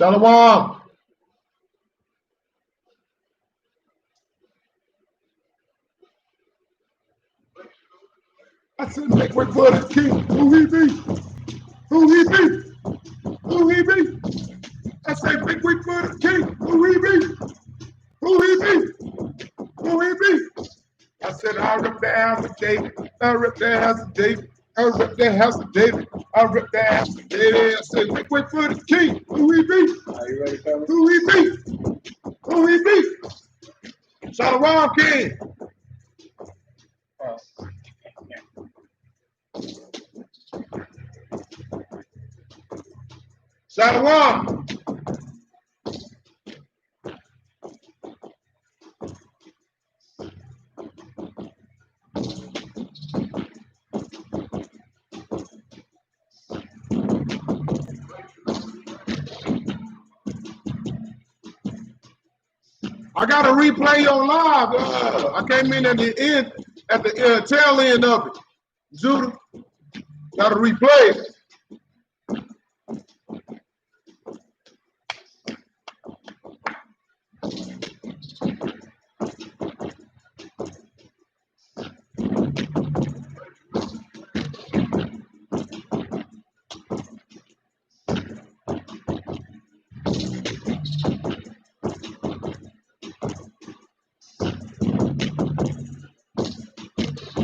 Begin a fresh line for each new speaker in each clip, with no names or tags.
Shalom. I said, make way for the king. Who he be? Who he be? Who he be? I say, make way for the king. Who he be? Who he be? Who he be? I said, I rip the house of David. I rip the house of David. I rip the house of David. I rip the house of David. I said, make way for the king. Who he be?
Are you ready, fellas?
Who he be? Who he be? Shalom, king. Shalom. I got to replay your live. I came in at the end, at the tail end of it. Judah, got to replay it.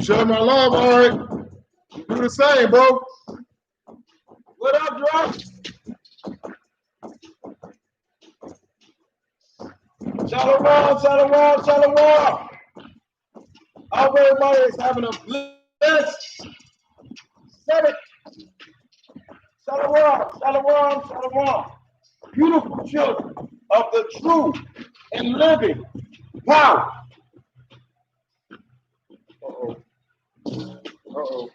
Share my love, all right. Do the same, bro.
What up, Drop? Shalom, shalom, shalom. I hope everybody is having a blessed Sabbath. Shalom, shalom, shalom. Beautiful children of the true and living power. Uh-oh. Uh-oh.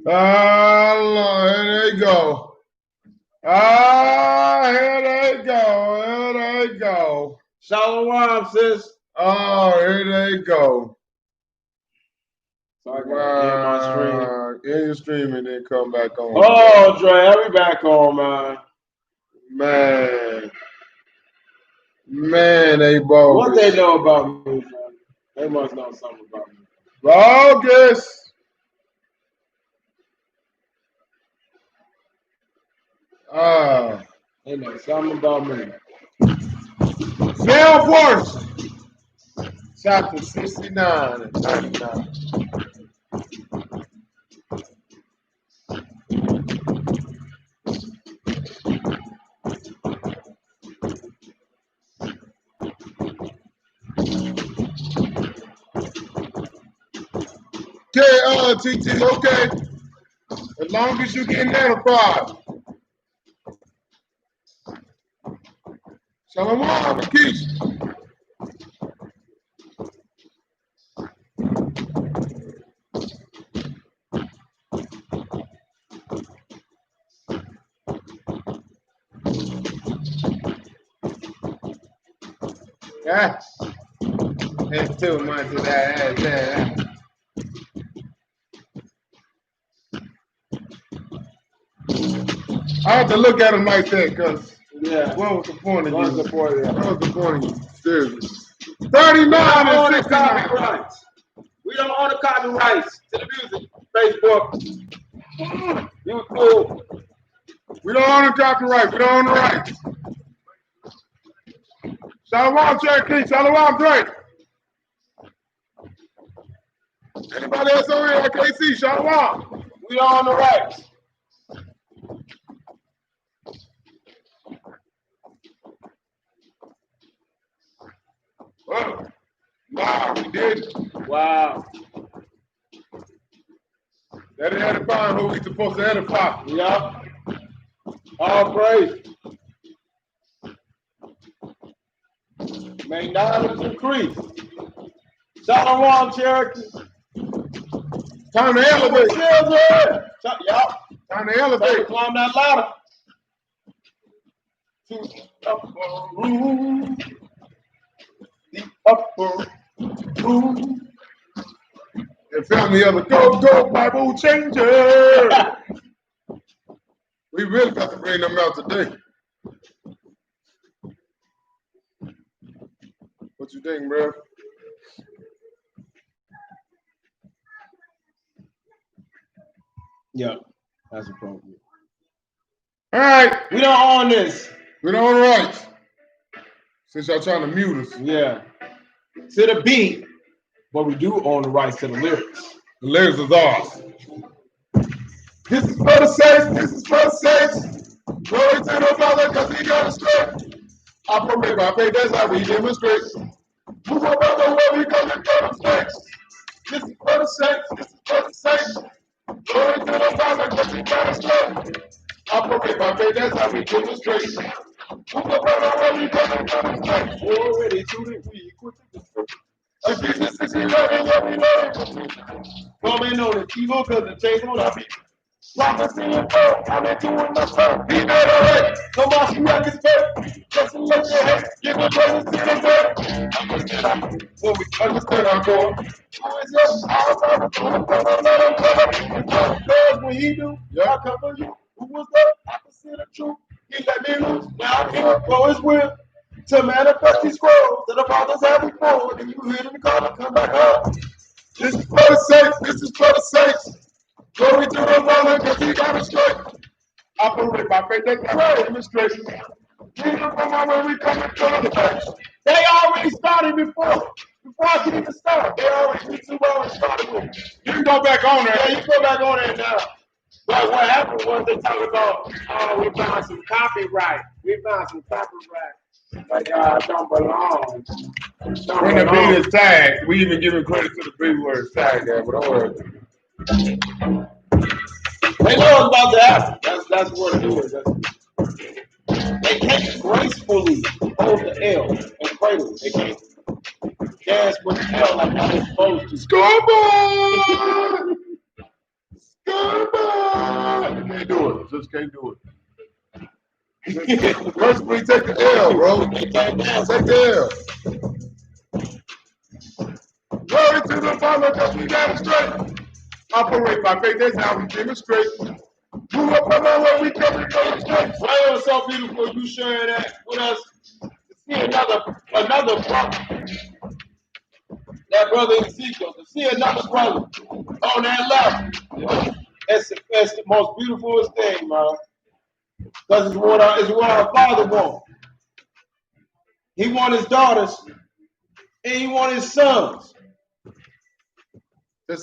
Here they go. Here they go. Here they go.
Shalom, sis.
Oh, here they go.
So I gotta end my stream.
End your stream and then come back on.
Oh, Dre, I'll be back on, man.
Man, they bogus.
What they know about me, man? They must know something about me.
Bogus.
They know something about me.
Salesforce. Chapter 69 and 99. Okay, TT, okay. As long as you get notified. Shalom, Keisha. That's too much of that. I have to look at him like that because what was the point of you? What was the point of you? Seriously. 39 and 69.
We don't own the copyrights to the music. Facebook, YouTube.
We don't own the copyright. We don't own the rights. Shalom, Cherokee. Shalom, Drake. Anybody else over here? I can't see. Shalom.
We don't own the rights.
Wow, we did.
Wow.
That edifying who we supposed to edify.
Yup. All praise. May knowledge increase. Shalom, Cherokee.
Time to elevate.
Y'all.
Time to elevate.
Climb that ladder. To the upper room. The upper room.
And family of the Go Bible Changer. We really got to bring them out today. What you think, bro?
Yeah, that's appropriate.
All right.
We don't own this.
We don't own the rights. Since y'all trying to mute us.
Yeah. To the beat, but we do own the rights to the lyrics.
The lyrics is ours. This is for the saints. This is for the saints. Glory to the Father, because he got us straight. Operate by faith, that's how we demonstrate. Move up on the way we coming from the saints. This is for the saints. This is for the saints. Glory to the Father, because he got us straight. Operate by faith, that's how we demonstrate. Move up on the way we coming from the saints. Already to the weak. Jesus is here, yeah, we know.
Coming on the evil because the chains on our feet.
Prophecy and faith, I'm into it myself. He made a way. Come on, you like his faith. Just lift your head, give a praise to the Lord. When we understand our God, who is your power? Because when he do, y'all cover you. Who was the opposite of truth? He let me loose. Now I'm here for his will. To manifest these scrolls that the fathers have before. And you hear them call and come back home. This is for the saints. This is for the saints. Glory to the Father, because he got us straight. Operate by faith, that's right. Demonstration. Jesus, come on, when we come into the church. They already started before I can even start. They already started with. You can go back on there. Yeah, you can go back on there now. But what happened was they talk about, oh, we found some copyright. Like, don't belong. When the beat is tagged, we even giving credit to the beat where it's tagged at, but don't worry.
They know it's about to happen. That's what it is. They can't gracefully hold the L and cradle. They can't dance with the L like how they're supposed to.
Scoreboard! Scoreboard! You can't do it. Just can't do it. Gracefully take the L, bro. Take the L. Glory to the Father, because we got it straight. Operate by faith, that's how we demonstrate. Move up on our way, we come and go straight.
Why it was so beautiful you sharing that with us to see another brother. That brother Ezekiel, to see another brother on that level. It's the most beautiful thing, man. Because it's what our Father wants. He wants his daughters and he wants his sons.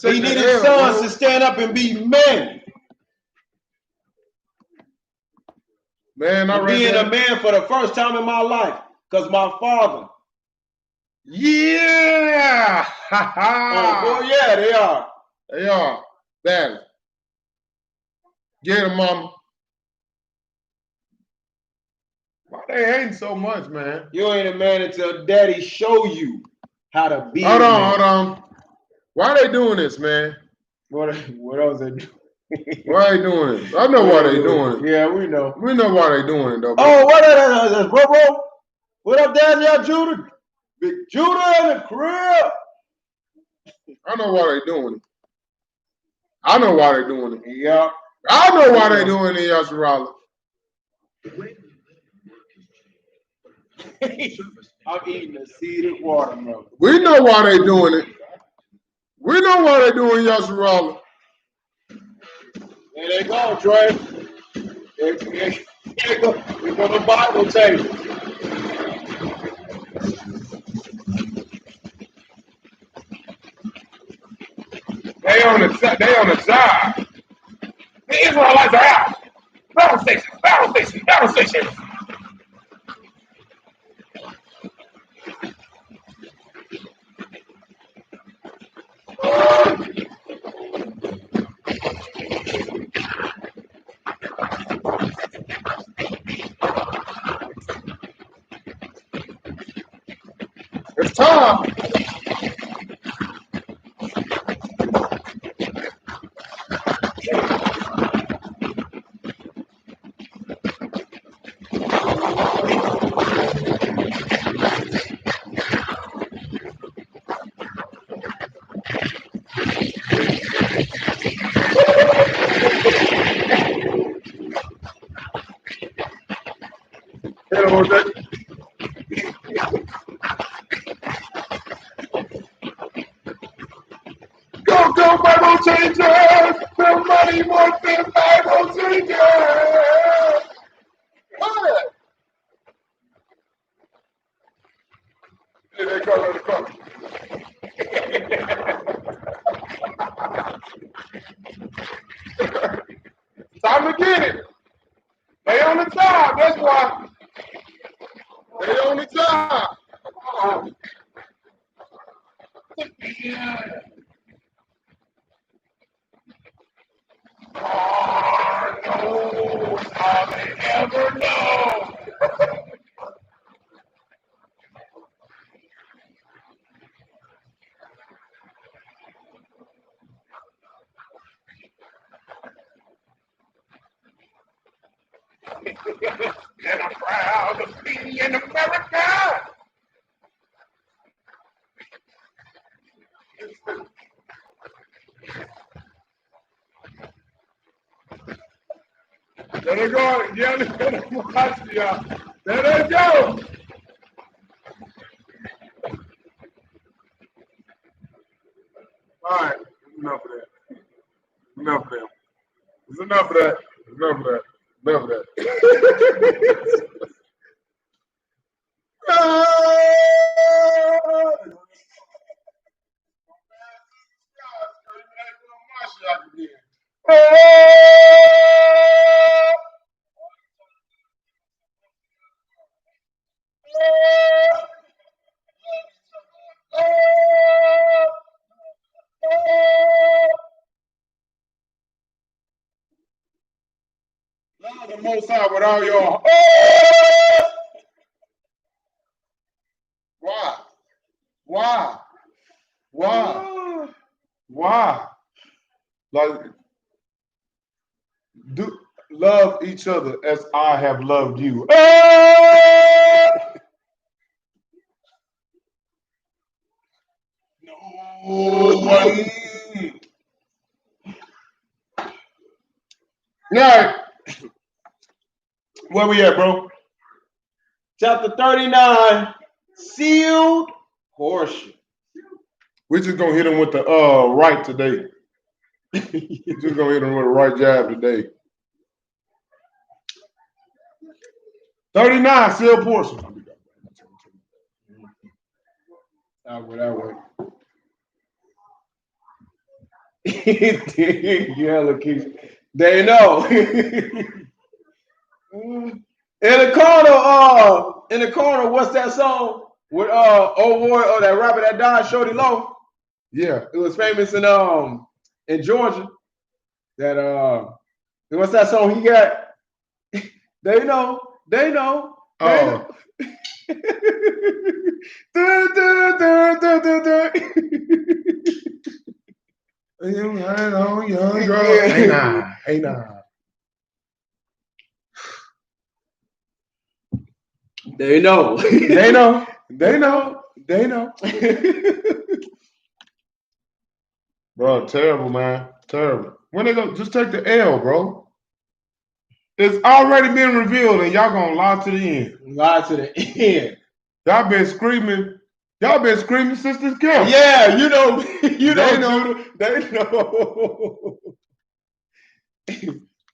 He needed his sons to stand up and be men.
Man, I
being a man for the first time in my life, because my father.
Yeah.
Oh, yeah, they are.
They are. Badly. Get them, mama. Why they hating so much, man?
You ain't a man until daddy show you how to be.
Hold on. Why are they doing this, man?
What else they doing?
Why are they doing it? I know why they doing it.
Yeah, we know.
We know why they doing it, though.
Oh, what is bro? What up, Daniel Judah? Big Judah in the crib.
I know why they doing it. I know why they doing it.
Yeah.
I know why they doing it, Yasharala.
I'm eating a seeded watermelon.
We know why they doing it. We know why they doing Yasharala.
There they go, Trey. There go. We're from the Bible table.
They on the job. The Israelites are out. Battle station. It's time. Bible changers. The money wants them Bible changers. What? Here they come, here they come. Time to get it. They on the job, that's why. They on the job. knows how they ever know. And I'm proud to be in America. There they go. Yeah, there they go. All right, enough of that. Enough of that. It's enough of that. Enough of that. Enough of that. Love the Most High with all your Why? Why? Why? Why? Like, do love each other as I have loved you. No one. All right. Where we at, bro?
Chapter 39, sealed portion.
We're just gonna hit him with the right today. We're just gonna hit him with a right jab today. 39, sealed portion. I'll go that way.
Yeah, look, they know. In the corner, what's that song with old boy or that rapper that died, Shorty Low?
Yeah,
it was famous in Georgia. That what's that song he got? They know.
Oh. Hey nah.
They know.
They know. Bro, terrible, man. Terrible. When they go, just take the L, bro. It's already been revealed, and y'all gonna lie to the end.
Lie to the end.
Y'all been screaming since this camp.
Yeah, you know. They know.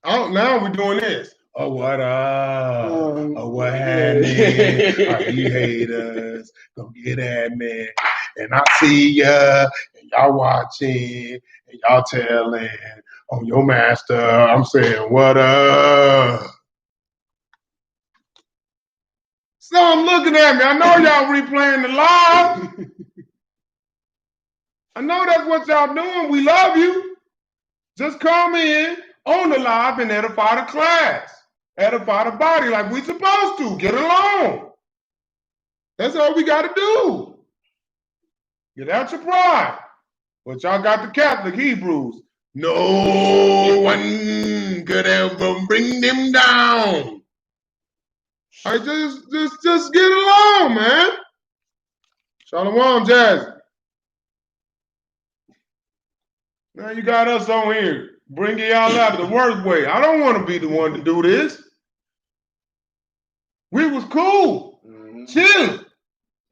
Now we're doing this. Oh, what up? Oh, what happening? Oh, you haters, don't get at me. And I see ya, and y'all watching, and y'all telling on your master. I'm saying, what up? So I'm looking at me. I know y'all replaying the live. I know that's what y'all doing. We love you. Just come in on the live and edify the class. Edify the body like we supposed to. Get along. That's all we got to do. Get out your pride. But y'all got the Catholic Hebrews. No one could ever bring them down. I just get along, man. Shalom, Jazz. Now you got us on here bringing y'all out the worst way. I don't want to be the one to do this. We was cool, chilling,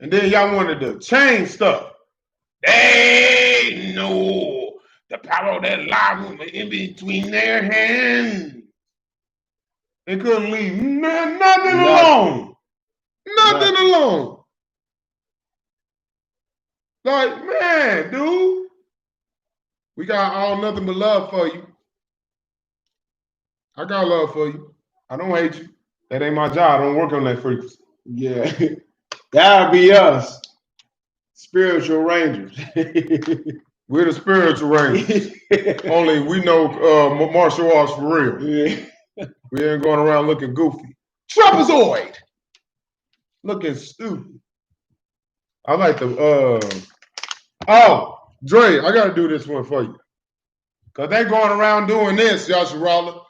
and then y'all wanted to change stuff. They know
The power of that law was in between their hands. They couldn't leave nothing alone. Nothing alone. Like, man, dude, we got all nothing but love for you. I got love for you. I don't hate you. That ain't my job. I don't work on that frequency.
Yeah. That'll be us. Spiritual Rangers.
We're the spiritual rangers. Only we know martial arts for real.
Yeah.
We ain't going around looking goofy. Trapezoid! Looking stupid. I like the oh, Dre, I gotta do this one for you. Cause they going around doing this, Yasharala.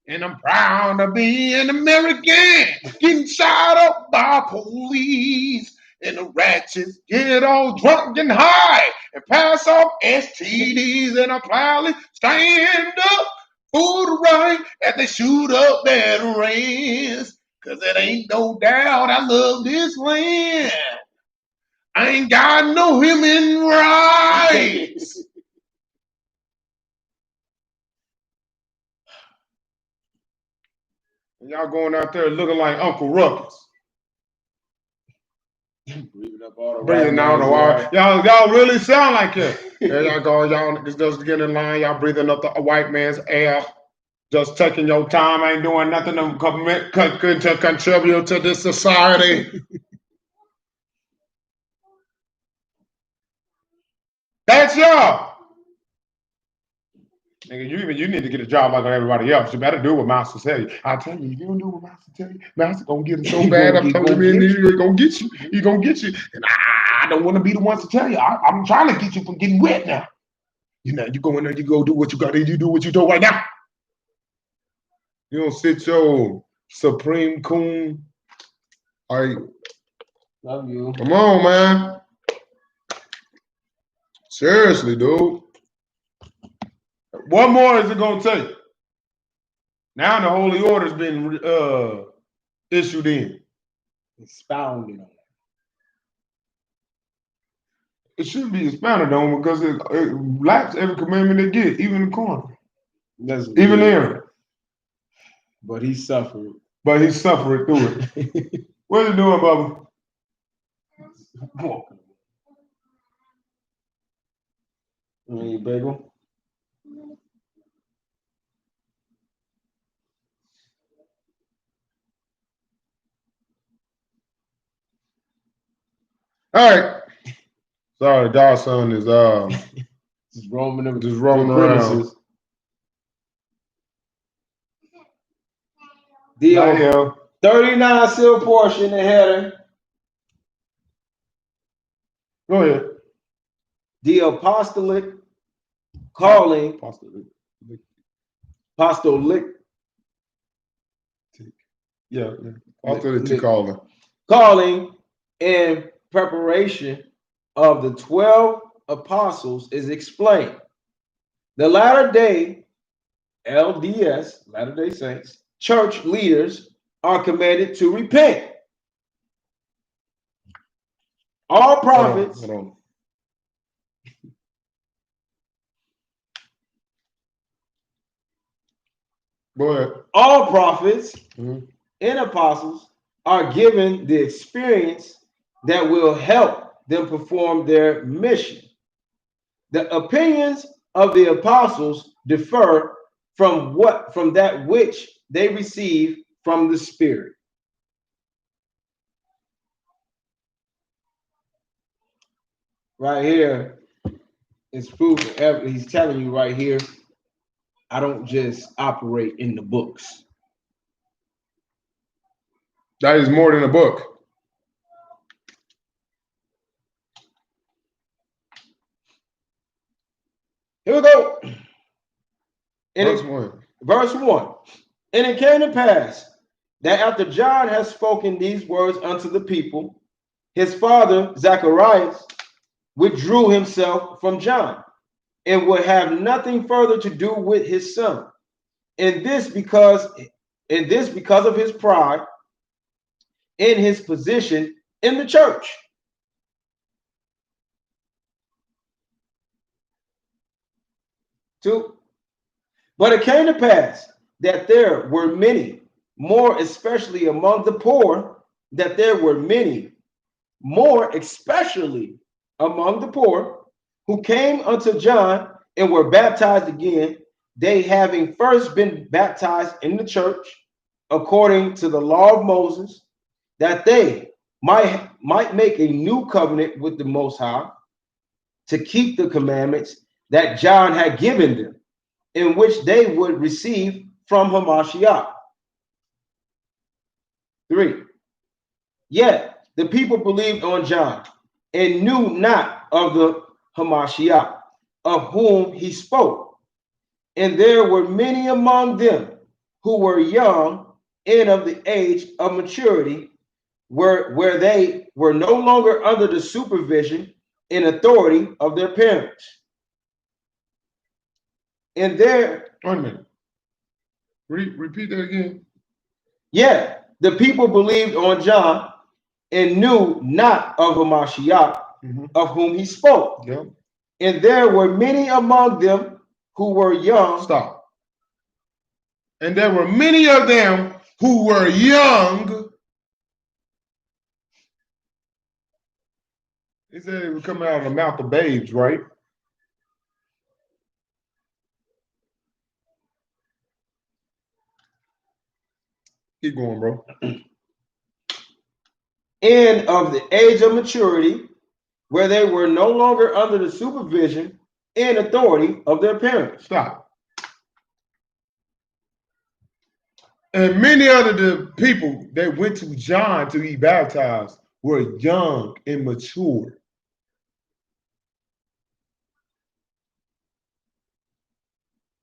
And I'm proud to be an American. Getting shot up by police. And the ratchets get all drunk and high and pass off STDs, and I proudly stand up for the right as they shoot up veterans. Cause it ain't no doubt I love this land. I ain't got no human rights. And y'all going out there looking like Uncle Ruckus. Breathing out the water. Y'all really sound like it. There y'all go, y'all just get in line. Y'all breathing up the white man's air. Just taking your time, ain't doing nothing to contribute to this society. That's y'all. Nigga, you need to get a job like everybody else. You better do what Master tell you. I tell you, if you don't do what Master tell you, Master gonna get it so bad. I'm telling you, he's gonna get you. He's gonna get you. And I don't want to be the ones to tell you. I'm trying to get you from getting wet now. You know, you go in there, you go do what you gotta do. You do what you do right now. You don't sit your Supreme Coon. All right.
Love you.
Come on, man. Seriously, dude. What more is it gonna take? Now the Holy Order's been issued in.
Expounded on.
It should be expounded on because it lacks every commandment they get, even the corner. Even Aaron.
But he suffered.
But he suffered through it. What you doing, Bubba?
Any bagel?
All right. Sorry, the godson is
just roaming
around.
The 39 seal portion in header.
Go ahead.
The apostolic calling. Apostolic.
Yeah. Apostolic calling.
Calling in preparation of the 12 apostles is explained. The latter day LDS, Latter Day Saints, church leaders are commanded to repent. All prophets.
Hold on. Go ahead.
All prophets and apostles are given the experience that will help them perform their mission. The opinions of the apostles differ from that which they receive from the Spirit. Right here is proof. He's telling you right here, I don't just operate in the books.
That is more than a book.
Here we go.
Verse 1.
And it came to pass that after John had spoken these words unto the people, his father Zacharias withdrew himself from John and would have nothing further to do with his son. And this because of his pride in his position in the church. 2. But it came to pass that there were many, more especially among the poor, that there were many, more especially among the poor, who came unto John and were baptized again, they having first been baptized in the church, according to the law of Moses, that they might make a new covenant with the Most High, to keep the commandments that John had given them, in which they would receive from Hamashiach. 3. Yet the people believed on John and knew not of the Hamashiach, of whom he spoke. And there were many among them who were young and of the age of maturity, where they were no longer under the supervision and authority of their parents. And there,
Wait a minute. Repeat that again.
yeah, the people believed on John and knew not of Hamashiach, of whom he spoke.
Yeah.
And there were many among them who were young.
Stop. And there were many of them who were young. He said it was coming out of the mouth of babes, right? Keep going, bro.
And of the age of maturity, where they were no longer under the supervision and authority of their parents.
Stop. And many of the people that went to John to be baptized were young and mature.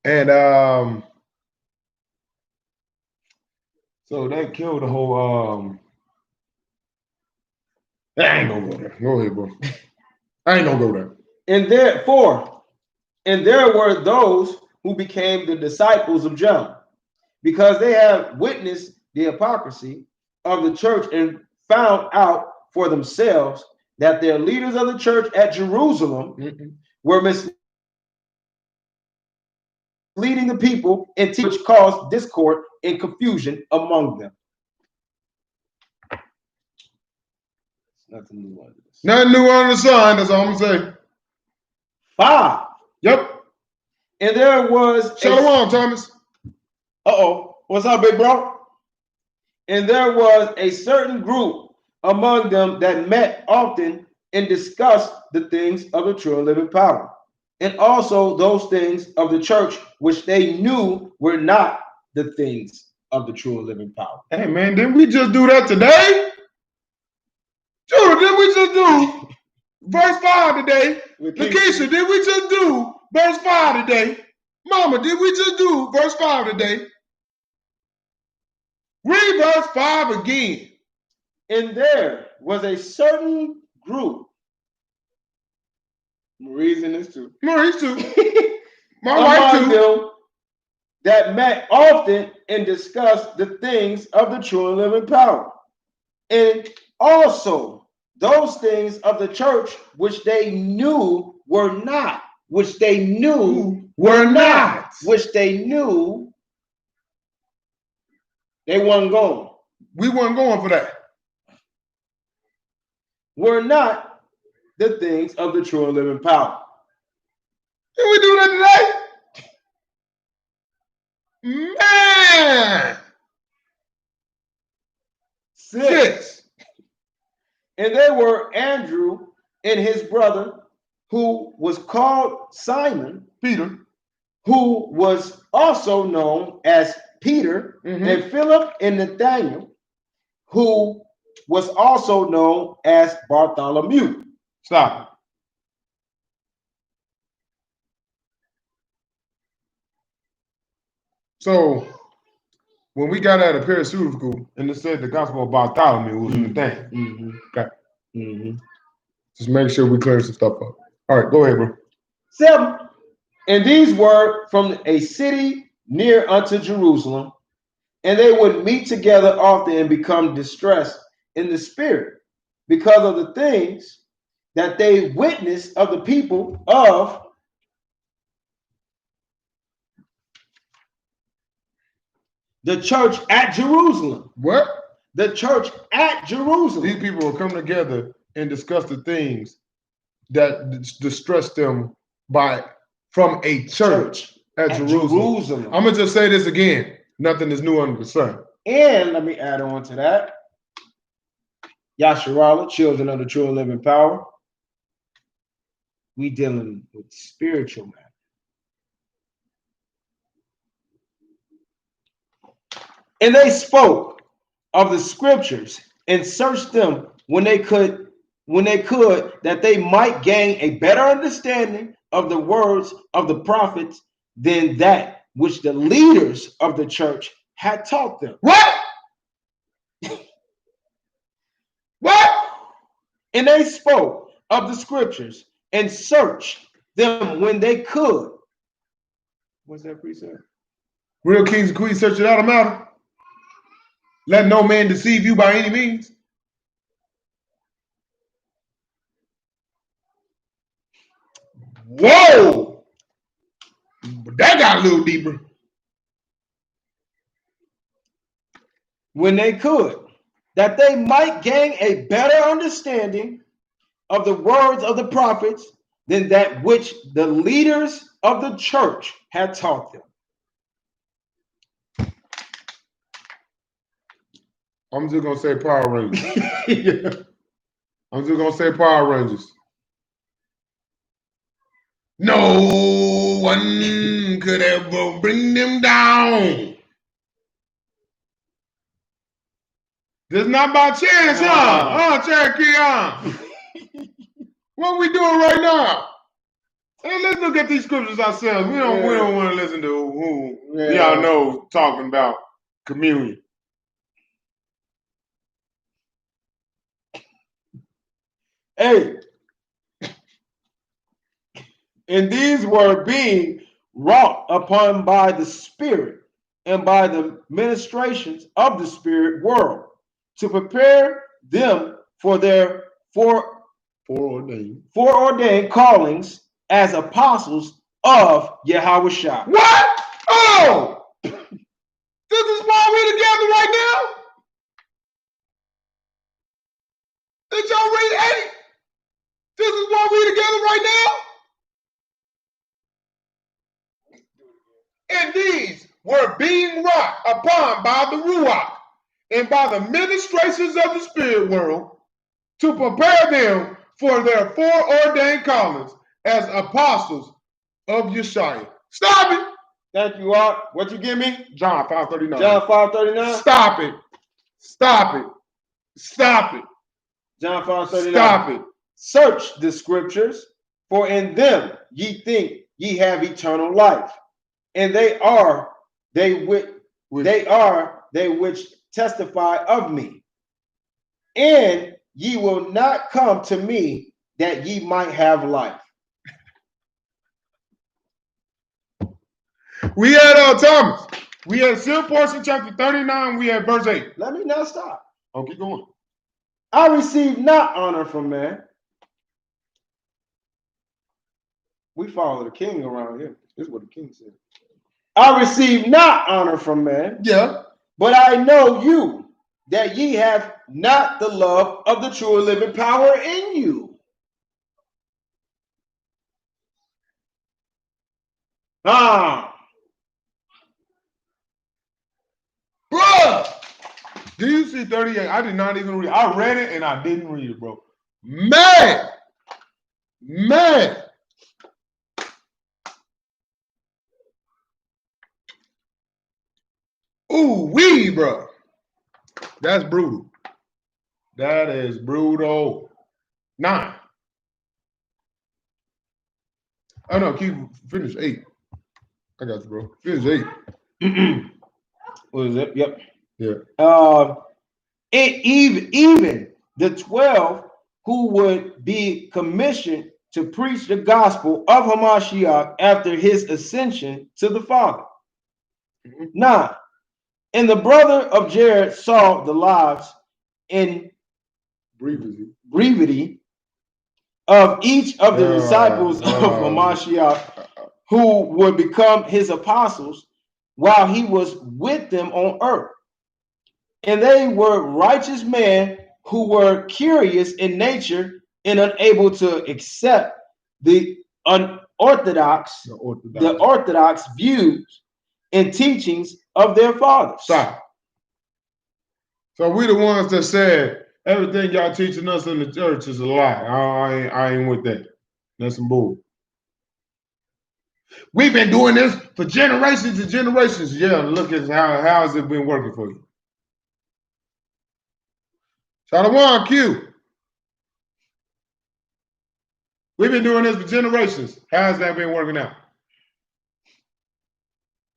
And so that killed the whole I ain't gonna go there. Go ahead, bro. I ain't gonna go there.
And there were those who became the disciples of John, because they had witnessed the hypocrisy of the church and found out for themselves that their leaders of the church at Jerusalem were misleading the people, and which caused discord and confusion among them. Nothing new under this.
Nothing new under the sun, that's all I'm saying.
5.
Yep.
And there was
Shalom, Thomas.
What's up, big bro? And there was a certain group among them that met often and discussed the things of the true and living power, and also those things of the church which they knew were not the things of the true and living power.
Hey man, didn't we just do that today? Judah, didn't we just do verse 5 today? Lakeisha, did we just do verse 5 today? Mama, did we just do verse 5 today? Read verse 5 again.
And there was a certain group. Marie's in this too.
Marie's too. My wife too.
Them that met often and discussed the things of the true and living power, and also those things of the church which they knew were not, which they knew were not, which they knew they weren't going.
We weren't going for that.
Were not the things of the true and living power.
Did we do that today? Man! 6.
And they were Andrew and his brother, who was called Simon,
Peter,
who was also known as Peter, and Philip and Nathaniel, who was also known as Bartholomew.
Stop. So when we got out of pharmaceutical and it said the gospel of Bartholomew was in the thing. Okay. Just make sure we clear some stuff up. All right, go ahead, bro.
7. And these were from a city near unto Jerusalem, and they would meet together often and become distressed in the spirit because of the things that they witnessed of the people of The church at Jerusalem.
What?
The church at Jerusalem.
These people will come together and discuss the things that distress them from a church at Jerusalem. I'm gonna just say this again. Nothing is new under the sun.
And let me add on to that. Yasharala, children of the true and living power. We dealing with spiritual matter. And they spoke of the scriptures and searched them when they could, that they might gain a better understanding of the words of the prophets than that which the leaders of the church had taught them.
What? What?
And they spoke of the scriptures and searched them when they could. What's that precept?
Real kings and queens search it out, matter. Let no man deceive you by any means. Whoa! That got a little deeper.
When they could, that they might gain a better understanding of the words of the prophets than that which the leaders of the church had taught them.
I'm just gonna say Power Rangers. Yeah. I'm just gonna say Power Rangers. No one could ever bring them down. This not by chance, huh? Cherokee, What we doing right now? Hey, let's look at these scriptures ourselves. We don't want to listen to who y'all know talking about communion.
Hey, and these were being wrought upon by the Spirit and by the ministrations of the Spirit world to prepare them for their foreordained callings as apostles of Yahushua.
What? Oh! This is why we're together right now? Did y'all read 8? This is why we're together right now? And these were being wrought upon by the Ruach and by the ministrations of the spirit world to prepare them for their foreordained callings as apostles of Yeshua. Stop it.
Thank you, Art. What you give me?
John 5:39.
John 5:39.
Stop it. Stop it. Stop it.
John 5:39.
Stop it.
Search the scriptures, for in them ye think ye have eternal life, and they are they which testify of me. And ye will not come to me that ye might have life.
We had Thomas. We had Seal portion chapter 39. We had verse 8.
Let me not stop.
Oh, keep going.
I receive not honor from man. We follow the king around here. This is what the king said. I receive not honor from man.
Yeah.
But I know you, that ye have not the love of the true and living power in you.
Bruh! Do you see 38? I did not even read it. I read it and I didn't read it, bro. Man! Man! Ooh, wee, bro. That's brutal. That is brutal. 9. Oh no, finish 8. I got you, bro. Finish 8.
What is it? Yep.
Yeah.
Even the 12 who would be commissioned to preach the gospel of Hamashiach after his ascension to the Father. 9. And the brother of Jared saw the lives in brevity of each of the disciples of Hamashiach who would become his apostles, while he was with them on earth. And they were righteous men who were curious in nature and unable to accept the unorthodox, the orthodox views and teachings of their fathers.
Stop. So we the ones that said everything y'all teaching us in the church is a lie. I ain't with that. That's some bull. We've been doing this for generations and generations. Yeah, look at how has it been working for you. Shalom Q. We've been doing this for generations. How's that been working out?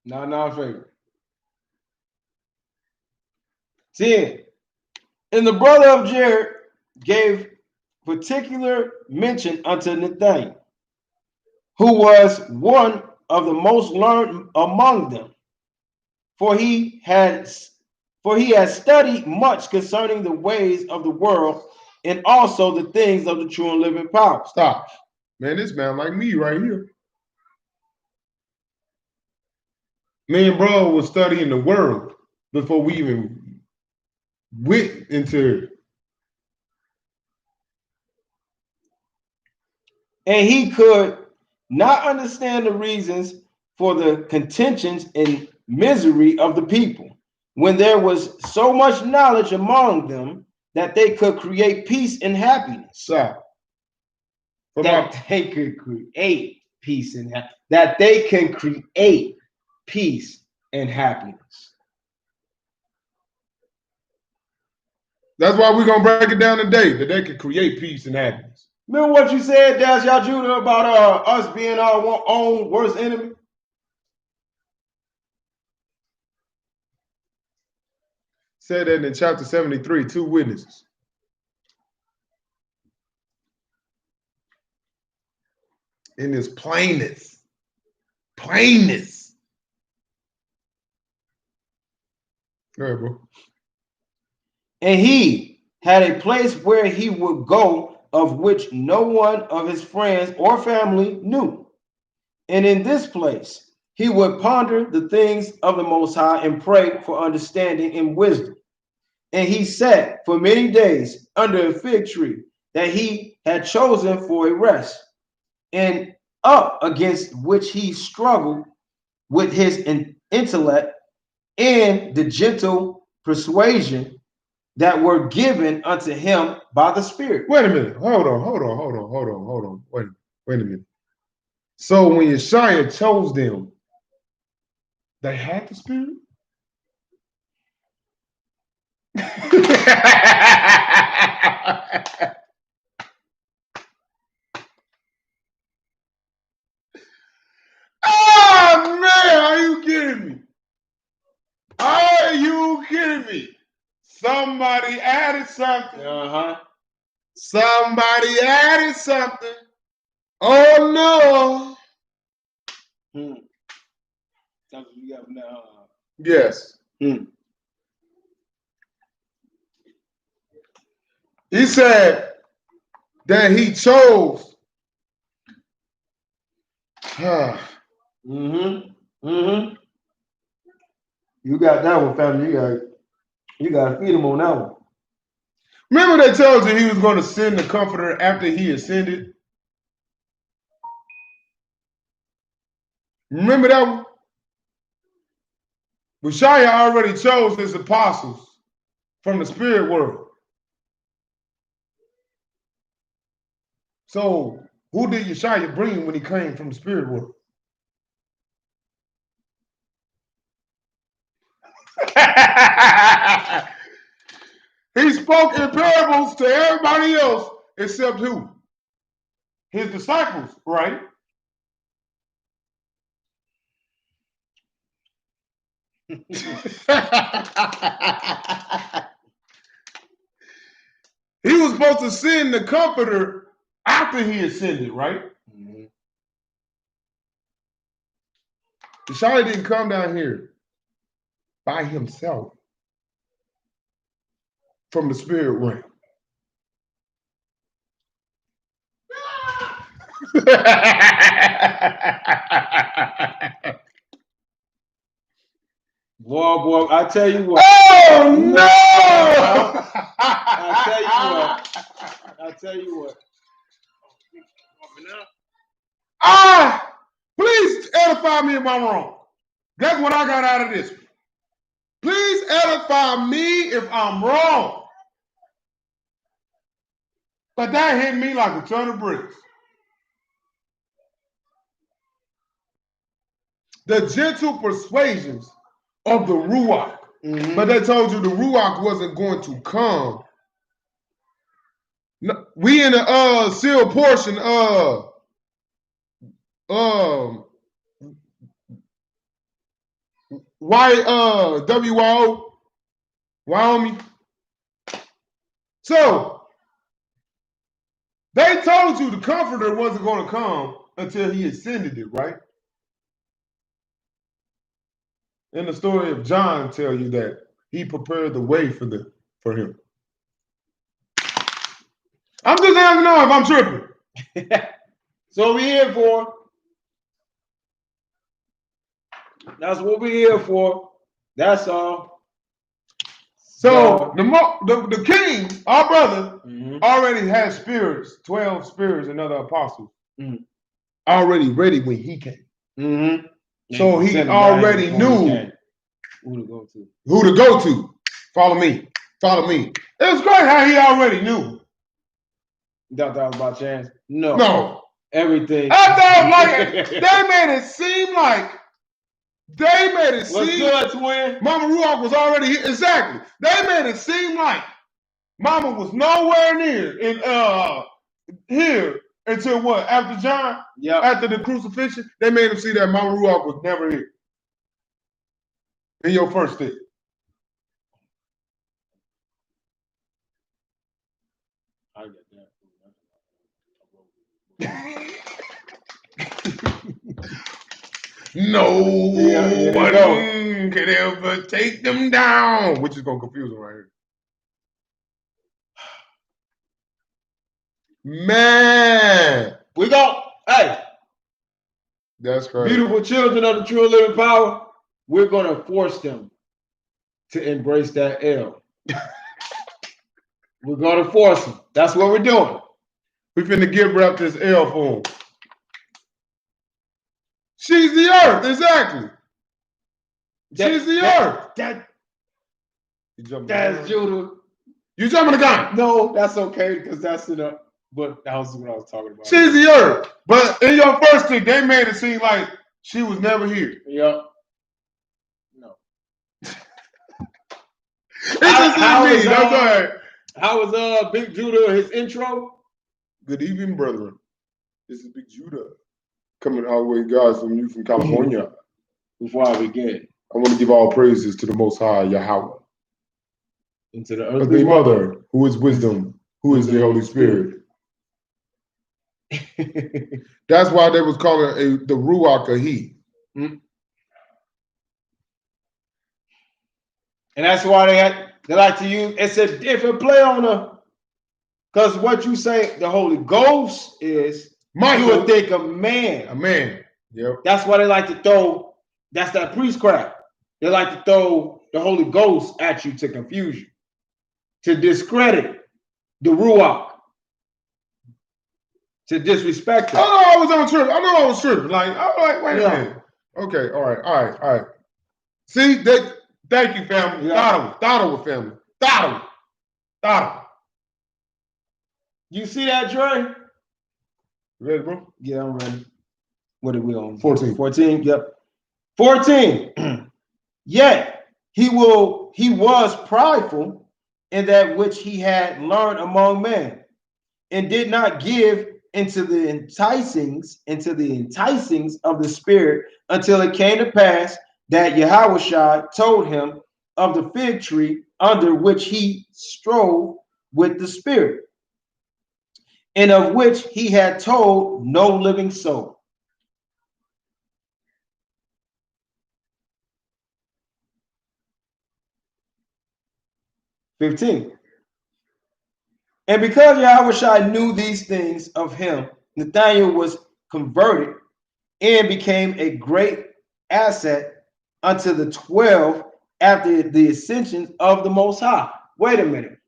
Not in our favor. 10. And the brother of Jared gave particular mention unto Nathanael, who was one of the most learned among them, for he had studied much concerning the ways of the world and also the things of the true and living power.
Stop. Man, this man like me right here. Me and bro was studying the world before we even went into it.
And he could not understand the reasons for the contentions and misery of the people, when there was so much knowledge among them that they could create peace and happiness.
Stop.
That they could create peace and happiness. That they can create peace and happiness.
That's why we're going to break it down today, that they can create peace and happiness.
Remember what you said, Daz Yajuda, about us being our own worst enemy?
Said that in chapter 73, 2 witnesses. In this plainness. Plainness. Go ahead, bro.
And he had a place where he would go, of which no one of his friends or family knew. And in this place, he would ponder the things of the Most High and pray for understanding and wisdom. And he sat for many days under a fig tree that he had chosen for a rest, and up against which he struggled with his intellect and the gentle persuasion that were given unto him by the Spirit.
Wait a minute. Hold on. Wait a minute. So when Yeshua chose them, they had the Spirit? Oh, man, are you kidding me? Are you kidding me? Somebody added something. Somebody added something. Oh, no. Yes. He said that he chose.
You got that one, family. You got to feed him on that one.
Remember they told you he was going to send the Comforter after he ascended? Remember that one? Messiah already chose his apostles from the spirit world. So who did Yeshua bring when he came from the spirit world? He spoke in parables to everybody else except who? His disciples, right? He was supposed to send the Comforter after he ascended, right? Yeshua didn't come down here by himself from the spirit realm.
Boy, I tell you what.
Oh no!
I tell you what.
Please edify me if I'm wrong. That's what I got out of this. Please edify me if I'm wrong. But that hit me like a ton of bricks. The gentle persuasions of the Ruach.
Mm-hmm.
But they told you the Ruach wasn't going to come. No, we in the sealed portion WYO, Wyoming. So they told you the comforter wasn't going to come until he ascended it, right? In the story of John tell you that he prepared the way for him. I'm just asking know if I'm tripping.
So we here for. That's what we're here for. That's all.
So the king, our brother, already had spirits, 12 spirits and other apostles, already ready when he came.
Mm-hmm.
So he already knew who to go to. Follow me. It was great how he already knew.
You thought that was about chance? No.
No.
Everything.
I thought like they made it seem like
What's good, twin?
Mama Ruach was already here. Exactly. They made it seem like Mama was nowhere near here until what? After John?
Yeah.
After the crucifixion, they made him see that Mama Ruach was never here. In your first stick.
I get that.
No one can ever take them down, which is gonna confuse them right here. Man,
we go. Hey,
that's crazy.
Beautiful children of the true and living power. We're gonna force them to embrace that L. We're gonna force them. That's what we're doing.
We finna give rep this L for him. She's the earth, exactly. She's the earth.
That's Judah.
You jumping the gun?
No, that's okay because that's enough. But that was what I was talking about.
She's the earth. But in your first stick, they made it seem like she was never here.
Yep. No. How was Big Judah his intro?
Good evening, brethren. This is Big Judah. Coming our way, guys, from you from California.
Before I begin,
I want to give all praises to the Most High Yahweh.
And to the
earthly mother, who is wisdom, who is the Holy Spirit. That's why they was calling the Ruach a he.
And that's why they like to use, it's a different play on her. Because what you say, the Holy Ghost is, Michael, you would think a man.
A man. Yep.
That's why they like to throw, that's that priestcraft. They like to throw the Holy Ghost at you to confuse you, to discredit the Ruach, to disrespect it.
I know I was tripping. Like, I'm like, wait a minute. Okay, all right. See, thank you, family. Thought family. Thought.
You see that, Dre?
Ready, bro?
Yeah, I'm ready. What are we on?
14.
14, yep. 14. Yet he was prideful in that which he had learned among men, and did not give into the enticings of the Spirit until it came to pass that Yahushua told him of the fig tree under which he strove with the Spirit, and of which he had told no living soul. "15. And because Yahushua knew these things of him, Nathanael was converted and became a great asset unto the 12 after the ascension of the Most High. Wait a minute.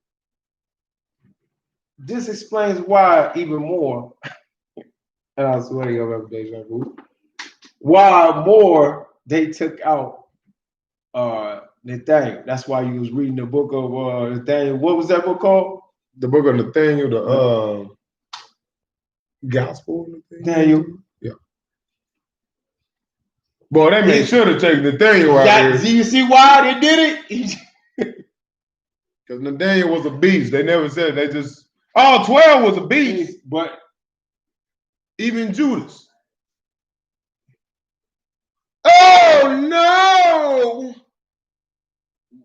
This explains why even more. And I swear to God, deja vu. Why more they took out Nathaniel. That's why you was reading the book of Nathaniel. What was that book called?
The book of Nathaniel, the Gospel of
Nathaniel.
Yeah. Boy, they made sure to take Nathaniel out there.
Do you see why they did it?
Because Nathaniel was a beast. They never said, they just, all 12 was a beast.
But
even Judas. Oh, no!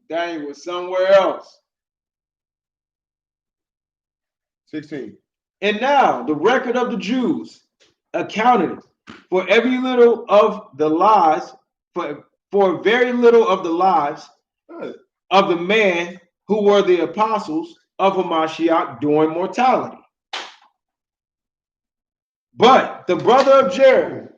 Daniel was somewhere else.
16.
And now the record of the Jews accounted for every little of the lives, for very little of the lives of the men who were the apostles of Hamashiach during mortality. But the brother of Jared,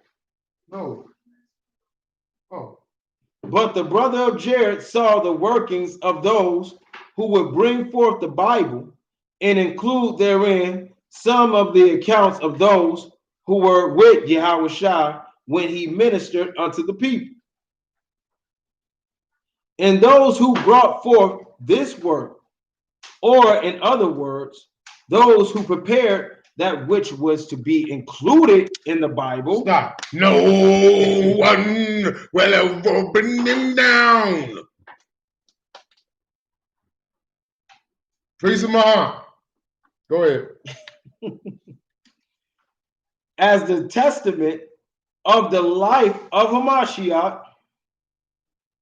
but the brother of Jared saw the workings of those who would bring forth the Bible and include therein some of the accounts of those who were with Yahushua when he ministered unto the people. And those who brought forth this work, or in other words, those who prepared that which was to be included in the Bible.
Stop. No one will ever bring them down. Priest of Mahan. Go ahead.
As the testament of the life of Hamashiach,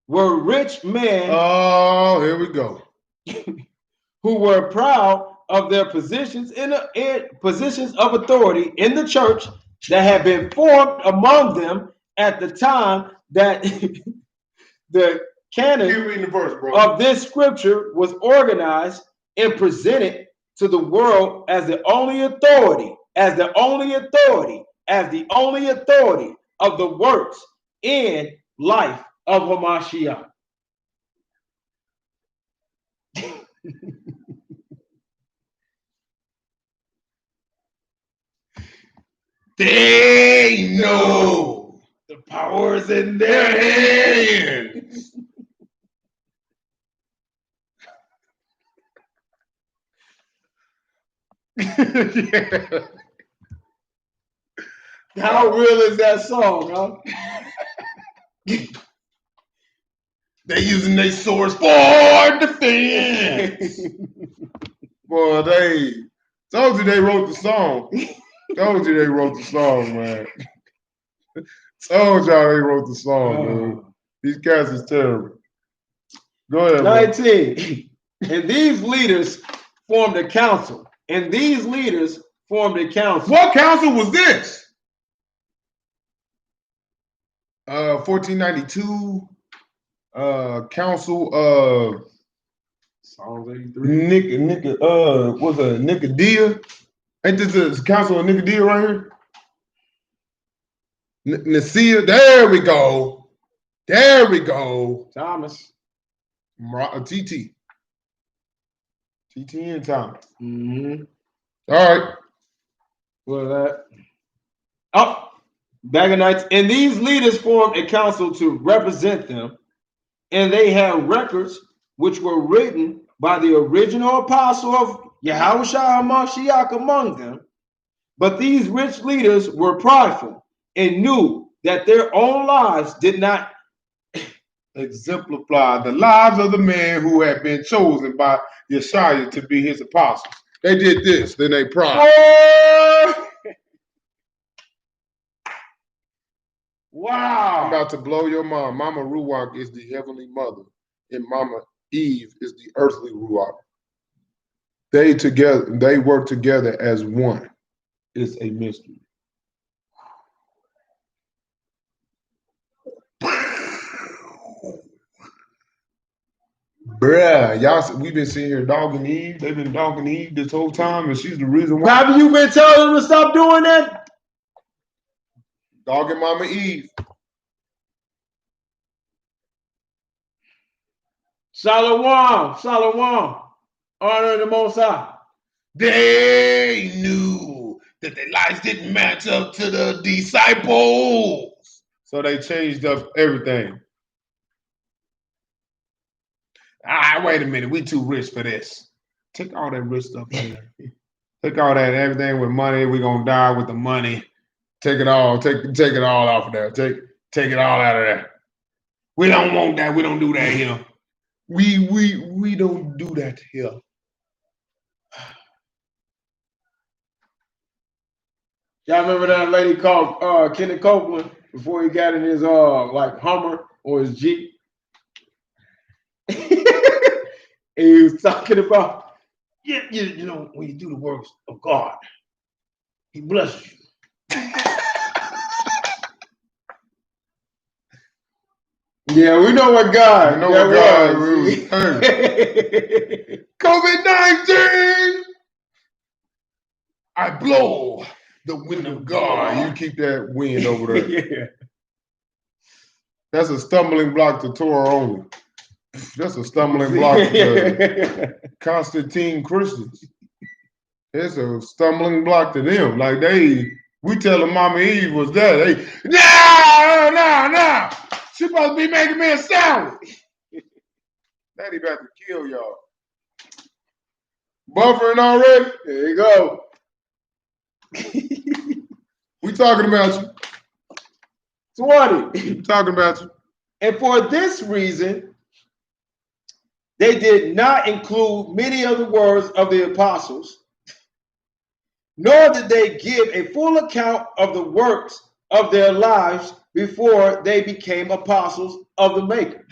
were rich men.
Oh, here we go.
Who were proud of their positions in positions of authority in the church that had been formed among them at the time that the canon of this scripture was organized and presented to the world as the only authority, of the works and life of Hamashiach.
They know
the power is in their hands.
Yeah.
How real is that song, huh?
They using their swords for defense. Boy, they told you they wrote the song. Told you they wrote the song, man. Told y'all they wrote the song, dude. These cats is terrible. Go ahead,
19. And these leaders formed a council.
What council was this? 1492 council of
Psalms 83.
was a Nicodia? Ain't this the council of Nicodia right here? Nicaea. There we go.
Thomas.
TT and Thomas.
Mm-hmm.
All right.
What is that? Oh, Daganites. And these leaders formed a council to represent them, and they had records which were written by the original apostle of Yahushua HaMashiach among them. But these rich leaders were prideful and knew that their own lives did not
exemplify the lives of the men who had been chosen by Yeshua to be his apostles. They did this, then they pride.
Wow.
I'm about to blow your mind. Mama Ruach is the heavenly mother, and Mama Eve is the earthly Ruach. They work together as one. It's a mystery. Bruh, y'all, we've been sitting here dogging Eve. They've been dogging Eve this whole time, and she's the reason why.
Have you been telling them to stop doing that?
Dogging Mama Eve.
Shalom, shalom. Honor the Most High.
They knew that their lives didn't match up to the disciples. So they changed up everything. Wait a minute. We too rich for this. Take all that rich stuff out of there. Take all that, everything with money. We're going to die with the money. Take it all. Take it all off of there. Take it all out of there. We don't want that. We don't do that here. We don't do that here.
Y'all remember that lady called Kenny Copeland before he got in his like Hummer or his Jeep? And he was talking about, you know, when you do the works of God, He blesses you. Yeah, we know what God.
We know what God rules.
COVID-19.
I blow the wind of God. You keep that wind over there.
Yeah.
That's a stumbling block to Torah only. That's a stumbling block to Constantine Christians. It's a stumbling block to them. Like we tell them Mama Eve was there. No. She supposed to be making me a sandwich. Daddy about to kill y'all. Buffering already?
There you go.
We talking about you.
20.
We talking about you.
And for this reason, they did not include many of the words of the apostles, nor did they give a full account of the works of their lives before they became apostles of the Maker.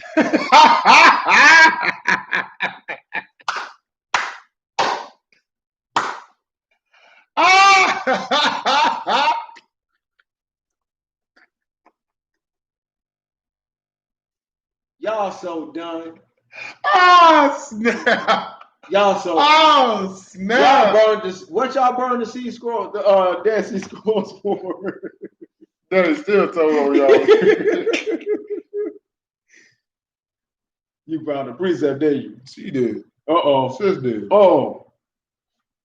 Y'all so done.
Oh, snap.
Y'all so.
Oh, snap.
Y'all burned this. What y'all burned the Sea Scroll, the Dead Sea Scrolls for?
That is still told on y'all.
You found a precept, did you?
She did.
Uh-oh.
Sis did.
Oh.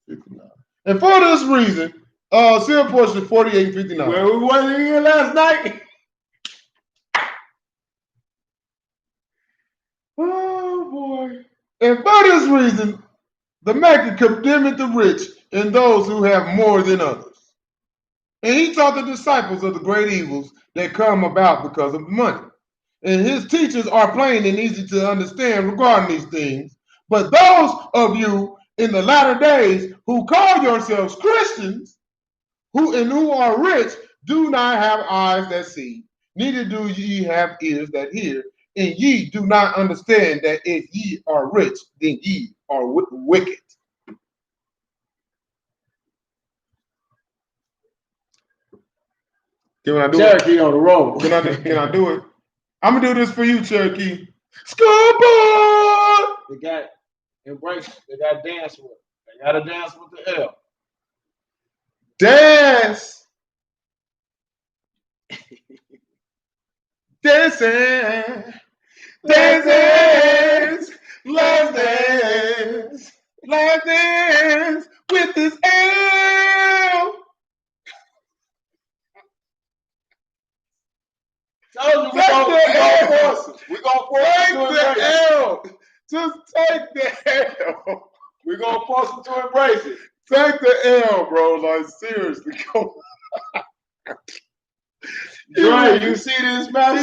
59. And for this reason, sin portion 48:59.
Where we wasn't here last night.
Oh boy. And for this reason, the Maker condemneth the rich and those who have more than others. And he taught the disciples of the great evils that come about because of money. And his teachers are plain and easy to understand regarding these things. But those of you in the latter days who call yourselves Christians, who are rich, do not have eyes that see, neither do ye have ears that hear, and ye do not understand that if ye are rich, then ye are wicked. Can I do
Cherokee on the road.
Can I do it? I'm gonna do this for you, Cherokee. Scoreboard!
They got embrace. They got dance with. They got to dance with the L.
Dance. Dancing. Dance. Let's dance. Let's dance with this L.
Told you we're gonna force it. We're gonna force
Take
them to
the
embrace it.
L. Just take the L.
We're gonna force them to embrace it.
Take the L, bro. Like, seriously. Go.
Right, you see this, man?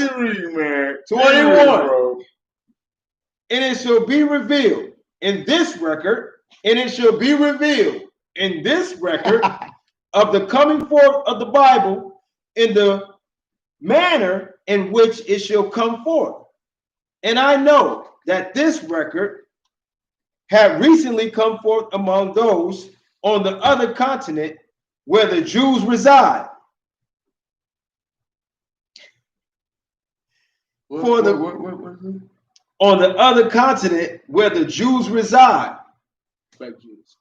Man.
21.
Bro.
And it shall be revealed in this record, and it shall be revealed in this record of the coming forth of the Bible in the manner in which it shall come forth. And I know that this record have recently come forth among those on the other continent where the Jews reside. On the other continent where the Jews reside. Fake Jews.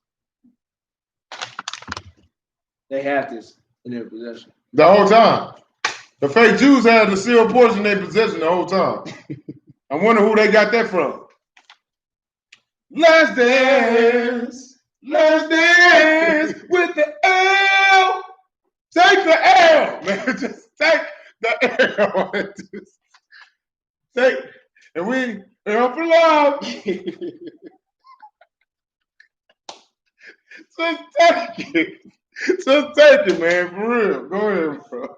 They have this in their possession.
The whole time. The fake Jews had the sealed portion in their possession the whole time. I wonder who they got that from. Let's dance. Let's dance with the L. Take the L, man. Just take the L. Just take, and we help love. Just take it. Just take it, man. For real. Go ahead, bro.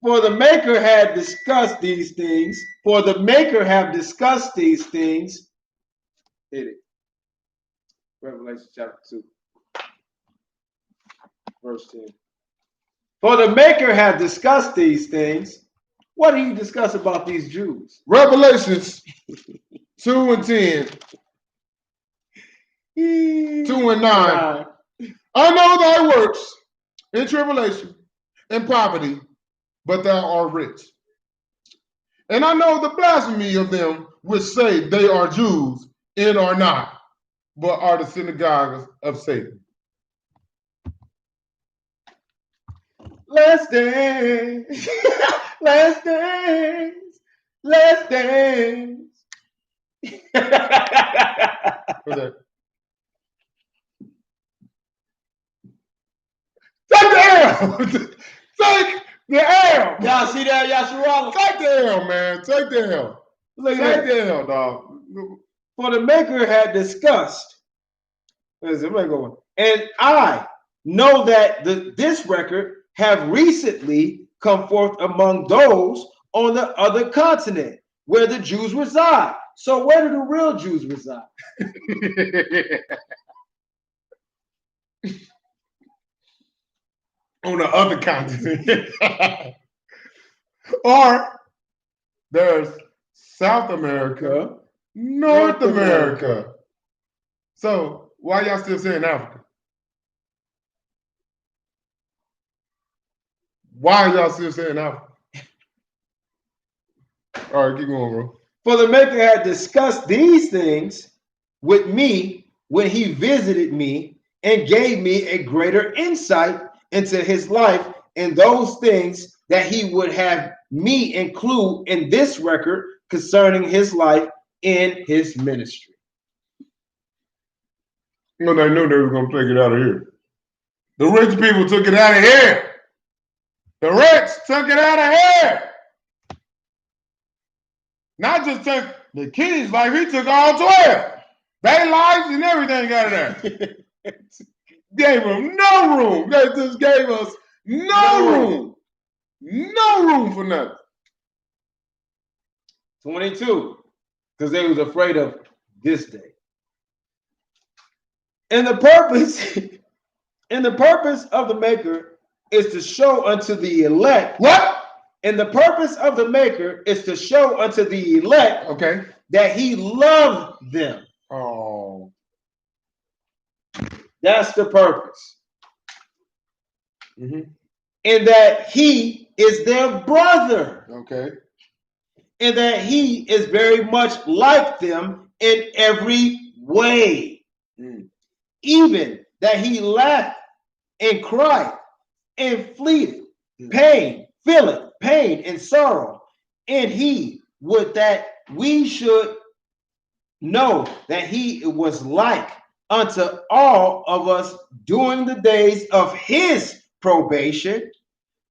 For the Maker had discussed these things. For the Maker have discussed these things. Hit it. Revelation chapter 2. Verse 10. For the Maker had discussed these things. What do you discuss about these Jews?
Revelations 2 and 10. 2 and 9. I know thy works in tribulation and poverty, but thou art rich. And I know the blasphemy of them which say they are Jews and are not, but are the synagogues of Satan.
Let's dance. Let's dance. Let's dance.
What's that? Take the L. Take the L.
Y'all see that, Yasharala?
Take the L, man. Take the L.
Look
Take
at that.
the L, dog.
For the Maker had discussed. And I know that this record have recently come forth among those on the other continent where the Jews reside. So where do the real Jews reside?
On the other continent. Or there's South America, North America. So why y'all still saying Africa? Why are y'all still saying Africa? All right, keep going, bro.
For the Maker had discussed these things with me when he visited me and gave me a greater insight into his life and those things that he would have me include in this record concerning his life in his ministry.
You know, they knew they were going to take it out of here. The rich people took it out of here. The rich took it out of here. Not just took the kids' life, he took all 12. Their lives and everything out of there. Gave them no room. They just gave us no room. No room for nothing.
22, because they was afraid of this day. And the purpose of the Maker is to show unto the elect.
What?
And the purpose of the Maker is to show unto the elect,
okay,
that he loved them.
Oh.
That's the purpose.
Mm-hmm.
And that he is their brother.
Okay.
And that he is very much like them in every way.
Mm.
Even that he laughed and cried and fleeted, pain, feeling pain and sorrow. And he would that we should know that he was like unto all of us during the days of his probation,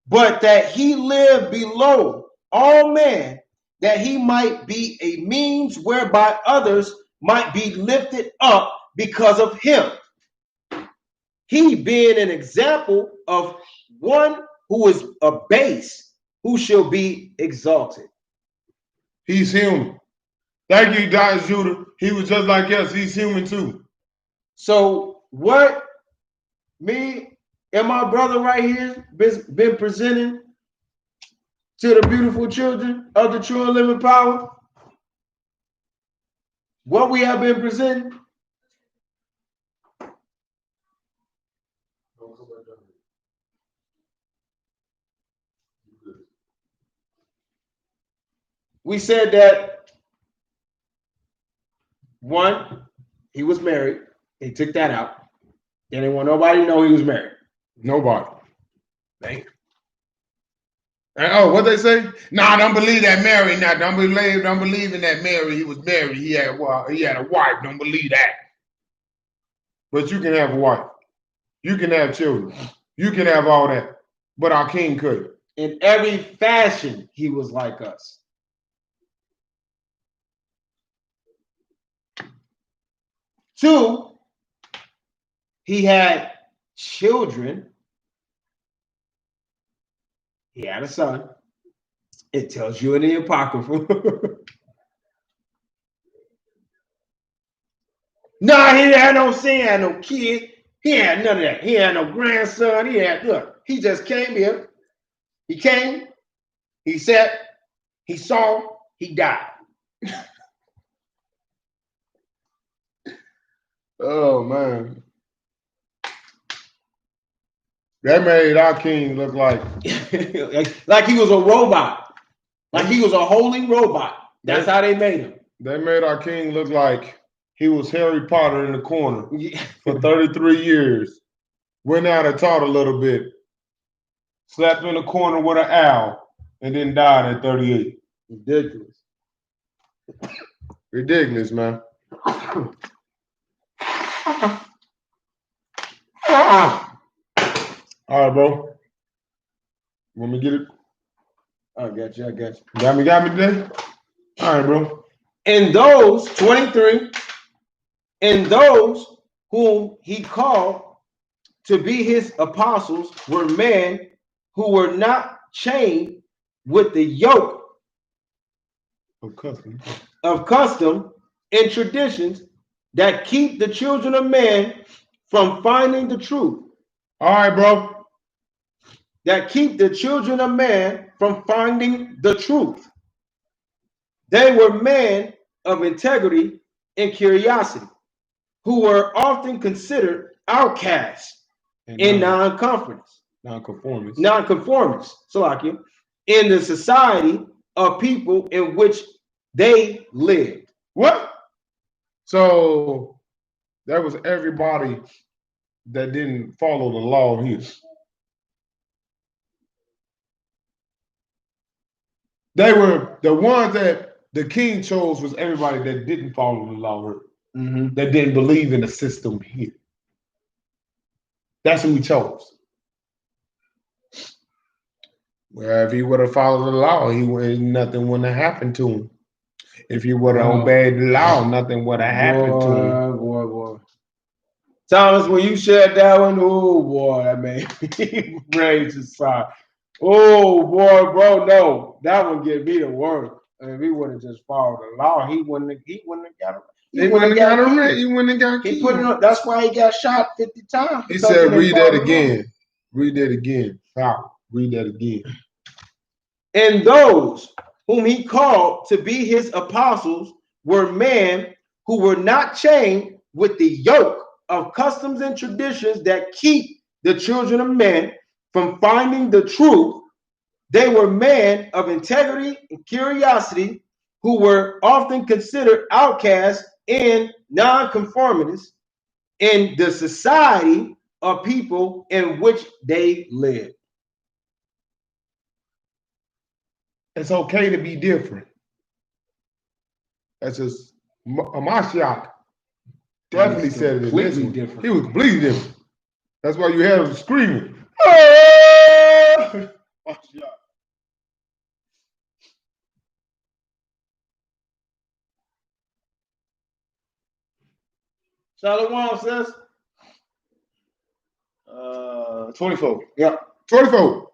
but that he lived below all men, that he might be a means whereby others might be lifted up because of him. He being an example of one who is abased, who shall be exalted.
He's human. Thank you, Dr. Judah. He was just like us. He's human too.
So what me and my brother right here been presenting to the beautiful children of the true and living power, what we have been presenting, we said that one, he was married. He took that out. They didn't want nobody to know he was married.
Nobody.
Thank you.
And, oh, what they say? Nah, don't believe that Mary. Now, don't believe in that Mary. He was married. He had a wife. Don't believe that. But you can have a wife. You can have children. You can have all that. But our king couldn't.
In every fashion, he was like us. Two, he had children. He had a son. It tells you in the Apocrypha. Nah, he had no son, he had no kid. He had none of that. He had no grandson. He just came here. He came, he sat, he saw, he died.
Oh, man. That made our king look like
like he was a robot. Like he was a holy robot. That's how they made him.
They made our king look like he was Harry Potter in the corner for 33 years. Went out and taught a little bit. Slept in the corner with an owl and then died at 38.
Ridiculous.
Ridiculous, man. All right, bro. Want me to get it?
I got you.
Got me today? All right, bro.
And those, 23, and those whom he called to be his apostles were men who were not chained with the yoke of custom and traditions that keep the children of man from finding the truth.
All right, bro.
That keep the children of man from finding the truth. They were men of integrity and curiosity, who were often considered outcasts and nonconformists, Salakia, in the society of people in which they lived.
What? So that was everybody that didn't follow the law here. They were the ones that the king chose was everybody that didn't follow the law here, that didn't believe in the system here. That's who he chose. Well, if he would have followed the law, nothing wouldn't have happened to him. If he would have obeyed the law, nothing would have happened to him.
Boy. Thomas, when you shared that one, oh boy, that made me ready to sigh. Oh boy, bro, no, that one get me to work. If he would have just followed the law, he wouldn't have got killed. That's why he got shot 50 times.
He said, read that again. Read that again. Wow. Read that again.
And those whom he called to be his apostles were men who were not chained with the yoke of customs and traditions that keep the children of men from finding the truth. They were men of integrity and curiosity who were often considered outcasts and nonconformists in the society of people in which they lived.
It's okay to be different. That's just Mashiach definitely said it in this one.
Different.
He was completely different. That's why you had him screaming.
Shalom says
24.
Yeah.
24.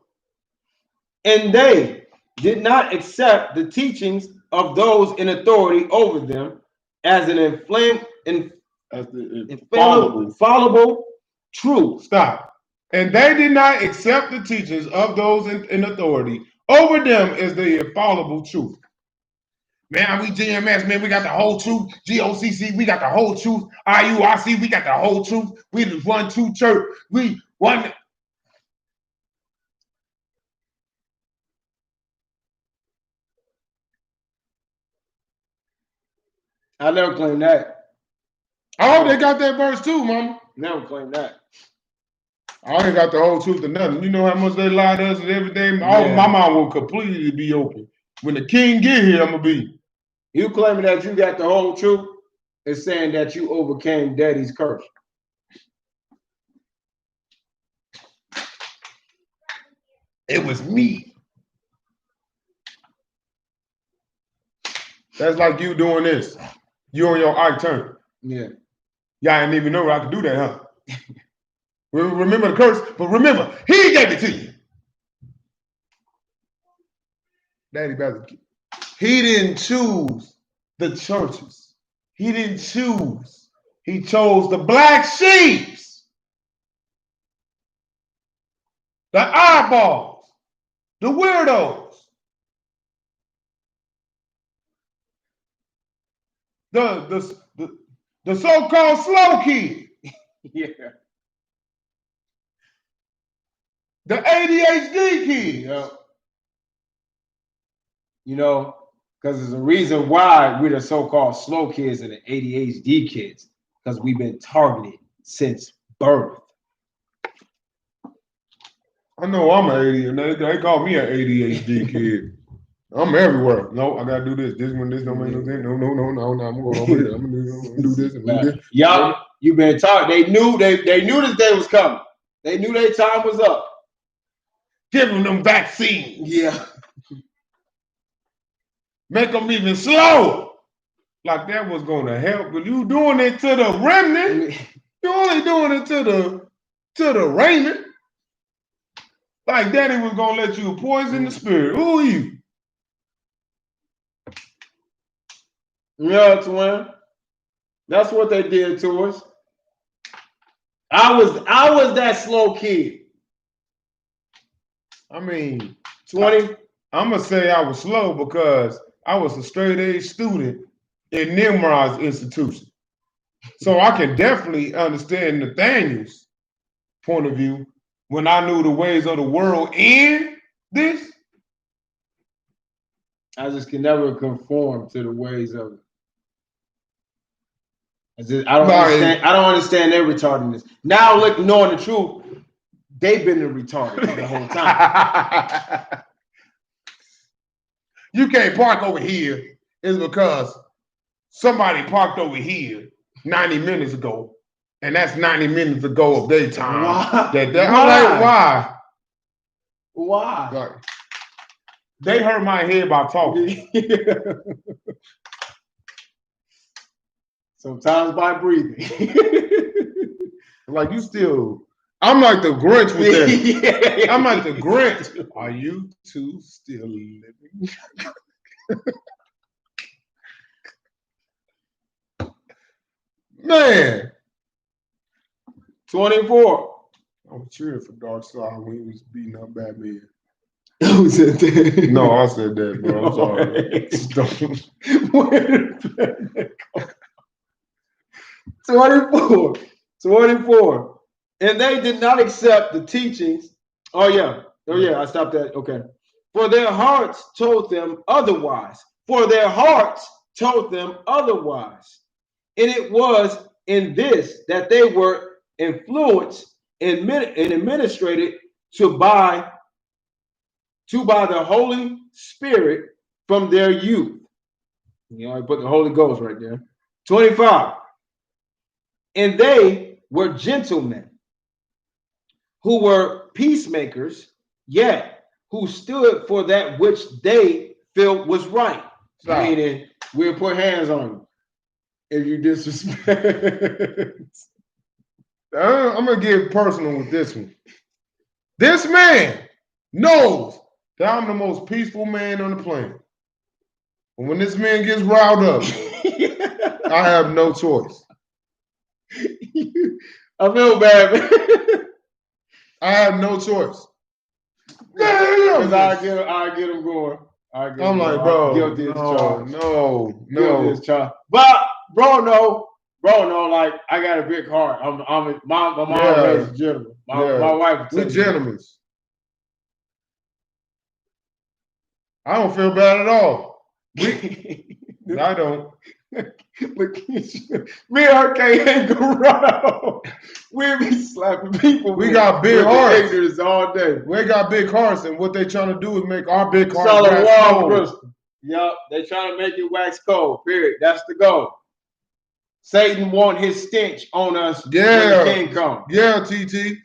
And they did not accept the teachings of those in authority over them as an infallible truth.
Stop. And they did not accept the teachings of those in authority over them as the infallible truth. Man, we GMS, man, we got the whole truth. GOCC, we got the whole truth. IURC, we got the whole truth. We just one true church. We one.
I never claimed that.
I hope they got that verse too, mama.
Never claimed that.
I ain't got the whole truth or nothing. You know how much they lie to us and everything? All
Yeah.
my mind will completely be open. When the king get here, I'm gonna be.
You claiming that you got the whole truth is saying that you overcame daddy's curse.
It was me. That's like you doing this. You on your eye turn.
Yeah.
Y'all didn't even know I could do that, huh? Remember the curse, but remember, he gave it to you. Daddy better. He didn't choose the churches. He didn't choose. He chose the black sheep, the eyeballs, the weirdos, the so-called slow kid,
Yeah.
the ADHD kid.
Yeah. You know, because there's a reason why we're the so-called slow kids and the ADHD kids, because we've been targeted since birth.
I know I'm an ADHD. They call me an ADHD kid. I'm everywhere. No, I gotta do this. This one, this don't make no sense. No. I'm gonna go over here. I'm gonna do this and do this.
Y'all, you've been taught. They knew this day was coming. They knew their time was up.
Giving them vaccines.
Yeah.
Make them even slower. Like that was gonna help. But you doing it to the remnant. You're only doing it to the raiment. Like daddy was gonna let you poison the spirit. Ooh, you.
Yeah, twin. That's what they did to us. I was that slow kid.
I mean,
20.
I'm gonna say I was slow because I was a straight A student in Nimrod's institution. So I can definitely understand Nathaniel's point of view when I knew the ways of the world in this.
I just can never conform to the ways of it. I don't understand their retardedness. Now, look, knowing the truth, they've been the retarded the whole time.
You can't park over here is because somebody parked over here 90 minutes ago, and that's 90 minutes ago of their time.
Why?
I'm like, why?
Why?
Like, they hurt my head by talking.
Sometimes by breathing.
Like you still, I'm like the Grinch with that.
Yeah.
I'm like the Grinch. Are you two still living? Man.
24.
I was cheering for Darkseid when he was beating up Batman.
Who said that?
No, I said that, bro. I'm sorry.
Where did that go? 24. And they did not accept the teachings. Oh, yeah, I stopped that. Okay. For their hearts told them otherwise. And it was in this that they were influenced and administrated to by the Holy Spirit from their youth. You know, I put the Holy Ghost right there. 25. And they were gentlemen who were peacemakers, yet who stood for that which they felt was right. Stop. Meaning, we'll put hands on you if you disrespect.
I'm going to get personal with this one. This man knows that I'm the most peaceful man on the planet. But when this man gets riled up, I have no choice.
I feel bad, man. I
have no choice.
Because I get him going.
I'm like, bro, guilty as charged. No.
Guilty as charged. But bro, no, like I got a big heart. My mom raised a gentleman. My wife.
We're gentlemen. I don't feel bad at all. I don't.
Me and RK ain't gonna run out. We'll be slapping people.
We got big
with
hearts.
ignorance all day.
We got big hearts, and what they trying to do is make our big hearts
Solid
wax
wall,
cold.
crystal. Yup, they trying to make it wax cold. Period. That's the goal. Satan want his stench on us when the king comes.
Yeah, TT.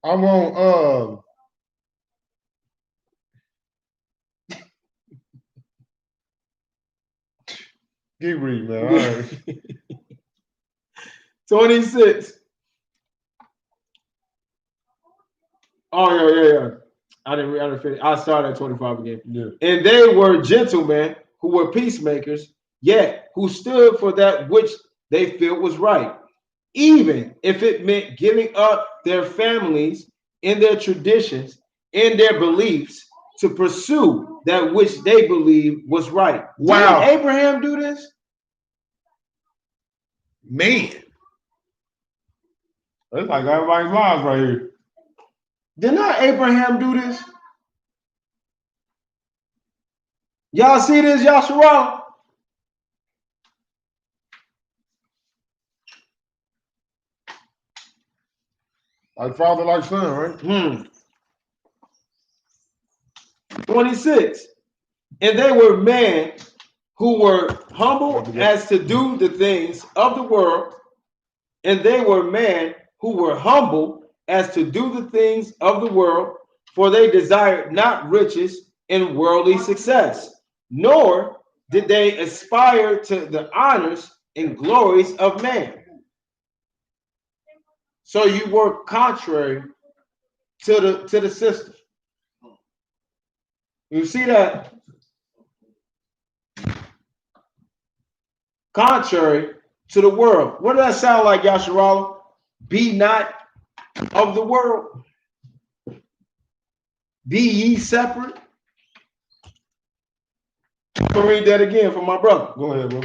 I want keep reading, man. All right.
26. Oh yeah. I didn't finish. I started at 25 again.
Yeah.
And they were gentlemen who were peacemakers, yet who stood for that which they felt was right, even if it meant giving up their families and their traditions and their beliefs to pursue that which they believed was right.
Wow.
Did Abraham do this?
Man. It's like everybody's lives right here.
Did not Abraham do this? Y'all see this, Yashua?
Like father, like son, right?
26. And they were men who were humble as to do the things of the world. And they were men who were humble as to do the things of the world, for they desired not riches and worldly success, nor did they aspire to the honors and glories of man. So you work contrary to the system. You see that? Contrary to the world. What does that sound like, Yasharala? Be not of the world. Be ye separate. I'll read that again for my brother.
Go ahead, bro.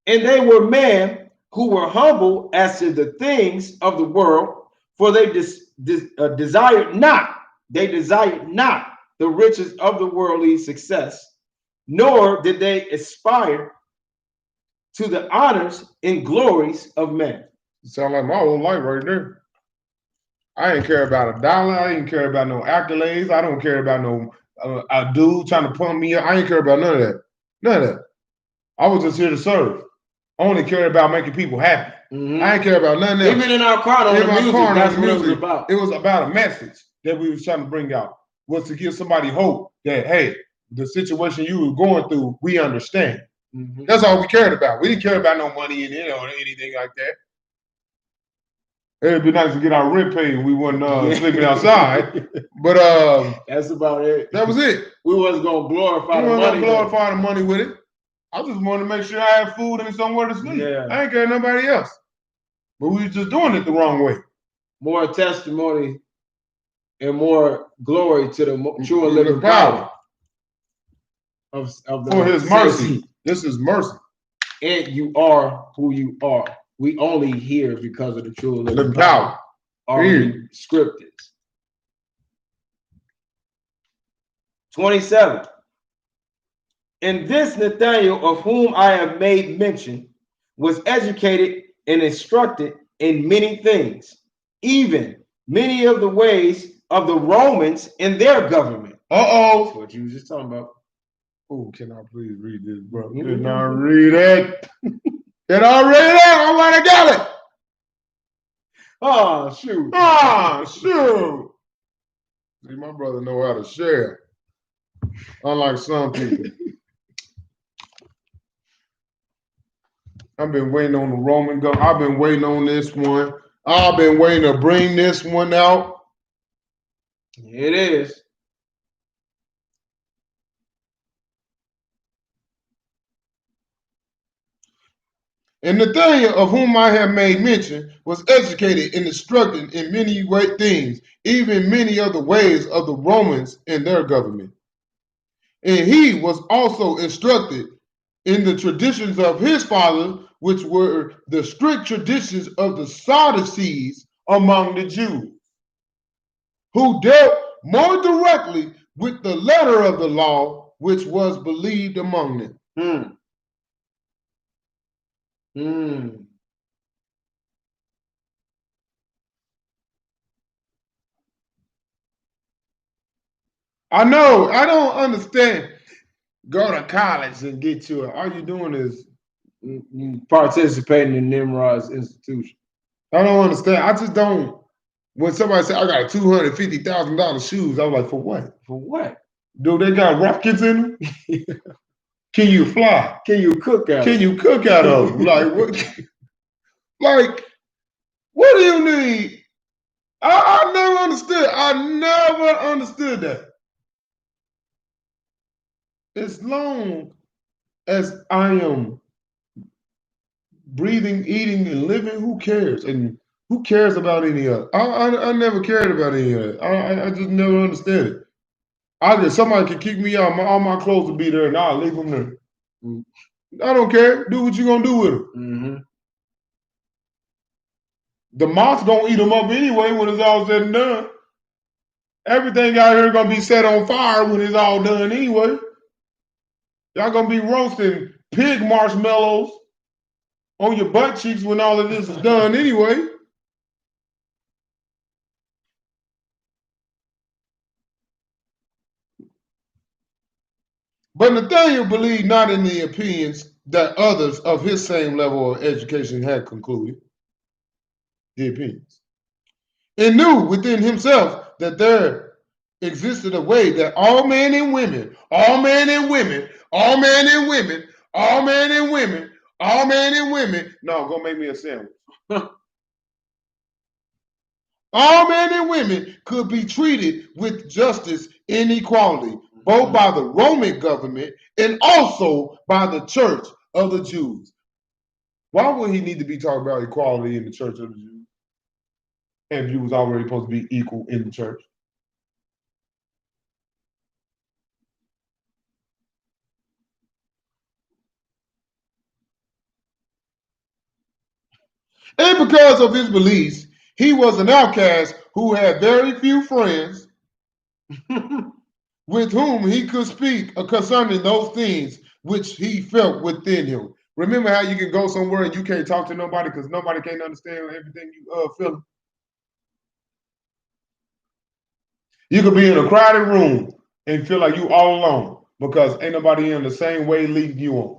And they were men who were humble as to the things of the world, for they desired not the riches of the worldly success, nor did they aspire to the honors and glories of men.
Sound like my whole life right there. I ain't care about $1. I ain't care about no accolades. I don't care about no a dude trying to pump me up. I ain't care about none of that. None of that. I was just here to serve. I only care about making people happy. I ain't care about nothing else.
Even in our car, on the music, that's what it was about.
It was about a message that we was trying to bring out. Was to give somebody hope that, hey, the situation you were going through, we understand. That's all we cared about. We didn't care about no money and or anything like that. It'd be nice to get our rent paid and we wasn't sleeping outside. But
that's about it.
That was it.
We wasn't gonna glorify the money.
We wasn't gonna glorify the money with it. I just wanted to make sure I had food and somewhere to sleep.
Yeah.
I ain't care nobody else. But we was just doing it the wrong way.
More testimony and more glory to the true and living power of the
for his mercy. This is mercy.
And you are who you are. We only here because of the true and living power. Our script is. 27. And this Nathanael, of whom I have made mention, was educated and instructed in many things, even many of the ways of the Romans in their government. That's what you were just talking about.
Oh, can I please read this, bro? Can I read it? Can I read it? I want to get it.
Oh, shoot.
Oh, shoot. See, my brother know how to share. Unlike some people. I've been waiting on the Roman government. I've been waiting on this one. I've been waiting to bring this one out.
It is.
And Nathanael, of whom I have made mention, was educated and instructed in many things, even many of the ways of the Romans in their government. And he was also instructed in the traditions of his father, which were the strict traditions of the Sadducees among the Jews, who dealt more directly with the letter of the law, which was believed among them.
Mm.
I know. I don't understand. Go to college and get you. All you doing is
Participating in Nimrod's institution.
I don't understand. I just don't. When somebody say I got $250,000 shoes, I was like, for what?
For what?
Do they got rockets in them? Can you fly?
Can you cook out?
Can you cook out of them? Like what? Like what do you need? I never understood. I never understood that. As long as I am breathing, eating, and living, who cares? And who cares about any of it? I never cared about any of it. I just never understood it. Somebody can kick me out, all my clothes will be there, and I'll leave them there. I don't care. Do what you gonna do with them.
Mm-hmm.
The moths gonna eat them up anyway when it's all said and done. Everything out here gonna be set on fire when it's all done anyway. Y'all gonna be roasting pig marshmallows on your butt cheeks when all of this is done anyway. But Nathaniel believed not in the opinions that others of his same level of education had concluded. The opinions. And knew within himself that there existed a way that all men and women, all men and women, all men and women, all men and women, all men and women. No, go make me a sandwich. All men and women could be treated with justice and equality, both by the Roman government and also by the Church of the Jews. Why would he need to be talking about equality in the Church of the Jews? And you was already supposed to be equal in the church. And because of his beliefs, he was an outcast who had very few friends with whom he could speak concerning those things which he felt within him. Remember how you can go somewhere and you can't talk to nobody because nobody can understand everything you feel? You could be in a crowded room and feel like you all alone because ain't nobody in the same way leading you on.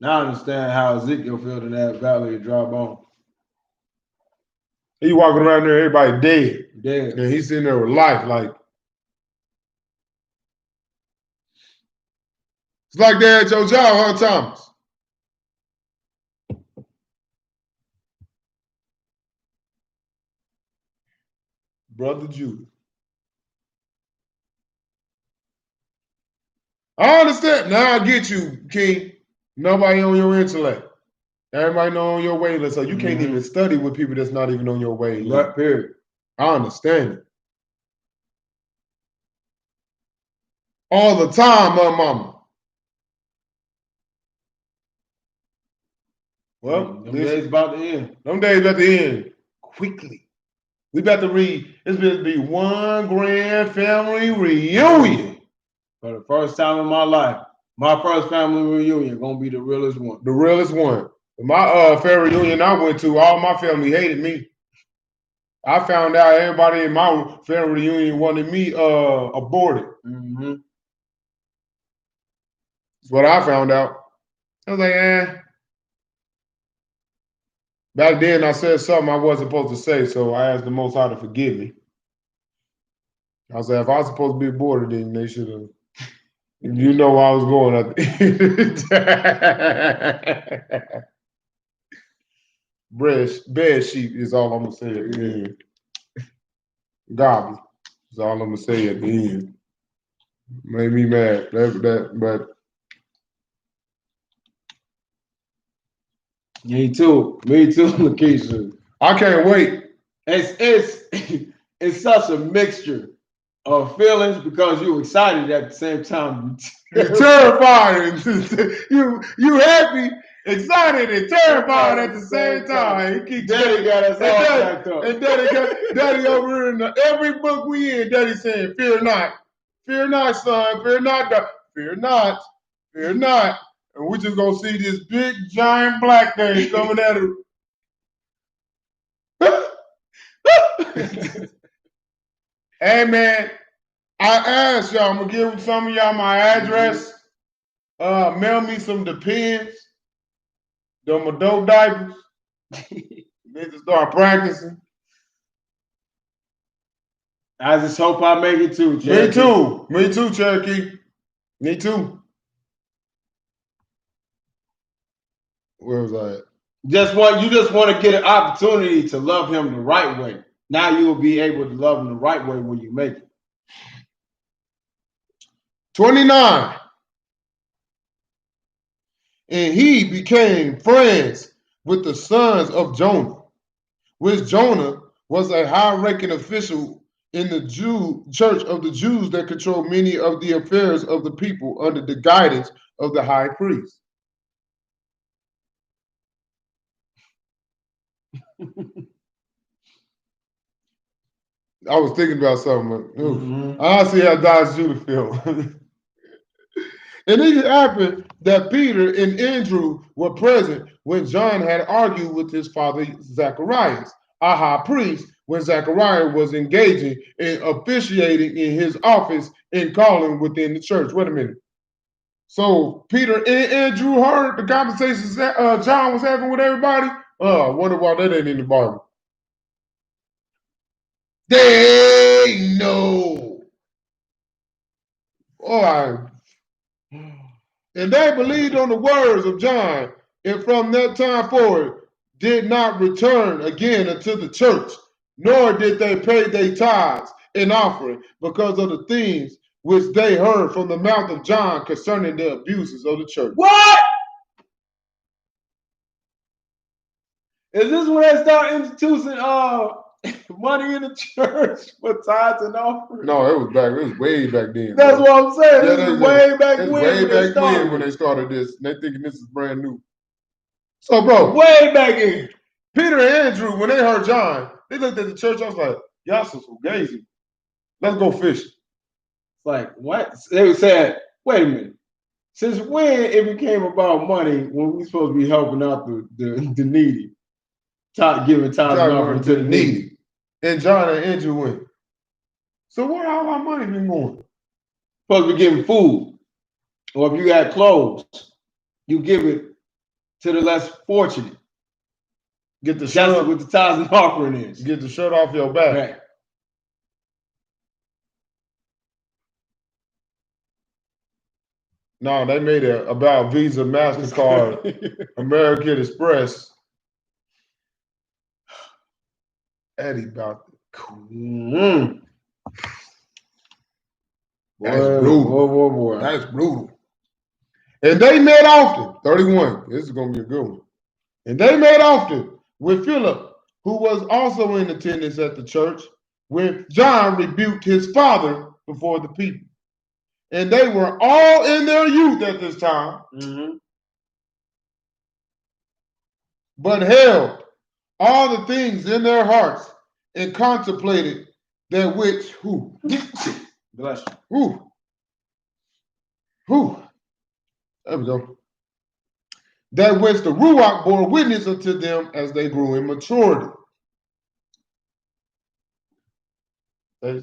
Now I understand how Ezekiel felt in that valley of dry bones.
He walking around there, everybody dead.
Dead.
And he's sitting there with life, like it's like they at your job, huh, Thomas? Brother Judah. I understand. Now I get you, King. Nobody on your intellect. Everybody know on your wavelength. So you can't even study with people that's not even on your wavelength.
Right, period.
I understand it. All the time, my mama. Well,
them days about to end.
Them days about to end quickly. We about to read. It's going to be one grand family reunion.
For the first time in my life, my first family reunion gonna be the realest one.
The realest one. My family reunion I went to, all my family hated me. I found out everybody in my family reunion wanted me aborted.
Mm-hmm.
That's what I found out. I was like, eh. Back then I said something I wasn't supposed to say, so I asked the Most High to forgive me. I said, if I was supposed to be aborted, then they should have. You know where I was going at the end of the day. Bed sheet is all I'm gonna say at the end. Gobby is all I'm gonna say at the end. Made me mad. But
Me too, Lakeisha.
I can't wait.
It's such a mixture of feelings because you're excited at the same time.
It's terrifying. you happy, excited, and terrified at the same time.
Daddy got us all backed up.
And Daddy over here in every book we in, Daddy saying, fear not, Fear not, son. Fear not. Fear not. Fear not. And we just gonna see this big giant black thing coming at her. Hey man, I asked y'all, I'm gonna give some of y'all my address. Mail me some Depends, them adult diapers. Need to start practicing.
I just hope I make it too, Cherokee.
Me too. Me too, Cherokee. Me too. Where was I at?
You just want to get an opportunity to love him the right way. Now you will be able to love him the right way when you make it.
29. And he became friends with the sons of Jonah, which Jonah was a high-ranking official in the church of the Jews that controlled many of the affairs of the people under the guidance of the high priest. I was thinking about something. I see how Dodge Judah feel. And it happened that Peter and Andrew were present when John had argued with his father Zacharias, a high priest, when Zacharias was engaging in officiating in his office and calling within the church. Wait a minute. So Peter and Andrew heard the conversations that John was having with everybody. I wonder why that ain't in the Bible. They know. All right. And they believed on the words of John, and from that time forward did not return again unto the church, nor did they pay their tithes and offering because of the things which they heard from the mouth of John concerning the abuses of the church.
What? Is this when they start introducing money in the church for tithes and offerings?
No, it was way back then.
That's what I'm saying.
Yeah,
this is way back when.
Way back when they started this. And they thinking this is brand new. So, bro,
way back in.
Peter and Andrew, when they heard John, they looked at the church. I was like, y'all some fugazi. Let's go fishing.
It's like, what? They said, wait a minute. Since when it became about money when we supposed to be helping out the needy? Giving tithes and offering to the needy.
And John and Andrew went, so where all our money been going?
Supposed to be giving food. Or if you got clothes, you give it to the less fortunate.
Get the shirt
That's what the tithes and offering is.
Get the shirt off your back.
Right.
No, they made it about Visa, MasterCard, American Express. Eddie about
Mm-hmm.
That's brutal.
Boy.
That's brutal. And they met often. 31. This is going to be a good one. And they met often with Philip, who was also in attendance at the church, when John rebuked his father before the people. And they were all in their youth at this time, but held all the things in their hearts and contemplated that which,
Bless you.
There we go. That which the Ruach bore witness unto them as they grew in maturity. They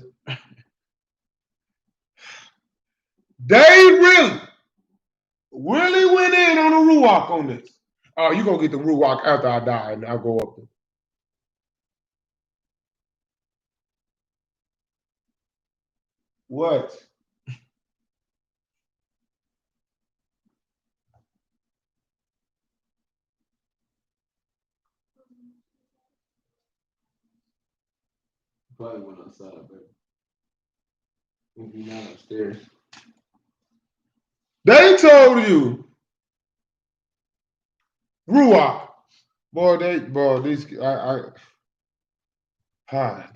really went in on the Ruach on this. Oh, you're going to get the Ruach after I die and I'll go up there. What?
Probably went outside, baby. Maybe not upstairs.
They told you, Ruach,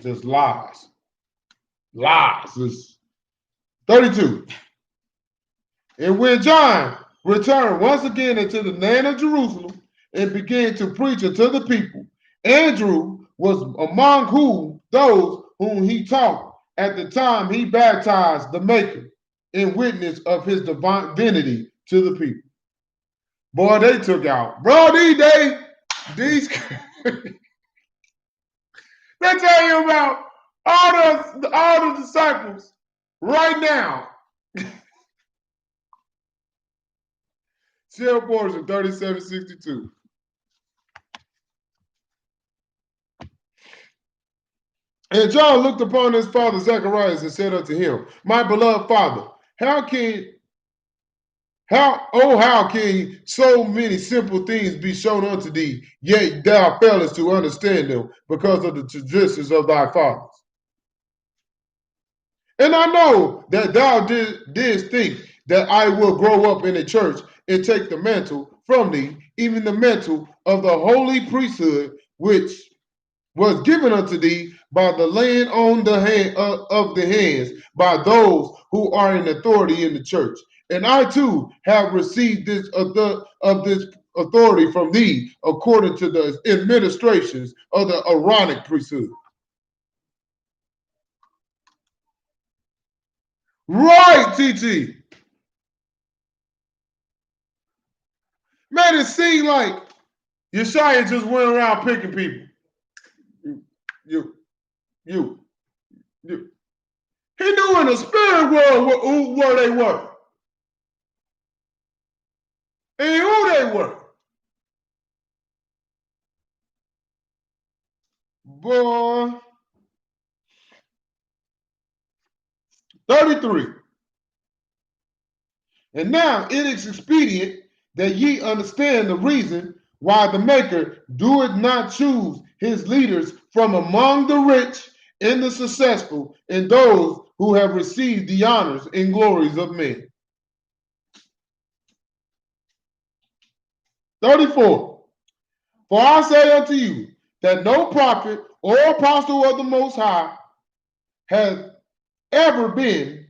just lies. Lies. 32. And when John returned once again into the land of Jerusalem and began to preach unto the people, Andrew was among those whom he taught at the time he baptized the Maker in witness of his divine divinity to the people. Boy, they took out. Bro, these they tell you about all the disciples right now. Shell portion 3762. And John looked upon his father Zacharias and said unto him, My beloved father, how can so many simple things be shown unto thee, yet thou failest to understand them because of the traditions of thy fathers? And I know that thou didst think that I will grow up in a church and take the mantle from thee, even the mantle of the holy priesthood, which was given unto thee by the laying on the hand of the hands by those who are in authority in the church. And I too have received this authority from thee according to the administrations of the Aaronic priesthood. Right, TT. Man, it seemed like Yeshaya just went around picking people. You. He knew in the spirit world where they were. And who they were. Boy. 33. And now it is expedient that ye understand the reason why the Maker doeth not choose his leaders from among the rich and the successful and those who have received the honors and glories of men. 34. For I say unto you that no prophet or apostle of the Most High has ever been,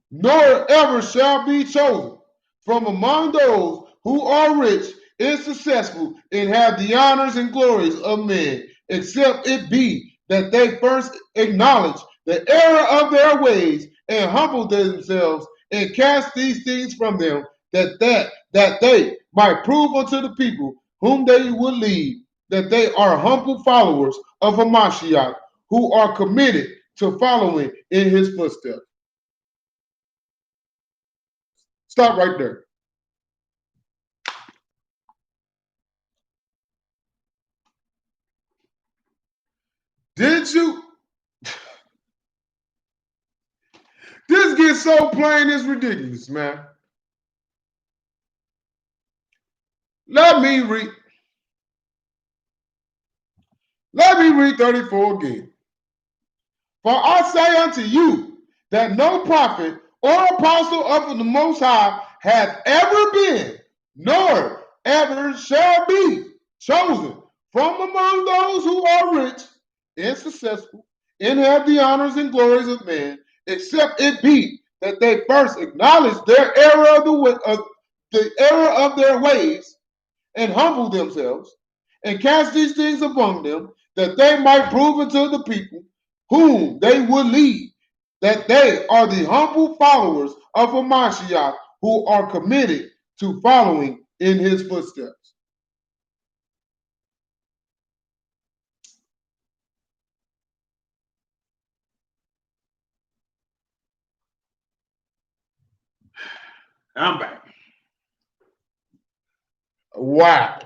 nor ever shall be chosen from among those who are rich and successful and have the honors and glories of men, except it be that they first acknowledge the error of their ways and humble themselves and cast these things from them, that they might prove unto the people whom they would lead that they are humble followers of Hamashiach, who are committed to following in his footsteps. Stop right there. Did you? This gets so plain, it's ridiculous, man. Let me read 34 again. For I say unto you that no prophet or apostle of the Most High hath ever been, nor ever shall be chosen from among those who are rich and successful and have the honors and glories of men, except it be that they first acknowledge their error the error of their ways and humble themselves and cast these things upon them, that they might prove unto the people whom they would lead that they are the humble followers of Hamashiach, who are committed to following in his footsteps. I'm back. Wow.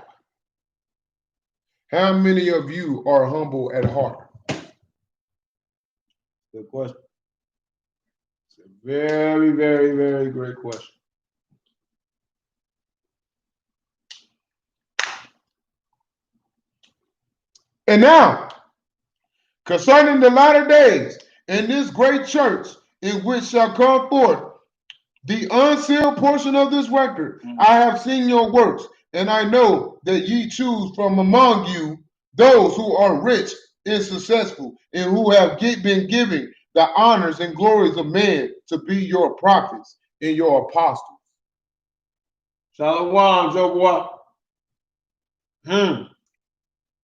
How many of you are humble at heart? Good question. It's a very, very, very great question. And now, concerning the latter days, in this great church, in which shall come forth the unsealed portion of this record, I have seen your works, and I know that ye choose from among you those who are rich and successful, and who have been given the honors and glories of men to be your prophets and your apostles. Shalom, Joshua.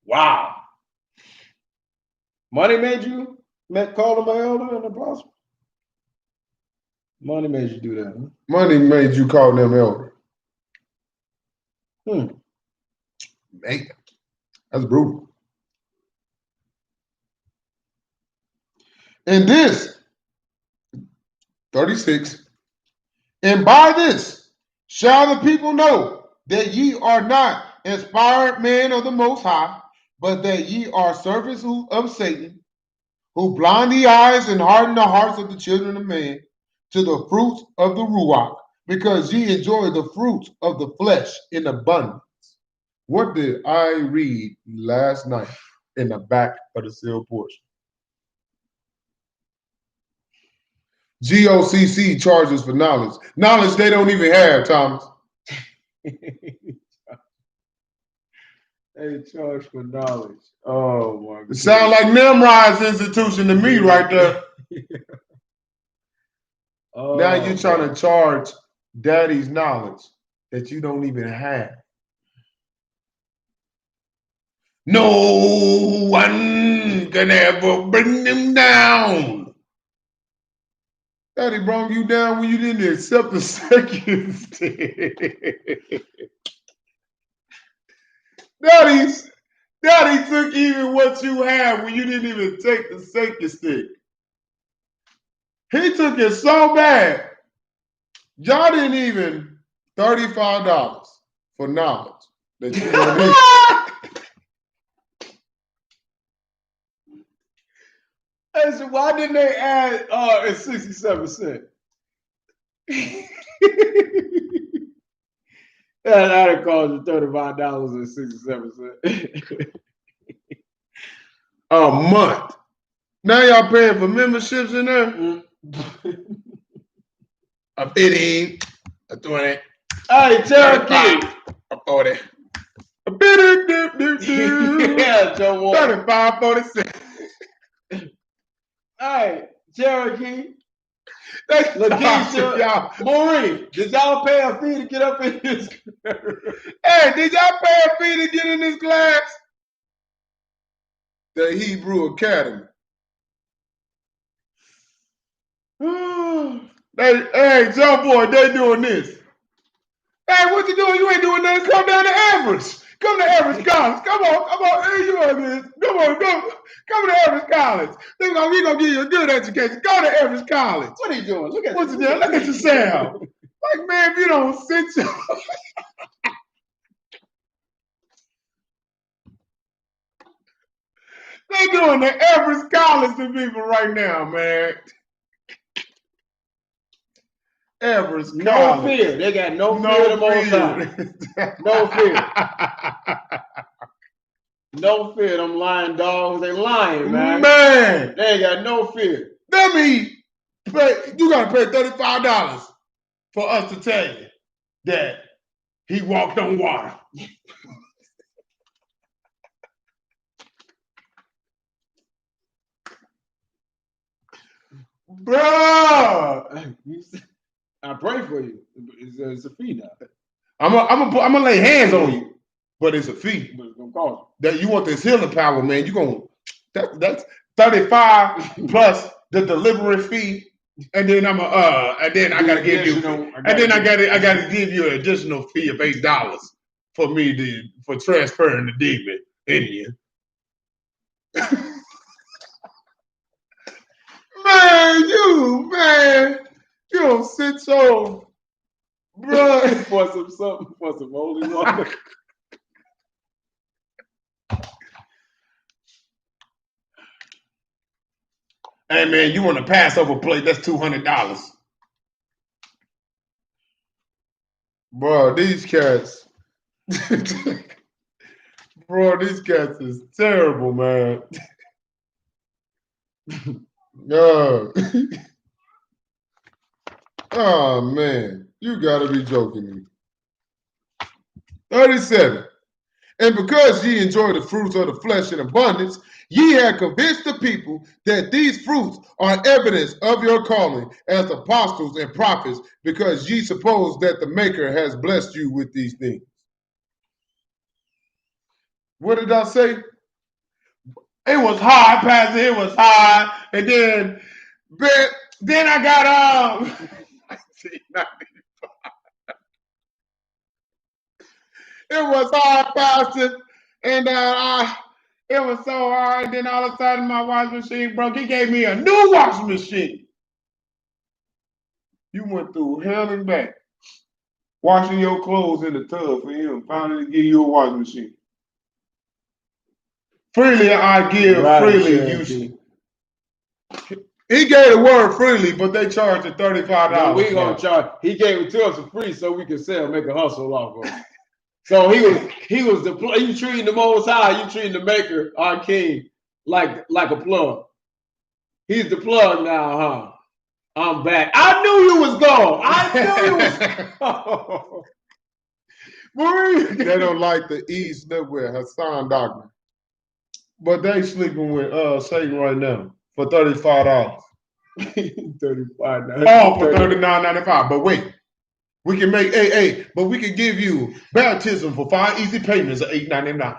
Wow. Money made you
Call him an elder and apostle. Money made you do that, huh?
Money made you call them elder.
Hmm.
Man, that's brutal. And this, 36, and by this shall the people know that ye are not inspired men of the Most High, but that ye are servants of Satan, who blind the eyes and harden the hearts of the children of man to the fruits of the Ruach, because ye enjoy the fruits of the flesh in abundance. What did I read last night in the back of the sealed portion? GOCC charges for knowledge. Knowledge they don't even have, Thomas.
They charge for knowledge. Oh my God.
It sounds like Nimrod's institution to me right there.
Oh,
Now you're trying to charge daddy's knowledge that you don't even have. No one can ever bring them down. Daddy brought you down when you didn't accept the second stick. Daddy took even what you had when you didn't even take the second stick. He took it so bad. Y'all didn't even $35 for knowledge that you don't need.
Hey, so why didn't they add it's 67 cents? That'd cost you $35.67
a month. Now y'all paying for memberships in there? A 15, a 20.
Hey, Cherokee.
A 40. A bit
Yeah, Joe Wall.
35, 46.
Hey, Cherokee.
Lakeisha,
y'all. Maureen, did y'all pay a fee to get up in this?
Hey, did y'all pay a fee to get in this class? The Hebrew Academy. Hey, Joe Boy, they doing this. Hey, what you doing? You ain't doing nothing. Come down to Average. Come to Average College. Come on. Hey, you on this? Come on, come to Average College. We gonna give you a good education. Go to Average College.
What are you doing? Look at
what you doing? Look at yourself. Like, man, if you don't sit your they doing the Average College to people right now, man. Average College.
No fear. They got no fear the Most High. No fear. No fear. Them lying dogs, they lying, man.
Man.
They ain't got no fear.
That means you gotta pay $35 for us to tell you that he walked on water. Bro,
I pray for you. It's a fee now.
I'm gonna lay hands on you, but it's a fee.
But it's gonna cost
that you want this healing power, man. You gonna that's 35 plus the delivery fee, and then I gotta give you, I gotta give you an additional fee of $8 for me for transferring the demon in you. Man, you don't sit so, bro.
for some holy water.
Hey man, you want a Passover plate? That's $200. Bro, these cats. Bro, these cats is terrible, man. Oh man, you gotta be joking me. 37. And because ye enjoy the fruits of the flesh in abundance, ye have convinced the people that these fruits are evidence of your calling as apostles and prophets, because ye suppose that the Maker has blessed you with these things. What did I say? It was hard, Pastor. It was hard. And then I got it was hard, Pastor. And it was so hard. And then all of a sudden my washing machine broke. He gave me a new washing machine. You went through hell and back. Washing your clothes in the tub for him. Finally give you a washing machine. Freely I give,
Right,
freely
Cherokee.
you should. He gave the word freely, but they charged it $35.
No, we gonna charge. He gave it to us for free so we can sell, make a hustle off of it. So he was the you treating the Most High, you treating the Maker, our King, like a plug. He's the plug now, huh? I'm back. I knew you was gone. I knew you was gone.
They don't like the East nowhere, Hassan doctrine. But they sleeping with Satan right now for $35.
$35.
All for $39.95. But wait, we can make but we can give you baptism for 5 easy payments of $8.99.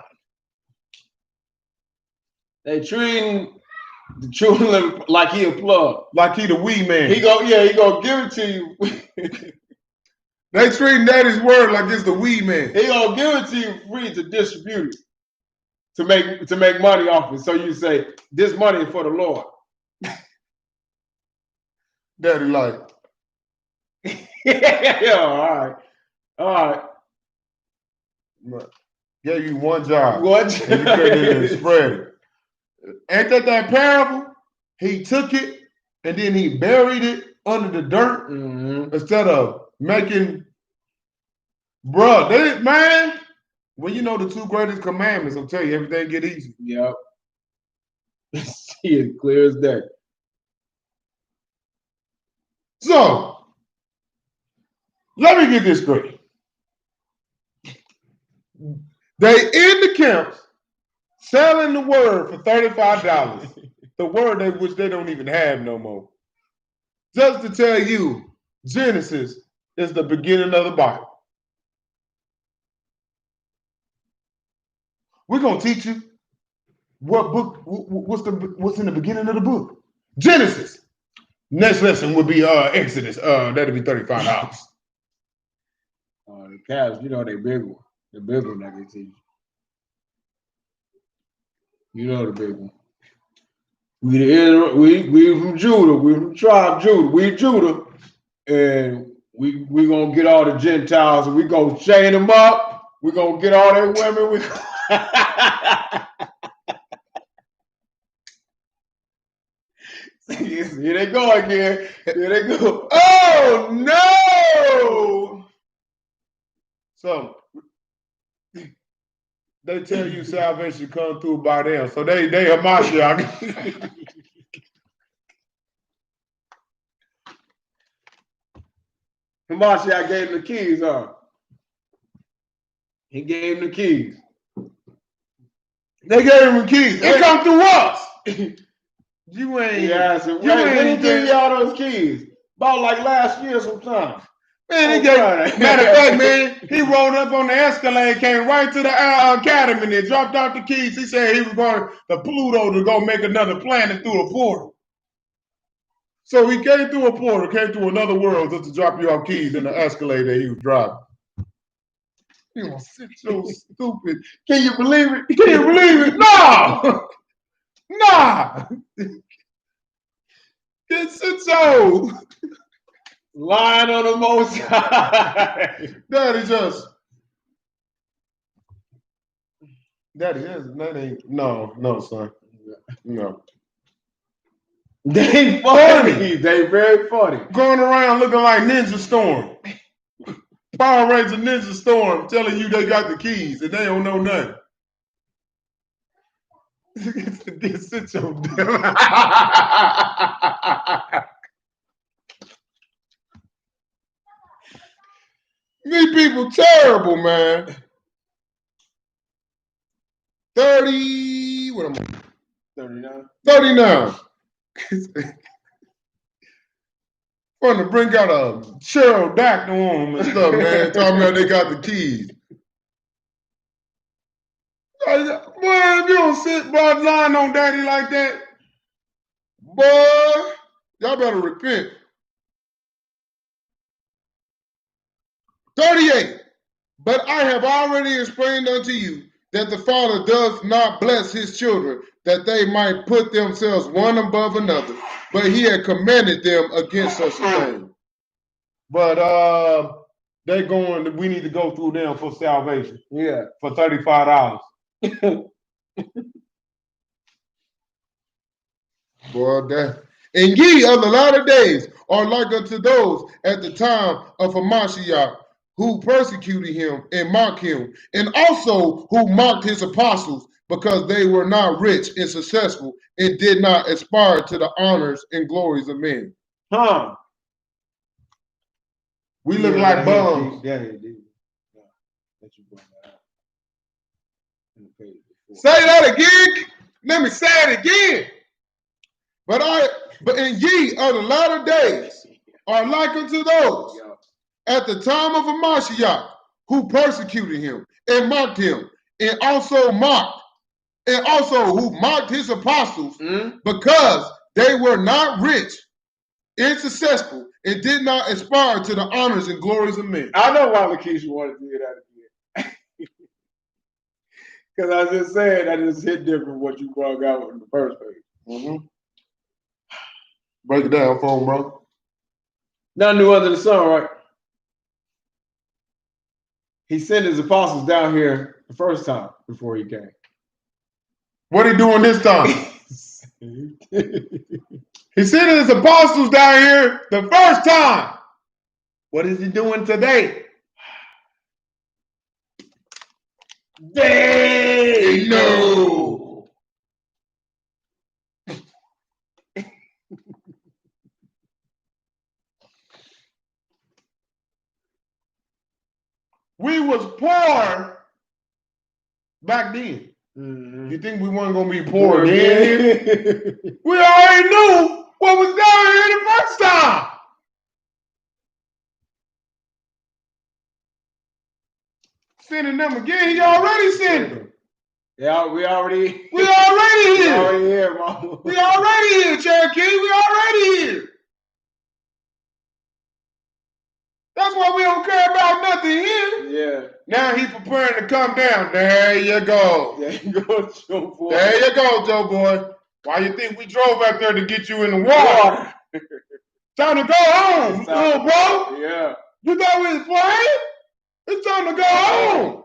They treating the children like he a plug.
Like he the wee man.
He gonna give it to you.
They treating Daddy's word like it's the wee man.
He gonna give it to you free to distribute it. To make money off it. So you say, this money is for the Lord.
Daddy like.
Yeah, all right.
Gave you one job.
What?
And you couldn't even spread it. Ain't that parable? He took it and then he buried it under the dirt instead of making, man, when you know the 2 greatest commandments, I'll tell you, everything get easy.
Yep. See it clear as day.
So, let me get this straight. They in the camps selling the word for $35. The word which they don't even have no more. Just to tell you, Genesis is the beginning of the Bible. We're gonna teach you what book, what's in the beginning of the book. Genesis. Next lesson would be Exodus. That'll be $35.
The Cavs, you know they big one. The big one that they teach. You know the big one. We from Judah. We from tribe Judah. We Judah, and we gonna get all the Gentiles and we gonna chain them up. We gonna get all their women. Here they go again. Here they go. Oh no!
So they tell you salvation come through by them. So they are Mashiach.
Mashiach gave him the keys, huh? He gave him the keys.
They gave him the keys. It come through us. You ain't.
Yeah, so when he gave y'all those keys? About like last year sometime.
Man, matter of fact, man, he rolled up on the Escalade, came right to the academy, and then dropped out the keys. He said he was going to Pluto to go make another planet through a portal. So he came through a portal, came through another world just to drop you off keys in the Escalade that he was driving. You know, so stupid.
Can you believe it?
Can you believe it? No! Nah! Get so
lying on the Most High.
Daddy, that ain't, no, son. No.
They funny. They very funny.
Going around looking like Ninja Storm. Power Ranger Ninja Storm telling you they got the keys and they don't know nothing. Sit your These people terrible, man. 30, what am I?
39.
39. Fun to bring out a Cheryl Doctor on them and stuff, man. Talking about they got the keys. if you don't sit by lying on daddy like that, boy, y'all better repent. 38. But I have already explained unto you that the Father does not bless his children, that they might put themselves one above another, but he had commanded them against such a thing. But we need to go through them for salvation.
Yeah.
For $35. Boy, that. And ye of the latter days are like unto those at the time of Hamashiach, who persecuted him and mocked him, and also who mocked his apostles, because they were not rich and successful, and did not aspire to the honors and glories of men.
Huh.
We look like bums.
Yeah, indeed.
Say that again. Let me say it again. But in ye of the latter days are like unto those at the time of Hamashiach, who persecuted him and mocked him, and also who mocked his apostles, because they were not rich and successful, and did not aspire to the honors and glories of men.
I know why Lakeisha wanted to hear that again. Because I was just saying that just hit different what you brought out in the first page.
Mm-hmm. Break it down for him, bro.
Nothing new under the sun, right? He sent his apostles down here the first time before he came.
What he doing this time? He sent his apostles down here the first time. What is he doing today? They know. We was poor back then.
Mm-hmm.
You think we weren't gonna be poor again? We already knew what was down here the first time. Sending them again. He already sent them.
Yeah, we already here.
We already
here, Mama.
We already here, Cherokee. We already here. That's why we don't care about nothing here.
Yeah.
Now he's preparing to come down. There you go.
There you go, Joe Boy.
There you go, Joe Boy. Why you think we drove out there to get you in the water? Time to go home, little bro.
Yeah.
You thought we was playing? It's time to go home.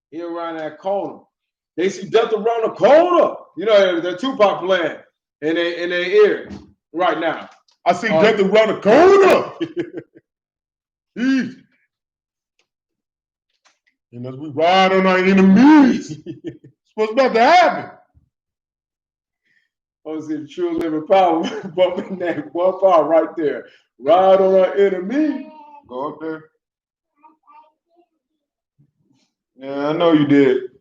He around that corner. They see death around the corner. You know, the Tupac playing in their ear right now.
I see death around the corner. And as we ride on our enemies, what's about to happen?
I see the true living power bumping that one part right there. Ride on our enemy.
Go up there. Yeah, I know you did.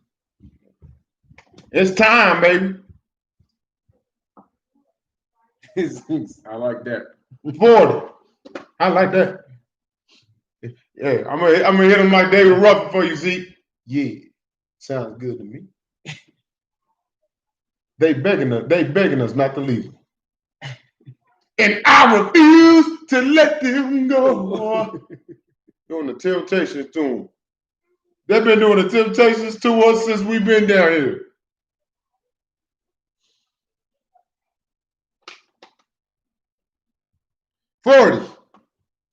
It's time, baby.
I like that.
40. I like that. Yeah, I'm gonna hit him like David Ruffin for you, Zeke. Yeah, sounds good to me. They begging us not to leave. And I refuse to let them go. Doing the Temptations to them. They've been doing the Temptations to us since we've been down here. "40.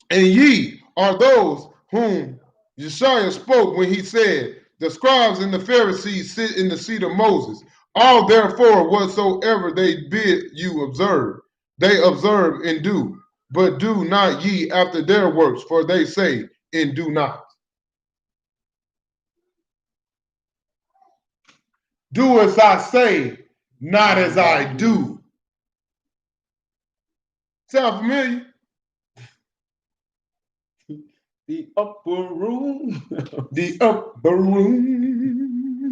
And ye are those whom Yeshua spoke when he said, the scribes and the Pharisees sit in the seat of Moses. All therefore whatsoever they bid you observe, they observe and do. But do not ye after their works, for they say and do not. Do as I say, not as I do." Sound familiar?
The upper room.
The upper room.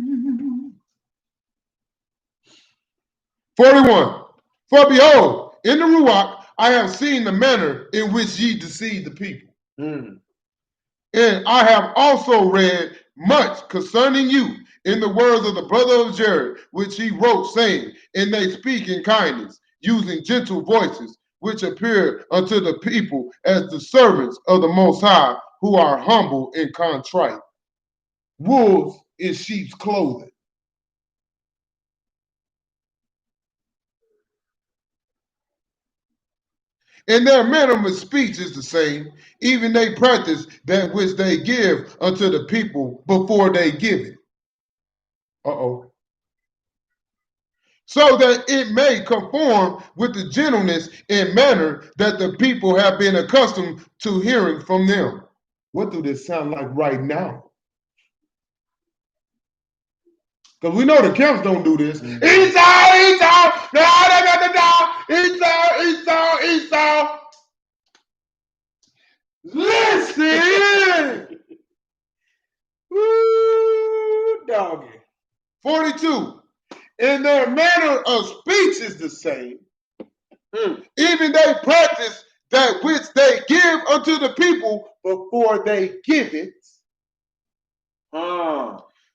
41. For behold, in the Ruach, I have seen the manner in which ye deceive the people. And I have also read much concerning you in the words of the brother of Jared, which he wrote, saying, and they speak in kindness, using gentle voices, which appear unto the people as the servants of the Most High, who are humble and contrite. Wolves in sheep's clothing. And their manner of speech is the same, even they practice that which they give unto the people before they give it. So that it may conform with the gentleness and manner that the people have been accustomed to hearing from them. What do this sound like right now? Because we know the camps don't do this. Esau, no, they got the dog. Esau. Listen.
Woo, doggy.
42. And their manner of speech is the same. Even they practice that which they give unto the people before they give it.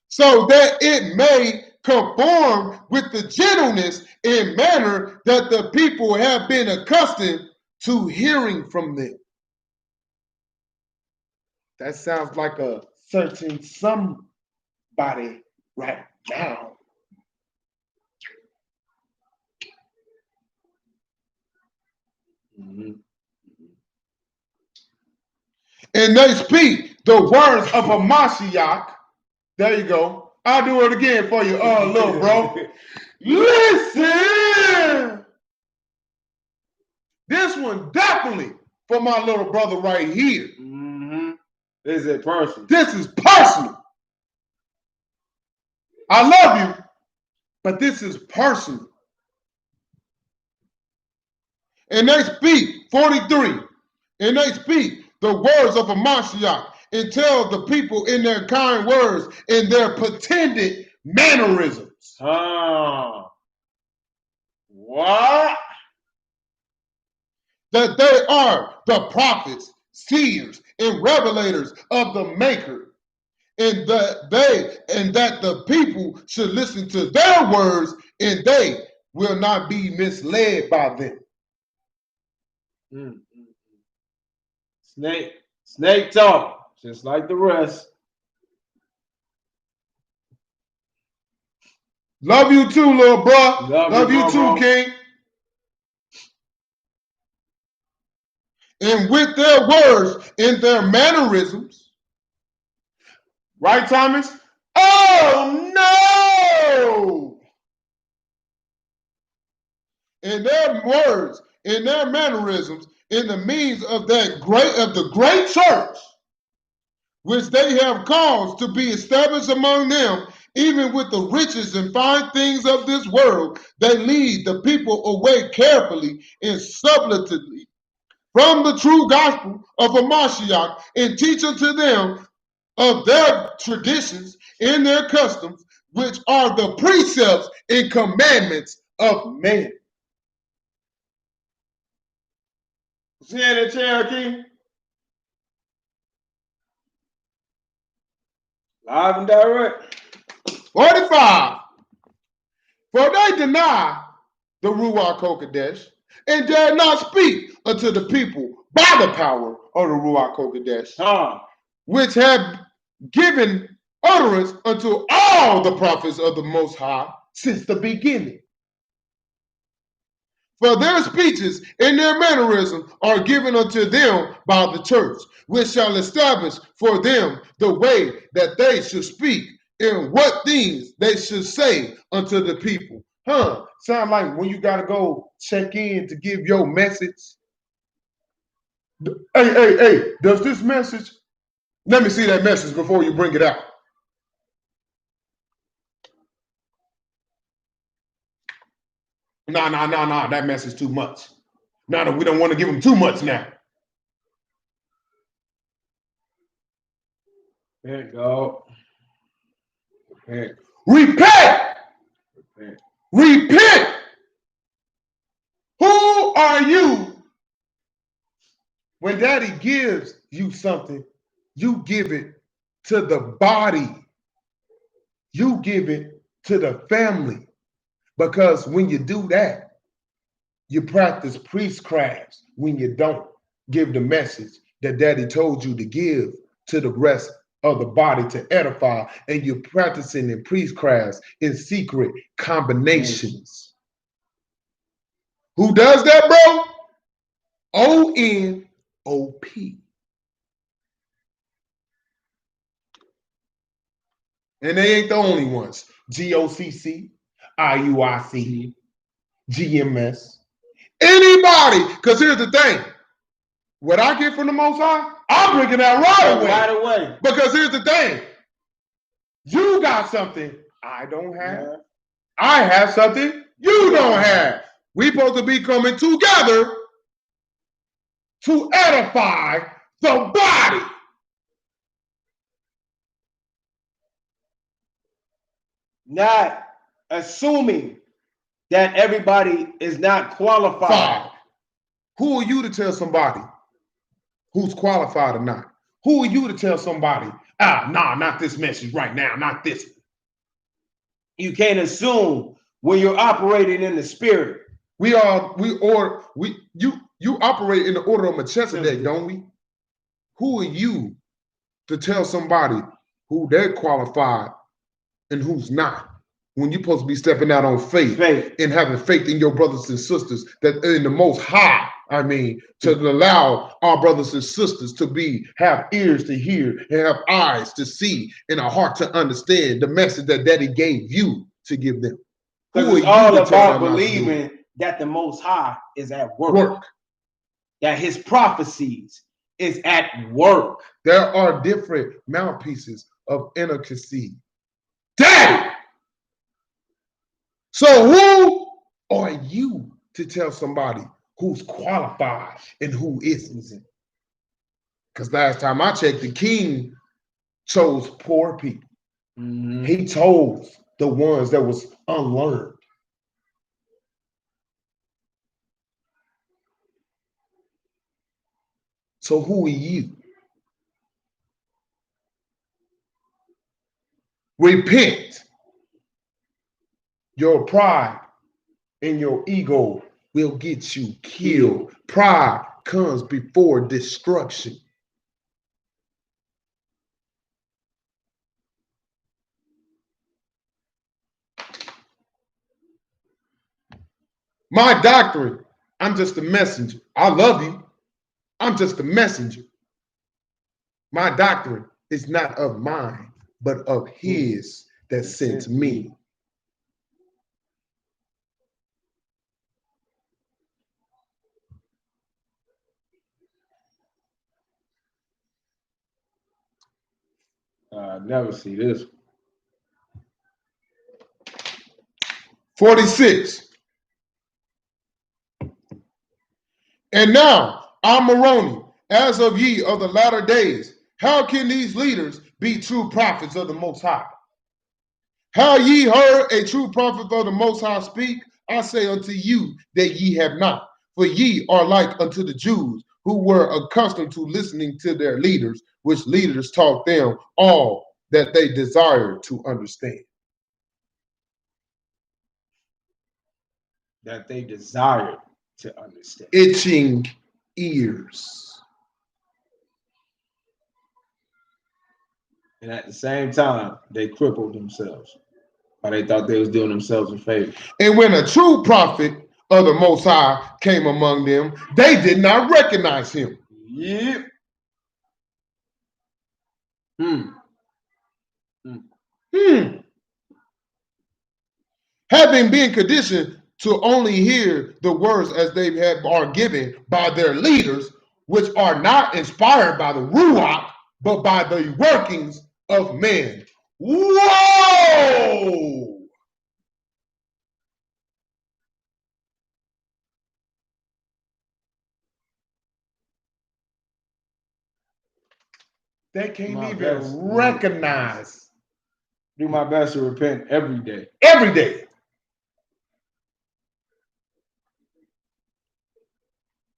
So that it may conform with the gentleness and manner that the people have been accustomed to hearing from them. That sounds like a certain somebody right now. And they speak the words of a Mashiach. There you go. I'll do it again for you, little bro. Listen! This one definitely for my little brother right here.
This is personal.
This is personal. I love you, but this is personal. And they speak, 43, and they speak the words of a Mashiach and tell the people in their kind words and their pretended mannerisms.
What?
That they are the prophets, seers, and revelators of the Maker, and that the people should listen to their words and they will not be misled by them.
Snake talk, just like the rest.
Love you too, little bro. Love you too,
bro.
King. And with their words and their mannerisms, right, Thomas? Oh no! In their words, in their mannerisms, in the means of the great church, which they have caused to be established among them, even with the riches and fine things of this world, they lead the people away carefully and subtly from the true gospel of a Mashiach, and teach unto them of their traditions and their customs, which are the precepts and commandments of man.
See that, Cherokee? Live and direct.
45. For they deny the Ruach HaKodesh and dare not speak unto the people by the power of the Ruach HaKodesh, which have given utterance unto all the prophets of the Most High since the beginning. For their speeches and their mannerisms are given unto them by the church, which shall establish for them the way that they should speak and what things they should say unto the people. Sound like when you got to go check in to give your message. Hey, does this message? Let me see that message before you bring it out. No, that message too much. No, we don't want to give them too much now.
There you go.
Repent! Repent! Who are you? When Daddy gives you something, you give it to the body. you give it to the family. Because when you do that, you practice priestcraft when you don't give the message that daddy told you to give to the rest of the body to edify, and you're practicing in priestcrafts in secret combinations. Who does that, bro? ONOP. And they ain't the only ones. GOCC, IUIC, GMS, anybody. Because here's the thing. What I get from the Most High, I'm bringing that right away.
Right away.
Because here's the thing. You got something I don't have. Yeah. I have something you don't have. We're supposed to be coming together to edify the body.
Not assuming that everybody is not qualified.
Who are you to tell somebody who's qualified or not? Who are you to tell somebody, nah, not this message right now, not this.
You can't assume when you're operating in the spirit.
You operate in the order of Melchizedek, don't we? Who are you to tell somebody who they're qualified and who's not? When you're supposed to be stepping out on faith and having faith in your brothers and sisters that in the Most High, to allow our brothers and sisters to have ears to hear and have eyes to see and a heart to understand the message that Daddy gave you to give them.
Because it's all about believing that the Most High is at work. That his prophecies is at work.
There are different mouthpieces of intricacy. Daddy! So who are you to tell somebody who's qualified and who isn't? Because last time I checked, the king chose poor people. Mm-hmm. He chose the ones that was unlearned. So who are you? Repent. Your pride and your ego will get you killed. Pride comes before destruction. My doctrine, I'm just a messenger. I love you. I'm just a messenger. My doctrine is not of mine, but of his that sent me.
I never see this.
46. And now, Moroni, as of ye of the latter days, how can these leaders be true prophets of the Most High? How ye heard a true prophet of the Most High speak? I say unto you that ye have not. For ye are like unto the Jews, who were accustomed to listening to their leaders, which leaders taught them all that they desired to understand.
That they desired to understand.
Itching ears.
And at the same time, they crippled themselves. Or they thought they was doing themselves a favor.
And when a true prophet of the Most High came among them, they did not recognize him.
Yep.
Having been conditioned to only hear the words as they are given by their leaders, which are not inspired by the Ruach, but by the workings of men. Whoa! They can't even recognize.
Do my best to repent every day.
Every day.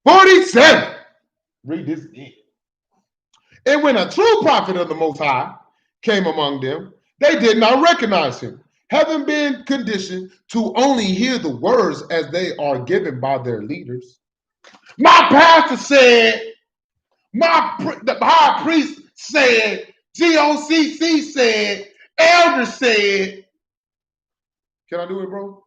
"47. Read this again. And when a true prophet of the Most High came among them, They did not recognize him, having been conditioned to only hear the words as they are given by their leaders. My pastor said, the high priest said, GOCC said, elder said. Can I do it, bro?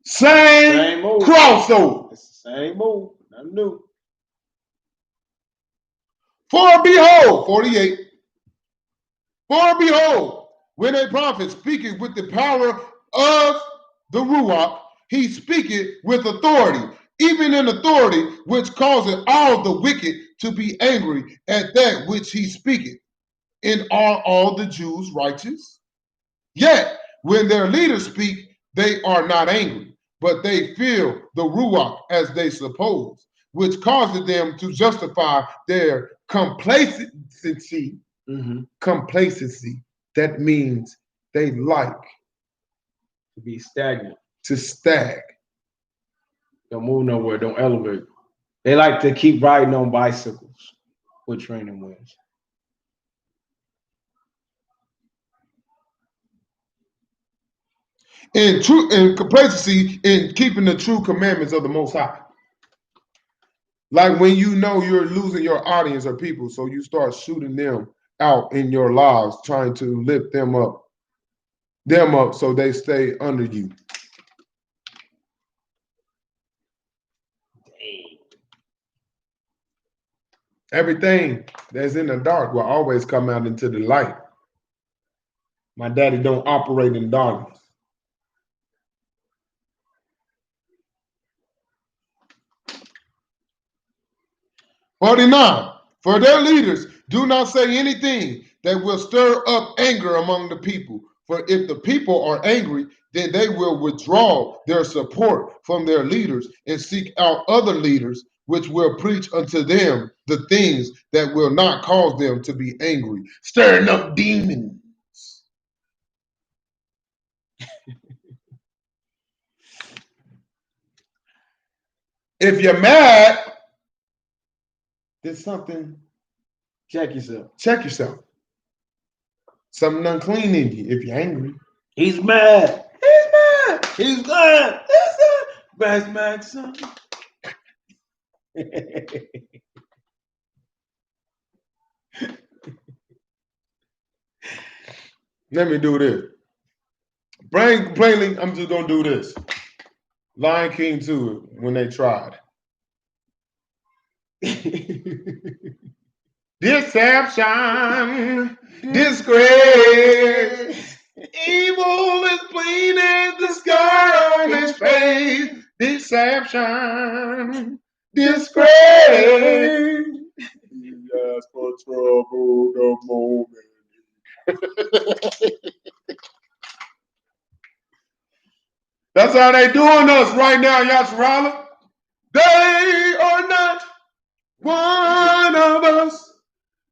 Same move. Crossover.
It's the same move. Nothing new.
For behold, 48. For behold, when a prophet speaketh with the power of the Ruach, he speaketh with authority, even in authority which causeth all the wicked to be angry at that which he speaketh. And are all the Jews righteous? Yet, when their leaders speak, they are not angry, but they feel the Ruach as they suppose, which causes them to justify their complacency. Complacency. That means they like
To be stagnant.
to stag.
Don't move nowhere. Don't elevate. They like to keep riding on bicycles with training wheels.
In complacency in keeping the true commandments of the Most High. Like when you know you're losing your audience or people, so you start shooting them out in your lives, trying to lift them up so they stay under you. Everything that's in the dark will always come out into the light. My daddy don't operate in darkness. "49. For their leaders do not say anything that will stir up anger among the people. For if the people are angry, then they will withdraw their support from their leaders and seek out other leaders, which will preach unto them the things that will not cause them to be angry, stirring up demons." If you're mad, there's something.
Check yourself.
Check yourself. Something unclean in you if you're angry.
He's mad. He's mad. He's mad. He's mad. Best man, son.
Let me do this. Plainly, I'm just gonna do this. Lion King 2 when they tried. Deception, disgrace, evil is plain as the sky on his face. Deception, disgrace. You ask for trouble the moment. That's how they doing us right now, Yasharala. They are not one of us.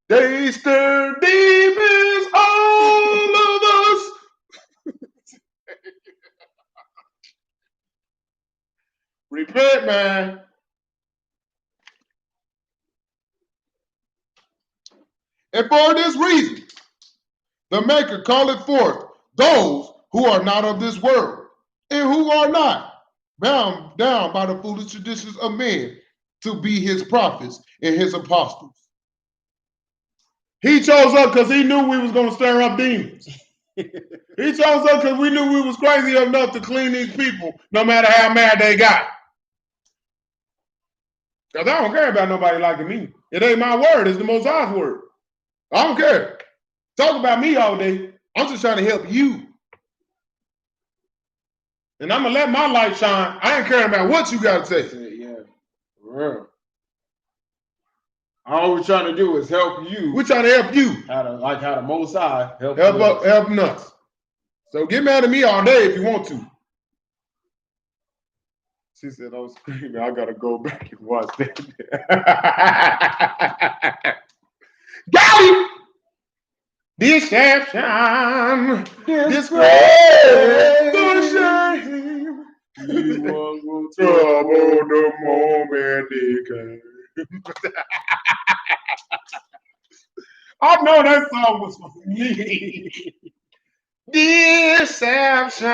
They stir demons, all of us. Repent, man. And for this reason, the Maker calleth forth those who are not of this world, and who are not bound down by the foolish traditions of men, to be his prophets and his apostles. He chose us because he knew we was going to stir up demons. He chose us because we knew we was crazy enough to clean these people, no matter how mad they got. Because I don't care about nobody liking me. It ain't my word. It's the Most High's word. I don't care. Talk about me all day. I'm just trying to help you. And I'm going to let my light shine. I ain't caring about what you got to say.
Yeah, for real. All we're trying to do is help you.
We're trying to help you.
How the Most High help
us. So get mad at me all day if you want to. She said, I was screaming. I got to go back and watch that. Got him! Deception, disgrace, shame. You want trouble the moment they came. I know that song was for me. Deception.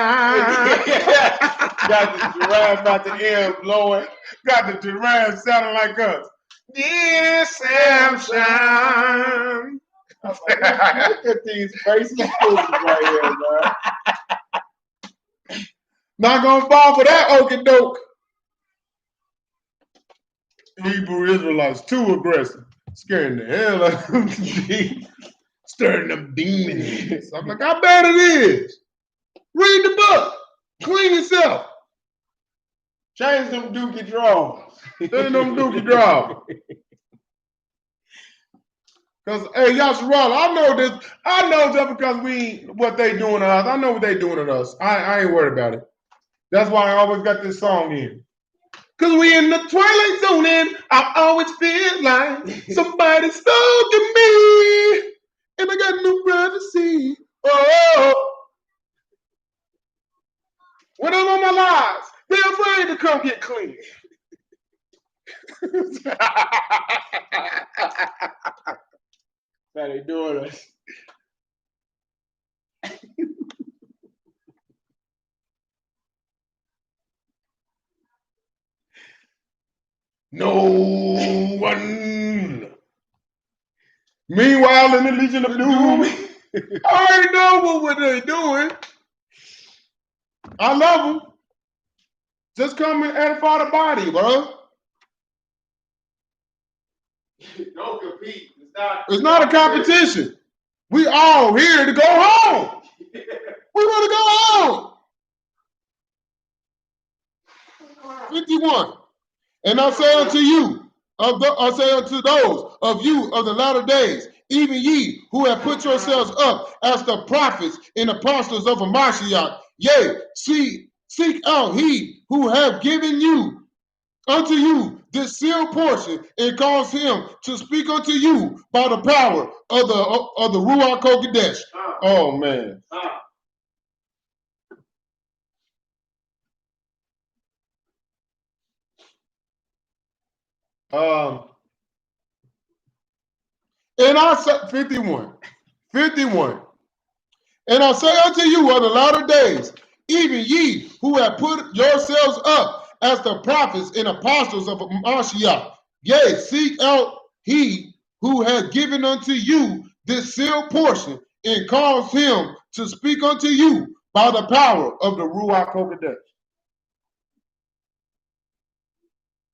Got the giraffe out the air blowing.
Got the giraffe sounding like us. Deception.
I'm like, look at these faces right here, man.
Not gonna fall for that okie doke. Hebrew Israelites too aggressive, scaring the hell out of them, stirring them demons. I'm like, how bad it is? Read the book, clean yourself.
Change them dookie draws.
Change them dookie draws. Cause hey, Yasharala, I know this. I know just because what they doing to us. I know what they doing to us. I ain't worried about it. That's why I always got this song in. Cause we in the twilight zone and I always feel like somebody's stalking me. And I got no privacy. Oh. When I'm on my lives, they're afraid to come get clean.
How they doing us?
No one. Meanwhile, in the Legion of Doom, I already know what they're doing. I love them. Just come and edify the body, bro.
Don't compete.
It's not a competition. We all here to go home. We want to go home. 51. And I say unto you, I say unto those of you of the latter days, even ye who have put yourselves up as the prophets and apostles of Mashiach, yea, seek out he who have given you unto you this sealed portion and cause him to speak unto you by the power of the Ruach HaKodesh. Oh man. And I say 51. And I say unto you of the latter days, even ye who have put yourselves up as the prophets and apostles of Mashiach, yea, seek out he who has given unto you this sealed portion and cause him to speak unto you by the power of the Ruach HaKodesh.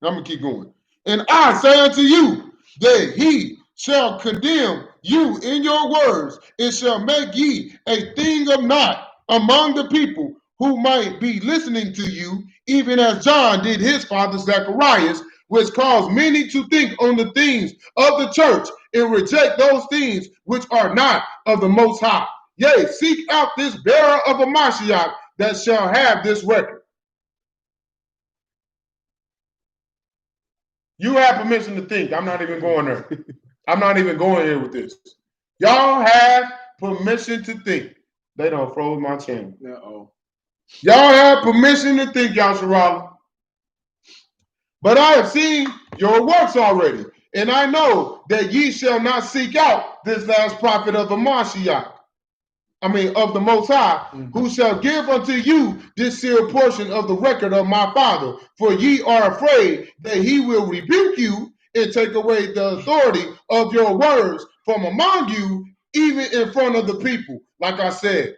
I'm going to keep going. And I say unto you that he shall condemn you in your words and shall make ye a thing of naught among the people who might be listening to you, even as John did his father Zacharias, which caused many to think on the things of the church and reject those things which are not of the Most High. Yea, seek out this bearer of a Mashiach that shall have this record. You have permission to think. I'm not even going there. I'm not even going here with this. Y'all have permission to think. They don't froze my channel.
Uh-oh.
Y'all have permission to think, Yasharala. But I have seen your works already, and I know that ye shall not seek out this last prophet of the Mashiach. Of the Most High, who shall give unto you this sealed portion of the record of my Father. For ye are afraid that he will rebuke you and take away the authority of your words from among you, even in front of the people, like I said.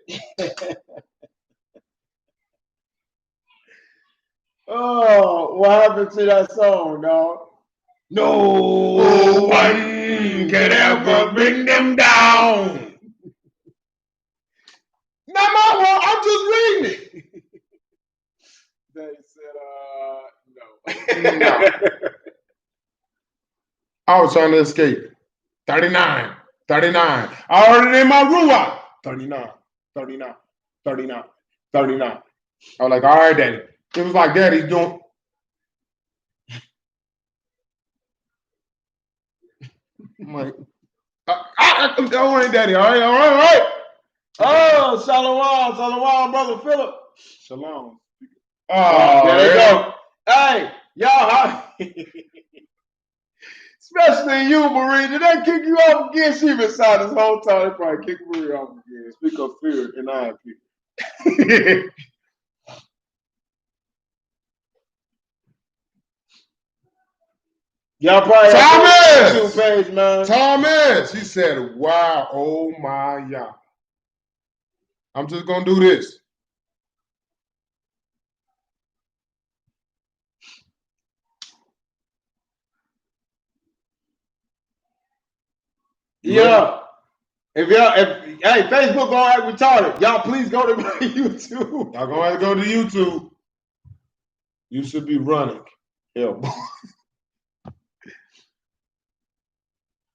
Oh, what happened to that song, dog?
No one can ever bring them down. Not my fault. I'm just reading it.
They said,
No. I was trying to escape. 39. I heard it in my Ruach. 39. I was like, all right, Daddy. It was like Daddy's doing. I'm like, I ain't Daddy. All right.
oh, Shalom, Brother Philip.
Shalom.
Oh, there you go. Hey, y'all. Especially you, Marie. Did they kick you off again? She been silent this whole time. They probably kick Marie off again. Speak of fear and I people.
Y'all probably have
Thomas!
a YouTube page, man.
Thomas, he said, wow, oh my God. I'm just going to do this.
Yeah. If hey, Facebook gonna act retarded. Y'all please go to YouTube.
Y'all gonna have to go to YouTube. You should be running. Hell.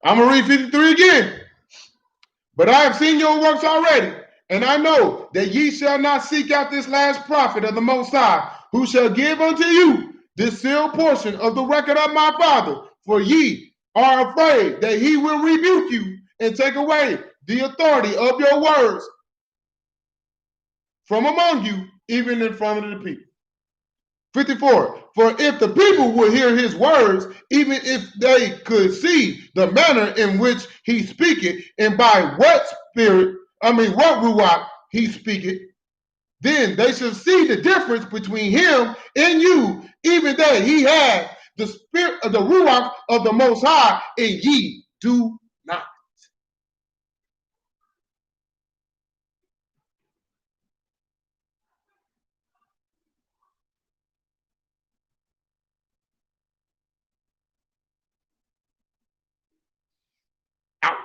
I'm gonna read 53 again. But I have seen your works already, and I know that ye shall not seek out this last prophet of the Most High, who shall give unto you this sealed portion of the record of my father. For ye are afraid that he will rebuke you and take away the authority of your words from among you, even in front of the people. 54. For if the people would hear his words, even if they could see the manner in which he speaketh, and by what what ruach he speaketh, then they shall see the difference between him and you, even that he had the spirit of the ruach of the Most High, and ye do not. Out.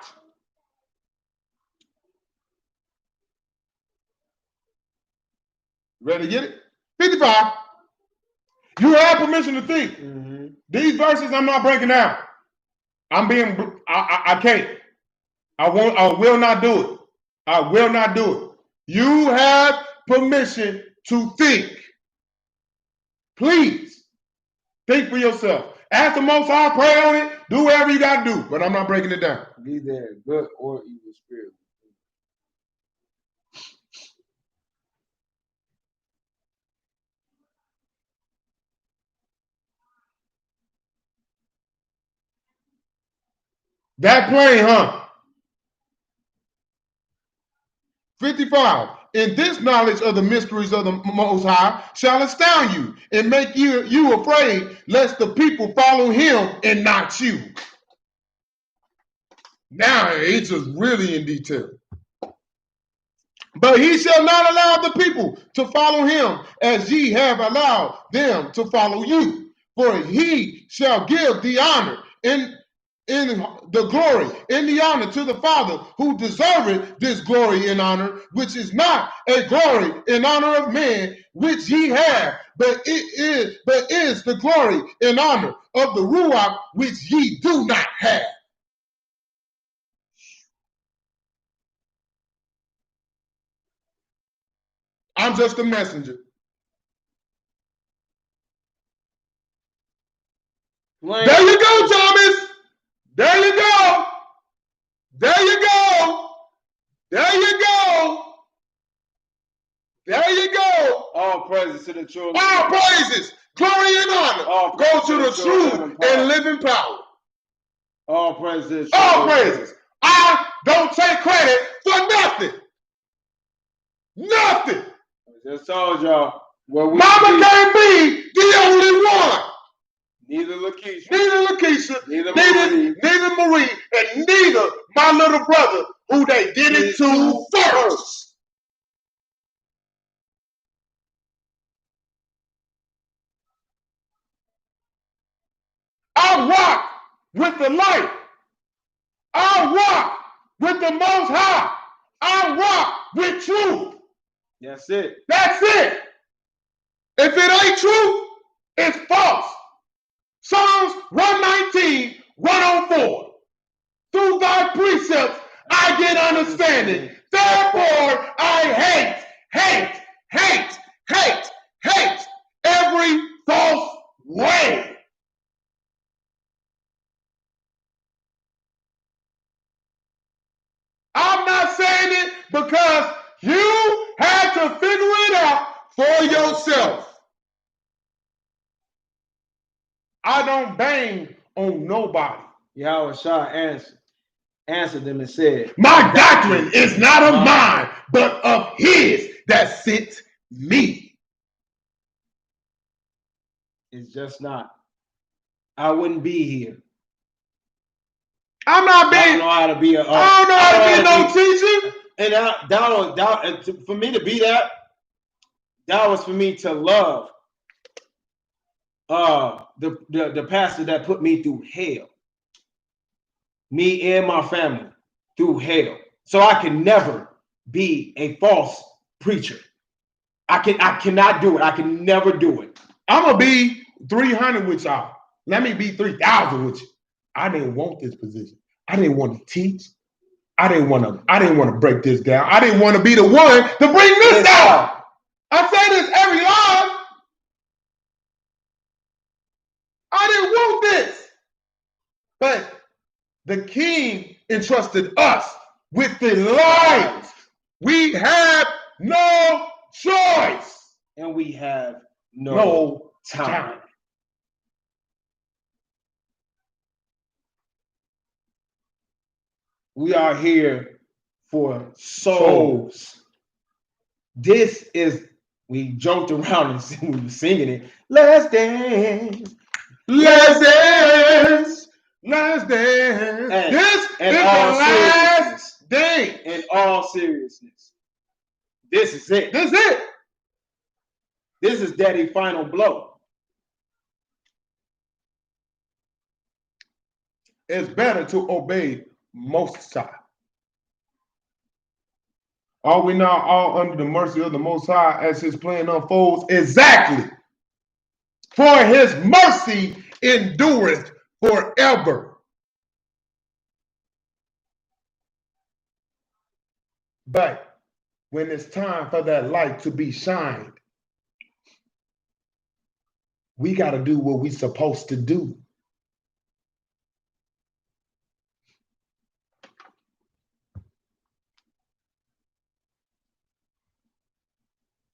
Ready to get it? 55. You have permission to think.
Mm-hmm.
These verses I'm not breaking down. I can't. I will not do it. I will not do it. You have permission to think. Please think for yourself. Ask the Most High, pray on it, do whatever you got to do, but I'm not breaking it down.
Be there, good or evil spirit.
That plain, huh? 55. And this knowledge of the mysteries of the Most High shall astound you and make you afraid, lest the people follow him and not you. Now it's just really in detail. But he shall not allow the people to follow him as ye have allowed them to follow you. For he shall give the honor in the glory and the honor to the Father, who deserveth this glory and honor, which is not a glory and honor of man which ye have, but is the glory and honor of the Ruach which ye do not have. I'm just a messenger. There you go, Thomas. There you go. There you go. There you go. There you go.
All praises to the true.
All praises, glory and honor go to the true and living power.
All praises.
All praises. I don't take credit for nothing. Nothing.
I just told y'all.
Mama can't be the only one.
Neither Lakeisha.
Neither Lakeisha.
Neither Marie.
Neither Marie. And neither my little brother, who they did it to first. I rock with the light. I rock with the Most High. I rock with truth.
That's it.
That's it. If it ain't true, it's false. Psalms 119, 104. Through thy precepts I get understanding. Therefore I hate every false way. I'm not saying it because you had to figure it out for yourself. I don't bang on nobody.
Yahweh Shah answered them and said,
my doctrine is not of mine, but of his that sent me.
It's just not. I wouldn't be here.
I'm not
I don't
being,
know how to be a.
I don't know how to be no teacher.
And for me to be that was for me to love the pastor that put me through hell. Me and my family through hell. So I can never be a false preacher. I cannot do it. I can never do it.
I'm gonna be 300 with y'all. Let me be 3,000 with you. I didn't want this position. I didn't want to teach. I didn't want to break this down. I didn't want to be the one to bring this down. I say this every live. I didn't want this. But the king entrusted us with the lives. We have no choice.
And we have no time. We are here for souls. This is, we joked around and we were singing it. Let's dance.
Let's dance. Let's dance.
And
this is the last day.
In all seriousness. This is it.
This is it.
This is Daddy's final blow.
It's better to obey Most High. Are we not all under the mercy of the Most High as his plan unfolds? Exactly. For his mercy endureth forever. But when it's time for that light to be shined, we got to do what we're supposed to do.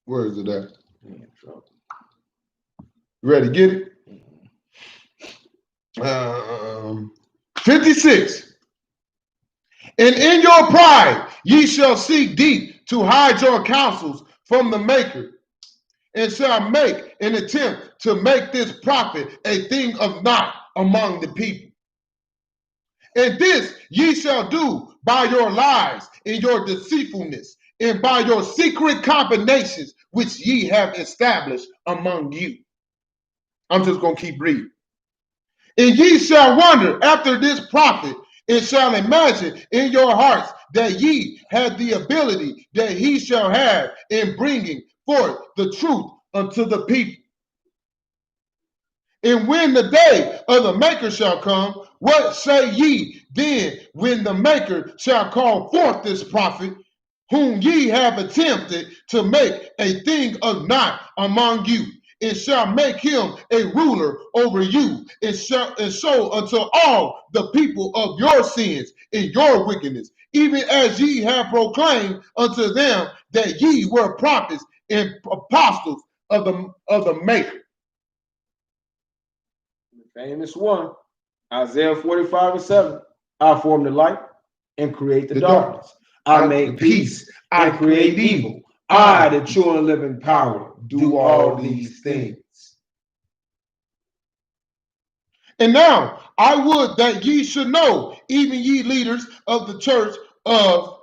Where is it at? You ready to get it? 56. And in your pride ye shall seek deep to hide your counsels from the Maker, and shall make an attempt to make this prophet a thing of naught among the people. And this ye shall do by your lies and your deceitfulness, and by your secret combinations which ye have established among you. I'm just going to keep reading. And ye shall wonder after this prophet, and shall imagine in your hearts that ye have the ability that he shall have in bringing forth the truth unto the people. And when the day of the Maker shall come, what say ye then when the Maker shall call forth this prophet, whom ye have attempted to make a thing of naught among you, and shall make him a ruler over you, and show unto all the people of your sins and your wickedness, even as ye have proclaimed unto them that ye were prophets and apostles of the Maker.
The famous one, Isaiah 45:7. I form the light and create the darkness. I make peace, I create evil. I, the true and living power, do all these things.
And now I would that ye should know, even ye leaders of the church of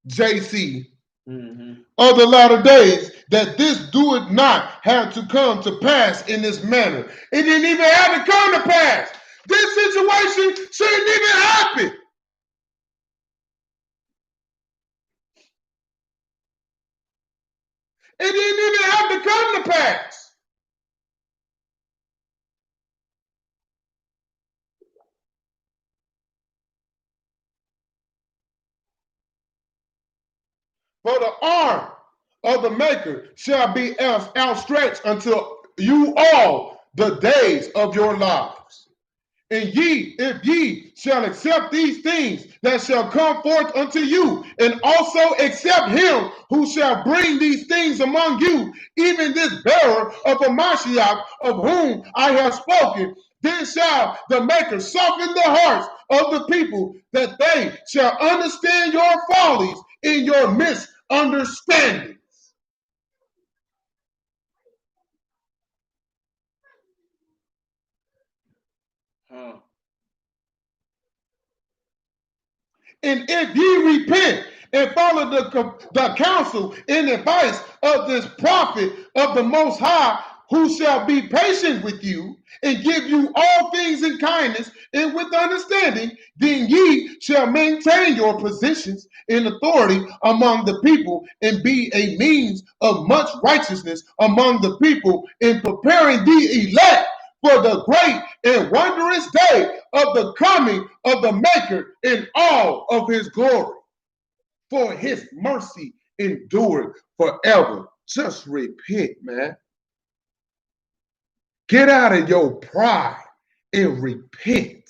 JC, of the latter days, that this doeth not have to come to pass in this manner. It didn't even have to come to pass. This situation shouldn't even happen. It didn't even have to come to pass. For the arm of the Maker shall be outstretched until you all the days of your lives. And ye, if ye shall accept these things that shall come forth unto you, and also accept him who shall bring these things among you, even this bearer of a Mashiach, of whom I have spoken, then shall the Maker soften the hearts of the people, that they shall understand your follies in your misunderstanding. And if ye repent and follow the counsel and advice of this prophet of the Most High, who shall be patient with you and give you all things in kindness and with understanding, then ye shall maintain your positions in authority among the people and be a means of much righteousness among the people in preparing the elect for the great and wondrous day of the coming of the Maker in all of his glory. For his mercy endured forever. Just repent, man. Get out of your pride and repent.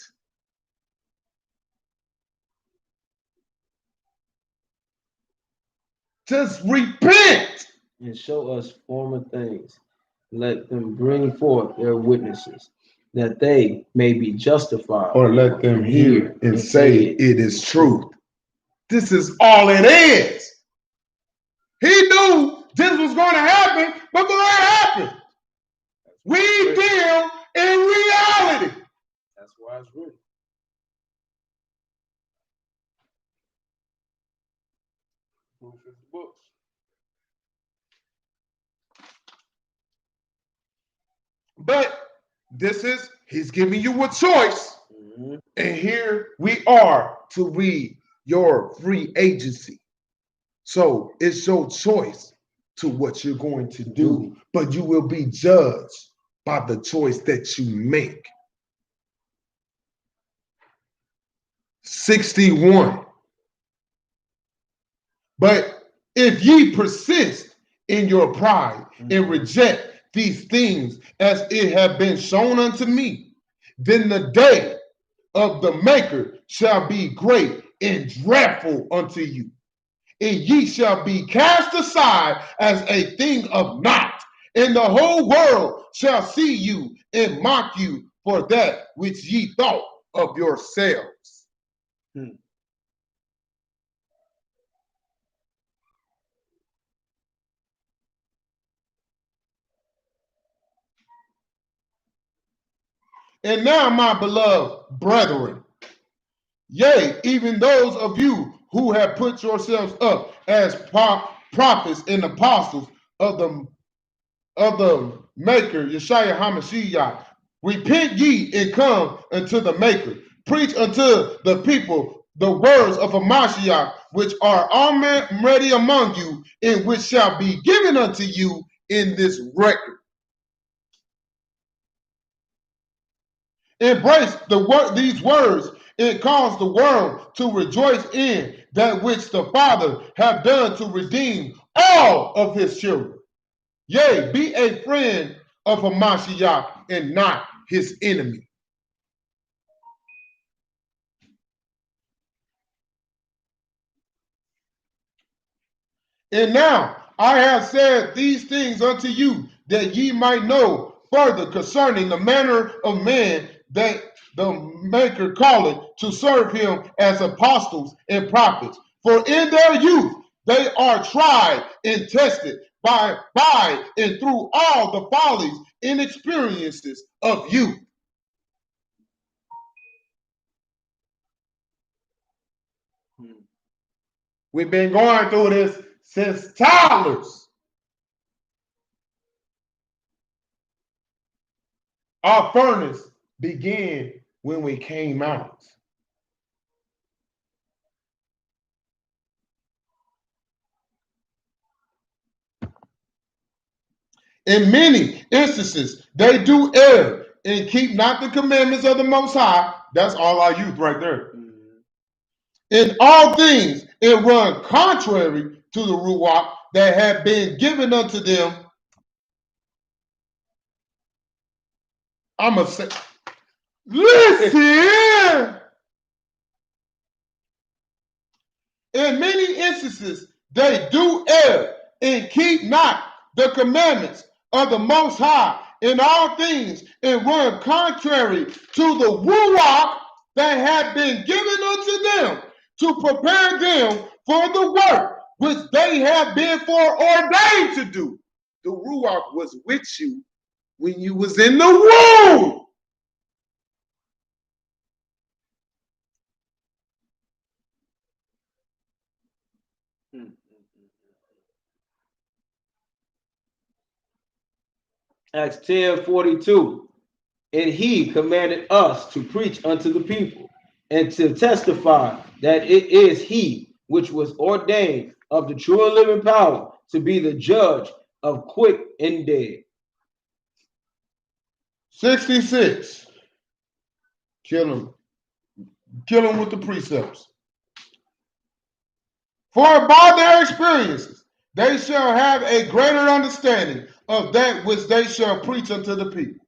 Just repent.
And show us former things. Let them bring forth their witnesses, that they may be justified.
Or let them hear and say it is truth. This is all it is. He knew this was going to happen before it happened. We deal in reality.
That's why it's written. Books.
But he's giving you a choice. Mm-hmm. And here we are to read your free agency. So it's your choice to what you're going to do, but you will be judged by the choice that you make. 61. But if ye persist in your pride and reject these things as it have been shown unto me, then the day of the Maker shall be great and dreadful unto you. And ye shall be cast aside as a thing of naught, and the whole world shall see you and mock you for that which ye thought of yourselves. And now, my beloved brethren, yea, even those of you who have put yourselves up as prophets and apostles of the Maker, Yeshua HaMashiach, repent ye and come unto the Maker. Preach unto the people the words of a Mashiach, which are already among you, and which shall be given unto you in this record. Embrace these words and cause the world to rejoice in that which the Father hath done to redeem all of his children. Yea, be a friend of a Mashiach and not his enemy. And now I have said these things unto you, that ye might know further concerning the manner of man that the Maker calleth to serve him as apostles and prophets. For in their youth they are tried and tested by and through all the follies and experiences of youth. We've been going through this since toddlers. Our furnace began when we came out. In many instances, they do err and keep not the commandments of the Most High. That's all our youth right there. In all things, it run contrary to the Ruach that had been given unto them.
Listen. In many instances, they do err and keep not the commandments of the Most High in all things and run contrary to the ruach that had been given unto them to prepare them for the work which they have been foreordained to do. The ruach was with you when you was in the womb.
Acts 10:42. And he commanded us to preach unto the people and to testify that it is he which was ordained of the true and living power to be the judge of quick and dead.
66. Kill him. Kill him with the precepts. For by their experiences, they shall have a greater understanding of that which they shall preach unto the people.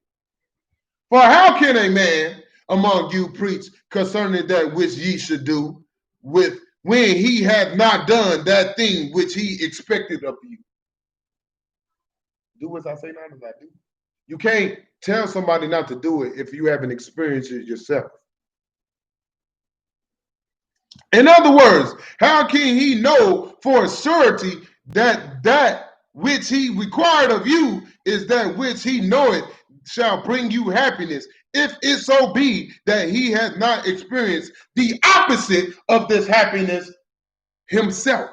For how can a man among you preach concerning that which ye should do with when he hath not done that thing which he expected of you? Do as I say, not as I do. You can't tell somebody not to do it if you haven't experienced it yourself. In other words, how can he know for a surety that that which he required of you is that which he knoweth shall bring you happiness, if it so be that he has not experienced the opposite of this happiness himself?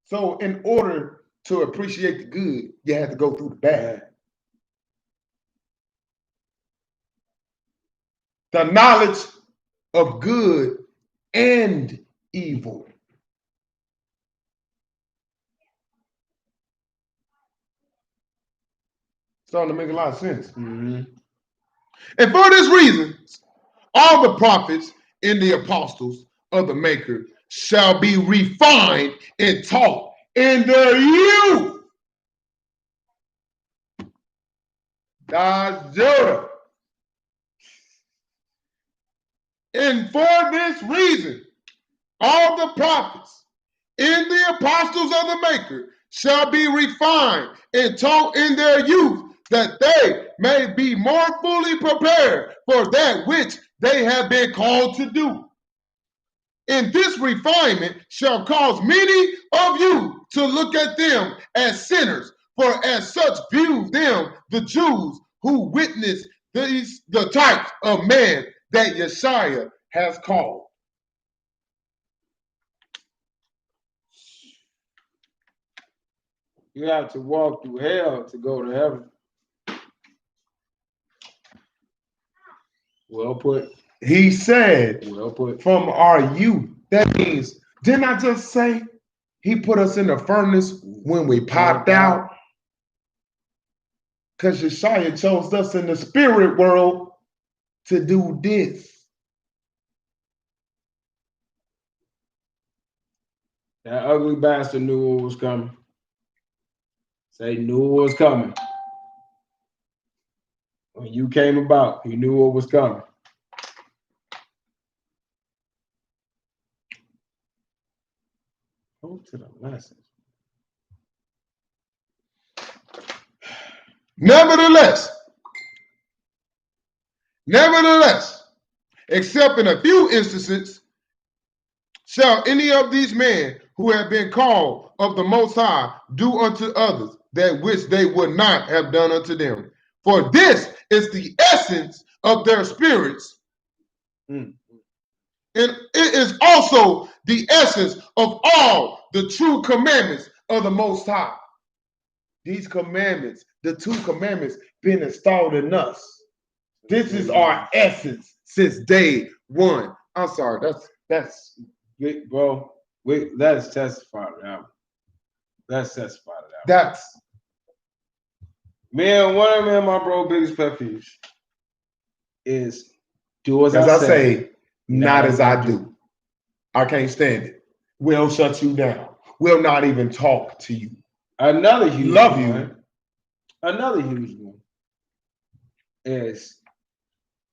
So in order to appreciate the good, you have to go through the bad. The knowledge of good and evil. Starting to make a lot of sense.
Mm-hmm.
And for this reason, all the prophets and the apostles of the Maker shall be refined and taught in their youth. God's Judah. And for this reason, all the prophets and the apostles of the Maker shall be refined and taught in their youth, that they may be more fully prepared for that which they have been called to do. And this refinement shall cause many of you to look at them as sinners, for as such view them the Jews who witness the types of man that Yeshua has called.
You have to walk through hell to go to heaven. Well put.
He said,
well put,
from our youth. That means, didn't I just say he put us in the furnace when we popped out? Because Yeshua chose us in the spirit world to do this.
That ugly bastard knew what was coming. Say knew what was coming. When you came about, he knew what was coming. Go to the lessons.
Nevertheless, except in a few instances, shall any of these men who have been called of the Most High do unto others that which they would not have done unto them. For this is the essence of their spirits. And it is also the essence of all the true commandments of the Most High. These commandments, the two commandments, been installed in us. This is our essence since day one. I'm sorry, that's
bro. Let's testify to that. Let's testify to that.
That's
man. One of me and my bro biggest pet peeves is do as I say,
not as I do. I can't stand it. We'll shut you down. We'll not even talk to you.
Another huge
love
one.
you.
Another huge one is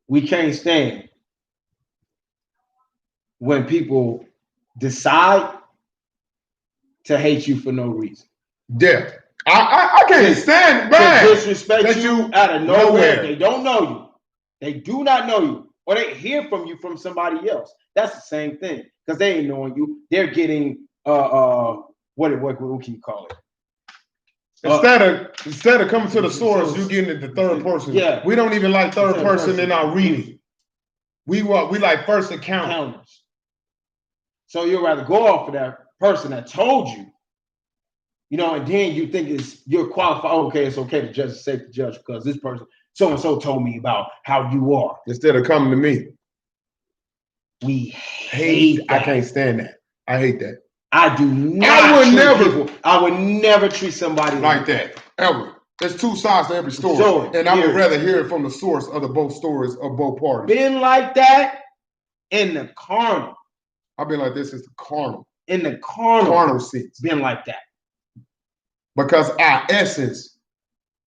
we can't stand when people decide to hate you for no reason.
Yeah. I can't stand
To
man.
disrespect
That
you
you
out of nowhere.
nowhere.
They don't know you. They do not know you. Or they hear from you from somebody else. That's the same thing. Because they ain't knowing you. They're getting what can you call it?
Instead of coming to the source, you're getting it the third person.
Yeah.
We don't even like third person in our reading. We like first encounters.
So you'd rather go off of that person that told you, you know, and then you think you're qualified. Okay, it's okay to judge, it's safe to judge because this person so and so told me about how you are.
Instead of coming to me.
We hate that.
I can't stand that. I hate that.
I do not. I would never treat somebody
like that. Ever. There's two sides to every story. And I would rather hear it from the source of the both stories of both parties.
Been like that in the carnal.
I've been like this since the carnal.
In the carnal
sense.
Been like that.
Because our essence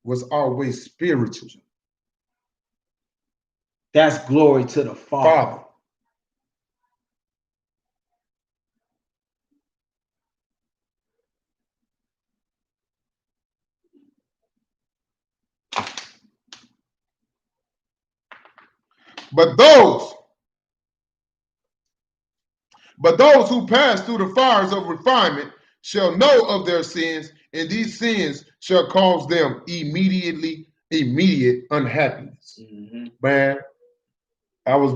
was always spiritual.
That's glory to the Father.
But those who pass through the fires of refinement shall know of their sins, and these sins shall cause them immediate unhappiness. Man, I was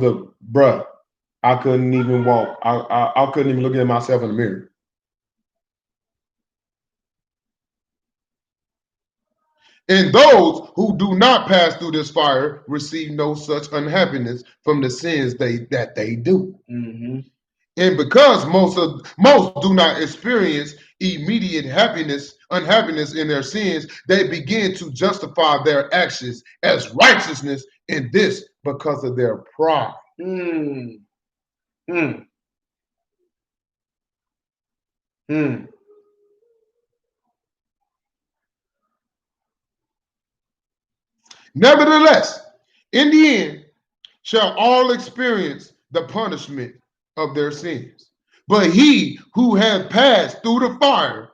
I couldn't even walk. I couldn't even look at myself in the mirror. And those who do not pass through this fire receive no such unhappiness from the sins that they do. And because most do not experience immediate unhappiness in their sins, they begin to justify their actions as righteousness, and this because of their pride. Nevertheless, in the end, shall all experience the punishment of their sins. But he who has passed through the fire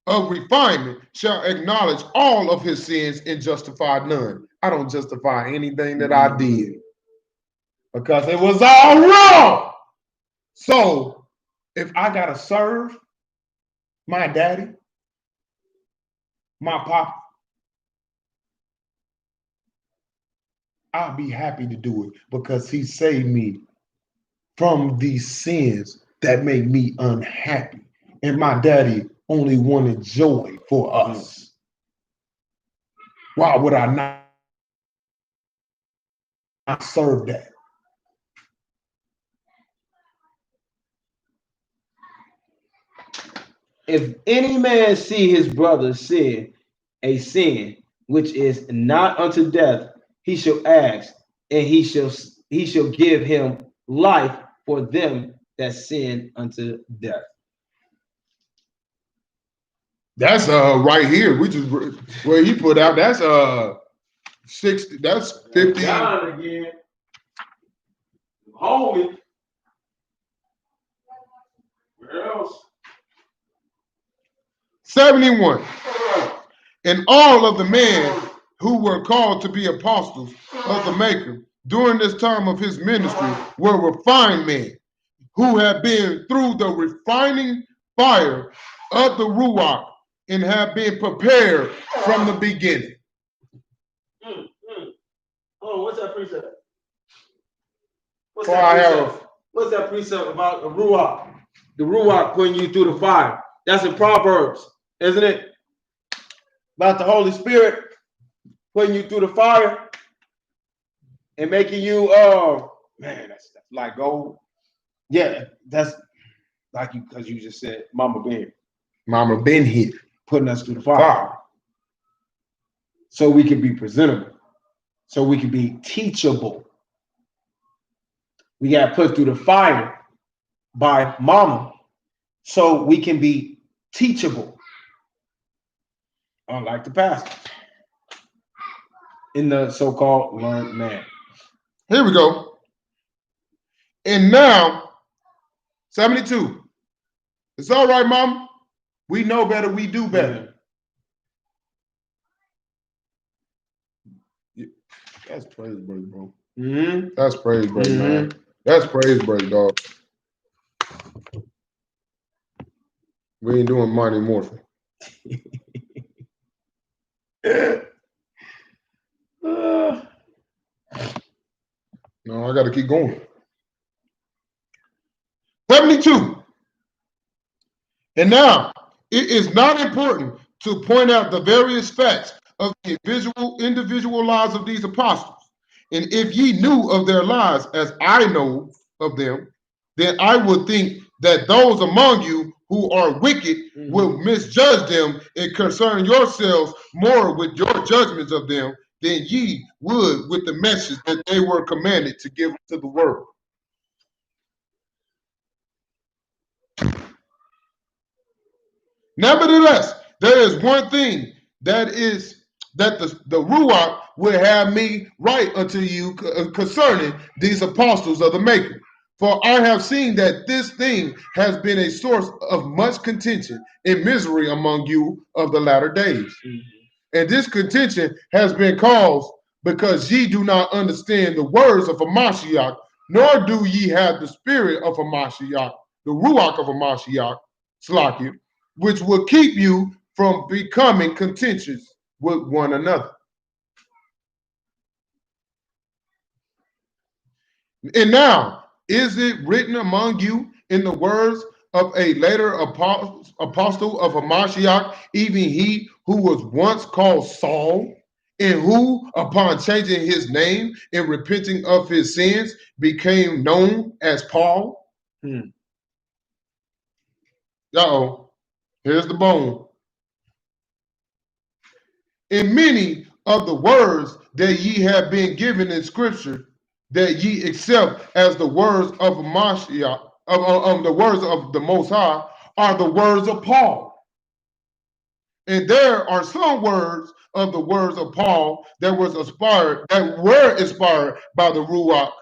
of refinement shall acknowledge all of his sins and justify none. I don't justify anything that I did because it was all wrong. So if I got to serve my daddy, my papa, I'll be happy to do it because he saved me from these sins that make me unhappy. And my daddy only wanted joy for us. Why would I not serve that?
If any man see his brother sin, a sin which is not unto death, he shall ask, and he shall give him life for them that sin unto death.
That's right here. We just where he put out. That's 60. That's 50.
John again. Holy. Where else?
71. And all of the men who were called to be apostles of the Maker during this time of his ministry were refined men who had been through the refining fire of the Ruach and have been prepared from the beginning.
Oh, what's that precept? What's that precept about the Ruach? The Ruach putting you through the fire. That's in Proverbs, isn't it? About the Holy Spirit putting you through the fire and making you, man, that's like gold. Yeah, that's like you, because you just said, Mama been here, putting us through the fire. So we can be presentable, so we can be teachable. We got put through the fire by Mama, so we can be teachable. Unlike the pastor. in the so-called learned man.
Here we go. And now, 72. It's all right, Mom. We know better. We do better. Yeah. That's praise break, bro.
Mm-hmm.
That's praise break,
Mm-hmm.
man. That's praise break, dog. We ain't doing Mighty Morphin. No, I got to keep going. 72. And now, it is not important to point out the various facts of the individual lives of these apostles. And if ye knew of their lives as I know of them, then I would think that those among you who are wicked will misjudge them and concern yourselves more with your judgments of them than ye would with the message that they were commanded to give to the world. Nevertheless, there is one thing that the Ruach will have me write unto you concerning these apostles of the Maker. For I have seen that this thing has been a source of much contention and misery among you of the latter days. And this contention has been caused because ye do not understand the words of a Mashiach, nor do ye have the spirit of a Mashiach, the Ruach of a Mashiach, Slakia, which will keep you from becoming contentious with one another. And now, is it written among you in the words of a later apostle of Hamashiach, even he who was once called Saul, and who, upon changing his name and repenting of his sins, became known as Paul? Uh-oh, here's the bone. In many of the words that ye have been given in Scripture, that ye accept as the words of Mashiach, the words of the Most High, are the words of Paul. And there are some words of the words of Paul that were inspired by the Ruach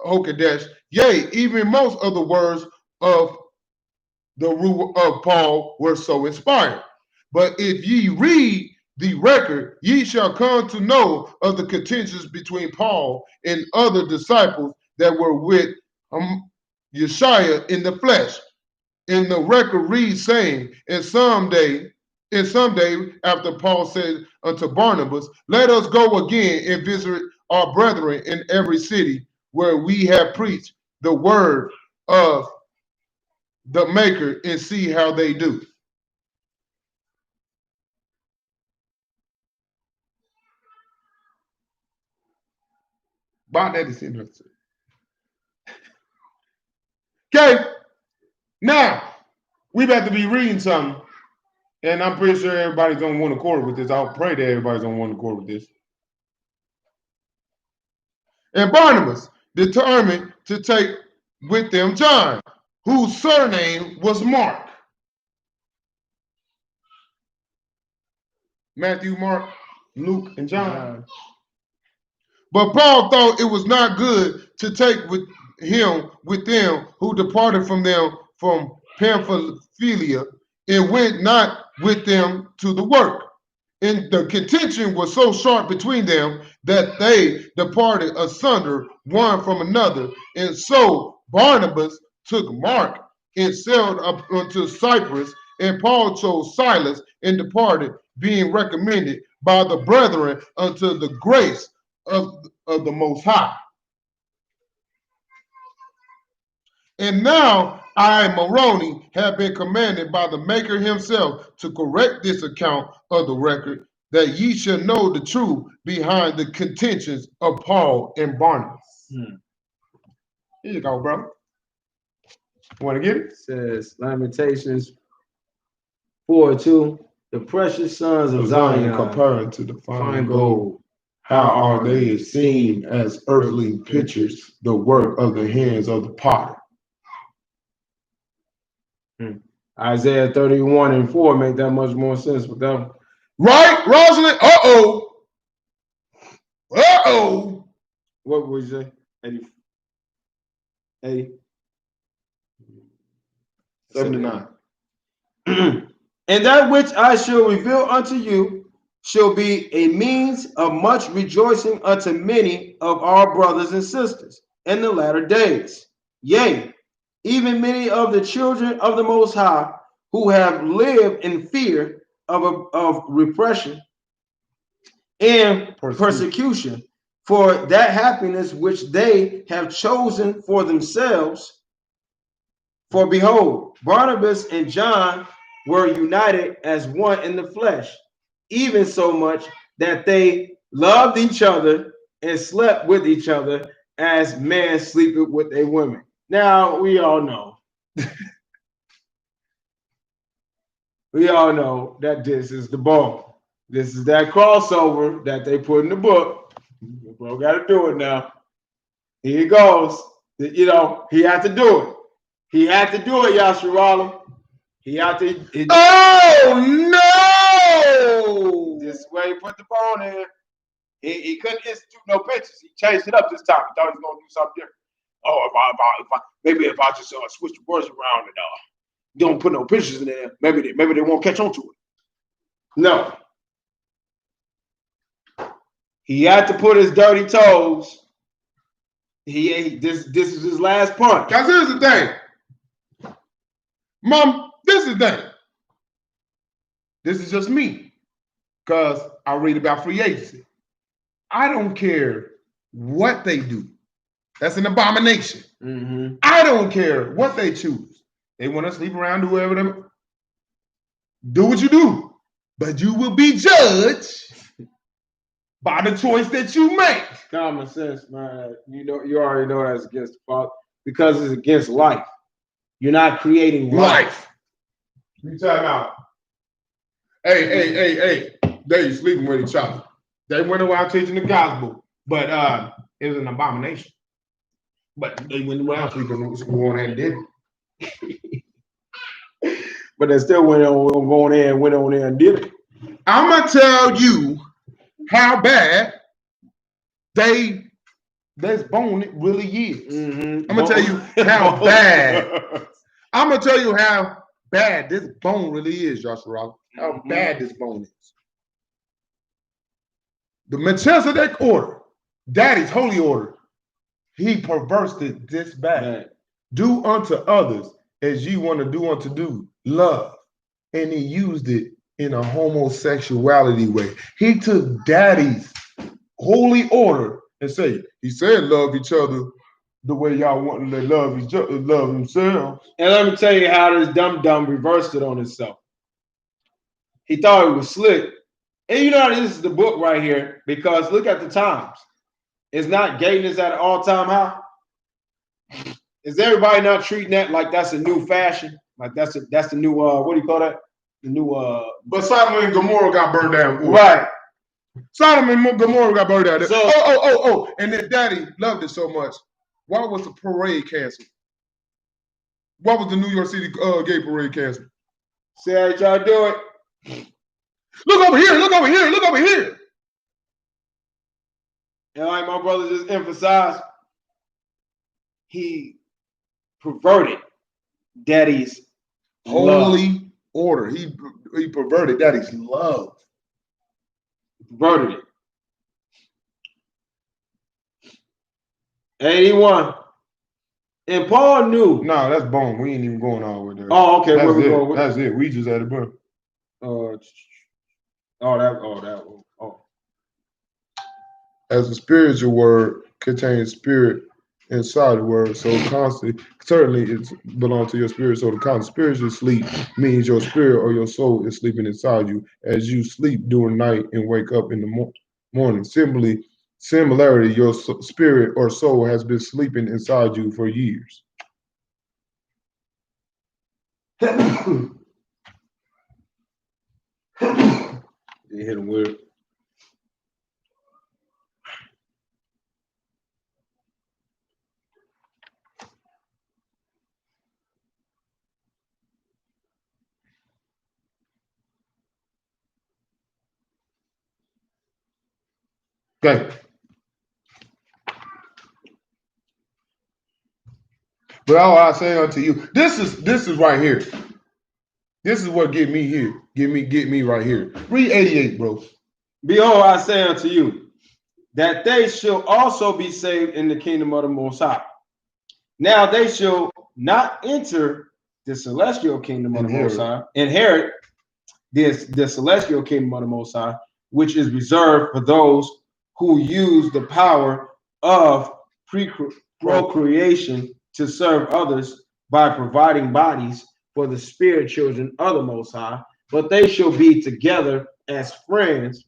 Hakodesh. Yea, even most of the words of the Ruach of Paul were so inspired. But if ye read the record, ye shall come to know of the contentions between Paul and other disciples that were with Yeshua in the flesh. And the record reads, saying, and someday after Paul said unto Barnabas, let us go again and visit our brethren in every city where we have preached the word of the Maker and see how they do. About that is interesting. Okay, now we about to be reading something, and I'm pretty sure everybody's on one accord with this. I'll pray that everybody's on one accord with this. And Barnabas determined to take with them John, whose surname was Mark. Matthew, Mark, Luke, and John. But Paul thought it was not good to take with them who departed from them from Pamphylia and went not with them to the work. And the contention was so sharp between them that they departed asunder one from another. And so Barnabas took Mark and sailed up unto Cyprus, and Paul chose Silas and departed, being recommended by the brethren unto the grace of the Most High. And now I, Moroni, have been commanded by the Maker himself to correct this account of the record, that ye should know the truth behind the contentions of Paul and Barnabas. Here you go, bro. You want to get it?
It says Lamentations 4:2. The precious sons of Zion
compared to the
fine gold.
How are they esteemed as earthly pictures, the work of the hands of the potter?
Isaiah 31:4 make that much more sense with them.
Right, Rosalind? Uh-oh. Uh-oh.
What would you say? 80.
79.
And that which I shall reveal unto you shall be a means of much rejoicing unto many of our brothers and sisters in the latter days. Yea, even many of the children of the Most High who have lived in fear of repression and persecution for that happiness which they have chosen for themselves. For behold, Barnabas and John were united as one in the flesh, even so much that they loved each other and slept with each other as man sleepeth with a woman. Now, we all know. We all know that this is the bone. This is that crossover that they put in the book. Bro, got to do it now. Here he goes. You know, he had to do it. He had to do it, Yasharala. He had to.
Oh, no.
This is where he put the bone in. He couldn't institute no pictures. He changed it up this time. He thought he was going to do something different. Oh, if I just switch the words around and don't put no pictures in there, maybe they won't catch on to it. No. He had to put his dirty toes. This is his last punch.
Because here's the thing. Mom, this is the thing. This is just me. Because I read about free agency. I don't care what they do. That's an abomination.
Mm-hmm.
I don't care what they choose. They want to sleep around, do whatever them. Do what you do. But you will be judged by the choice that you make.
Common sense, man. You already know that's against the father because it's against life. You're not creating life.
You talking about? Hey. They sleeping with each other. They went around teaching the gospel, but it was an abomination. But they went around sleeping on and did it.
But they still went on there and did it.
I'm gonna tell you how bad this bone really is.
Mm-hmm.
I'm gonna tell you how bad. I'm gonna tell you how bad this bone really is, Joshua. How bad this bone is. The Melchizedek order, Daddy's holy order, he perversed it this bad.
Right.
Do unto others as ye want to do unto love. And he used it in a homosexuality way. He took Daddy's holy order and he said love each other the way y'all want to love each other, love themselves.
And let me tell you how this dumb reversed it on himself. He thought it was slick. And you know, this is the book right here because look at the times. Is not gayness at an all-time high? Is everybody not treating that like that's a new fashion? Like that's the new what do you call that? The new
But Sodom and Gomorrah got burned down.
Right.
Sodom and Gomorrah got burned down.
So,
oh. And then Daddy loved it so much. Why was the parade canceled? Why was the New York City gay parade canceled?
See how y'all do it?
Look over here, look over here, look over here.
And like my brother just emphasized, he perverted Daddy's
holy order. He perverted Daddy's love.
Perverted it. 81. And Paul knew.
No, that's bone. We ain't even going all with that.
Oh, okay. Where we going?
That's it. We just had a burn. As the spiritual word contains spirit inside the word, so constantly, certainly it belongs to your spirit. So the constant spiritual sleep means your spirit or your soul is sleeping inside you as you sleep during night and wake up in the morning. Similarity, your spirit or soul has been sleeping inside you for years.
You hit him weird.
Okay. But all I say unto you, this is right here. This is what get me here. Get me right here. Read 88, bro.
Behold, I say unto you, that they shall also be saved in the kingdom of the Most High. Now they shall not enter the celestial kingdom of the Most High, inherit the celestial kingdom of the Most High, which is reserved for those who use the power of procreation to serve others by providing bodies for the spirit children of the Most High. But they shall be together as friends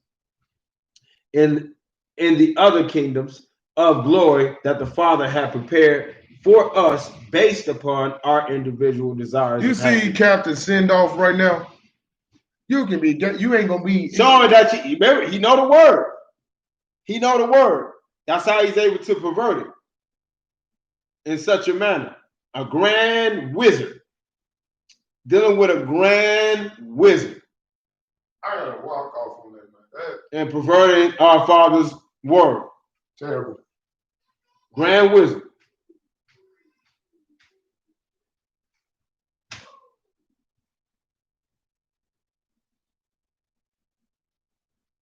in the other kingdoms of glory that the Father had prepared for us based upon our individual desires.
You see Captain Send-Off right now? You can be, you ain't gonna be
showing that you remember, he know the word. He know the word. That's how he's able to pervert it in such a manner. A grand wizard. Dealing with a grand wizard.
I gotta walk off on that, man.
And perverting our Father's word.
Terrible.
Grand wizard.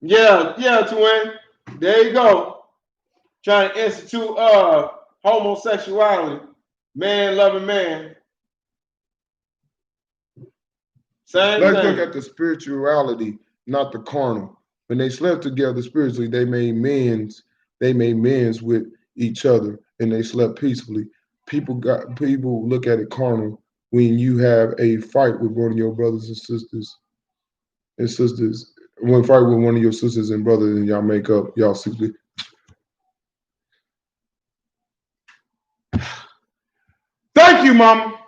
Yeah, twin. There you go. Trying to institute homosexuality. Man loving man. Same
Let's
thing.
look at the spirituality, not the carnal. When they slept together spiritually, they made men's with each other and they slept peacefully. People look at it carnal when you have a fight with one of your brothers and sisters. When fight with one of your sisters and brothers and y'all make up, y'all simply. Thank you, Mama.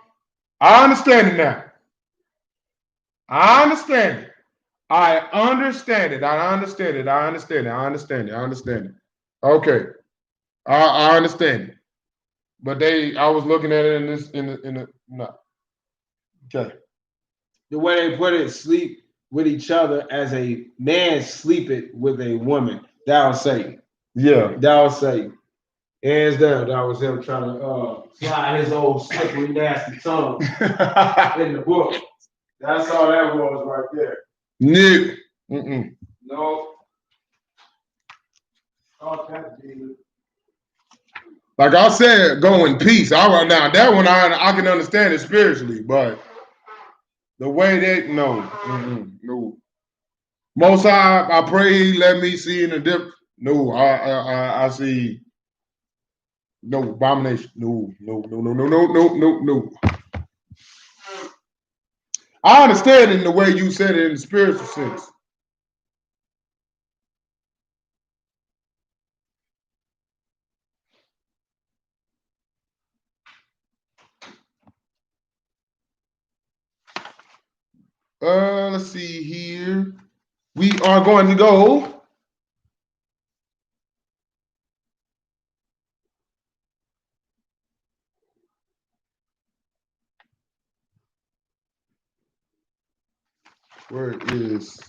I understand it now. I understand it. I understand it. I understand it. I understand it. I understand it. I understand it. Okay. I understand it. But I was looking at it no. Okay.
The way they put it, sleep with each other as a man sleepeth with a woman. That was Satan.
Yeah.
That was Satan. Hands down, that was him trying to slide his old slippery, nasty tongue in the book. That's all that was right there.
No.
No. Okay, Jesus.
Like I said, go in peace. Now that one I can understand it spiritually, but the way that no. Most High, I pray, let me see in the dip. No, I see no abomination. No. I understand in the way you said it in the spiritual sense. Let's see here. We are going to go. Where is?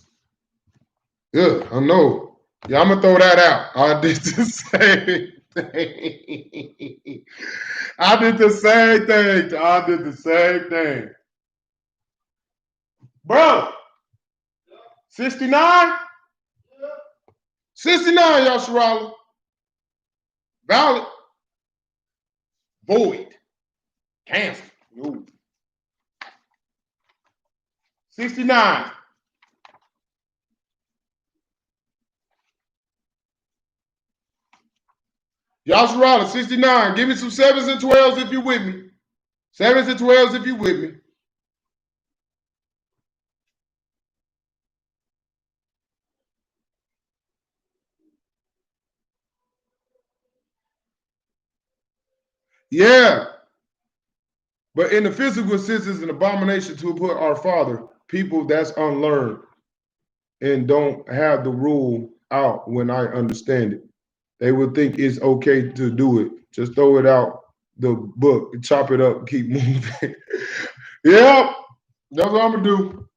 Yeah, I know. Yeah, I'm gonna throw that out. I did the same thing. I did the same thing. Bro, 69? 69, Yasharala. Valid. Void. Cancel. No. 69. Yasharala, 69. Give me some 7s and 12s if you're with me. 7s and 12s if you're with me. Yeah. But in the physical sense, it's an abomination to put our Father, people that's unlearned and don't have the rule out when I understand it. They would think it's okay to do it. Just throw it out the book, chop it up, keep moving. Yep, that's what I'm gonna do.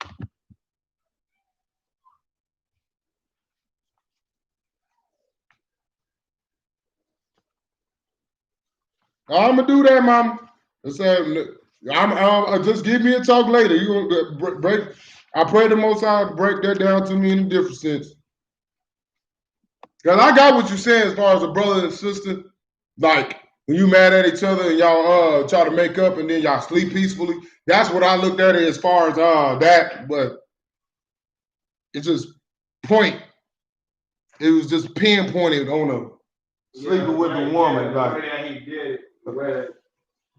I'm gonna do that, Mama. I'm just give me a talk later. You gonna break? I pray the Most High break that down to me in a different sense. Cause I got what you saying as far as a brother and sister, like when you mad at each other and y'all try to make up and then y'all sleep peacefully. That's what I looked at it as far as that, but it's just point. It was just pinpointed on a sleeping with a woman, like.
He did it.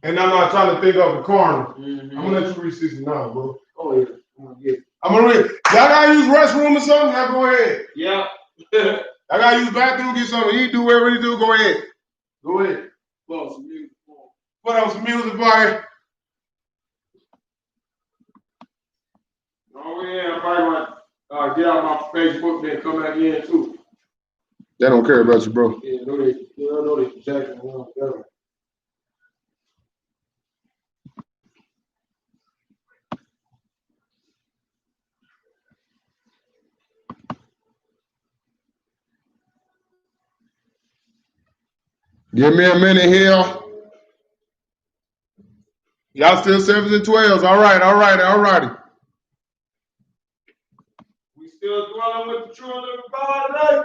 And I'm not trying to think of a corner. I'm gonna let you read 69, bro.
Oh yeah.
I'm gonna read. Y'all gotta use restroom or something? Y'all go ahead.
Yeah.
I gotta use bathroom, get something to eat, do whatever you do. Go ahead. Go ahead.
Put on some music.
Put on some music, boy.
Oh yeah, I'm probably gonna get out my Facebook and come back in too.
They don't care about you, bro.
Yeah, know they projecting whatever.
Give me a minute here. Y'all still 7s and 12s. All righty.
We still dwelling with the true and living God today.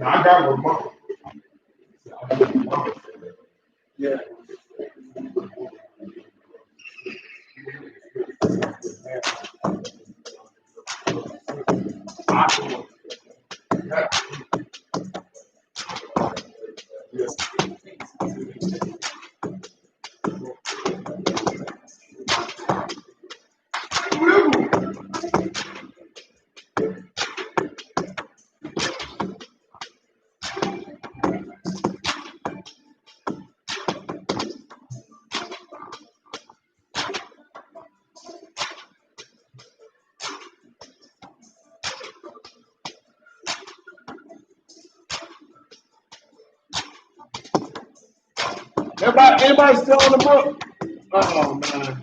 I got one more.
Yeah. Anybody still on the book? Oh man.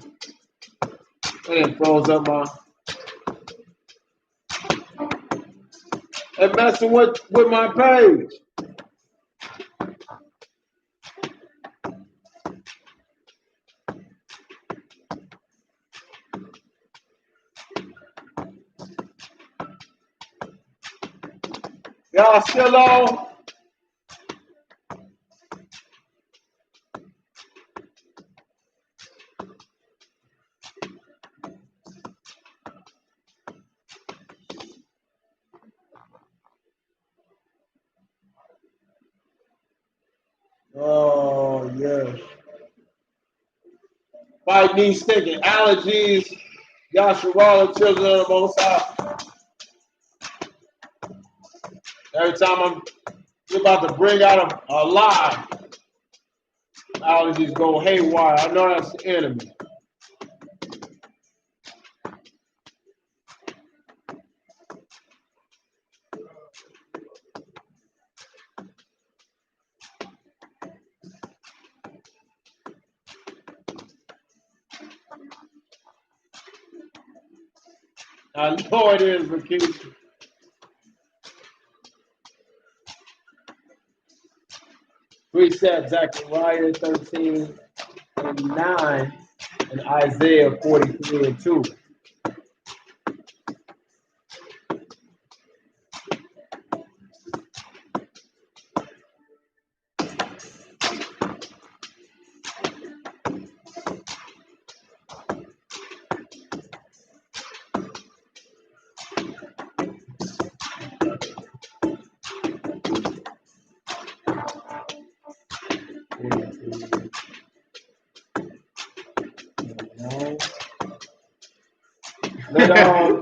It froze up my. It messing with my page. Y'all still on? Oh yes. Fight these stinking allergies. Yasharala, children of the Most High. Every time you're about to bring out a lie, allergies go haywire. I know that's the enemy. I know it is, Rakisha. Precept Zechariah 13 and 9 and Isaiah 43 and 2.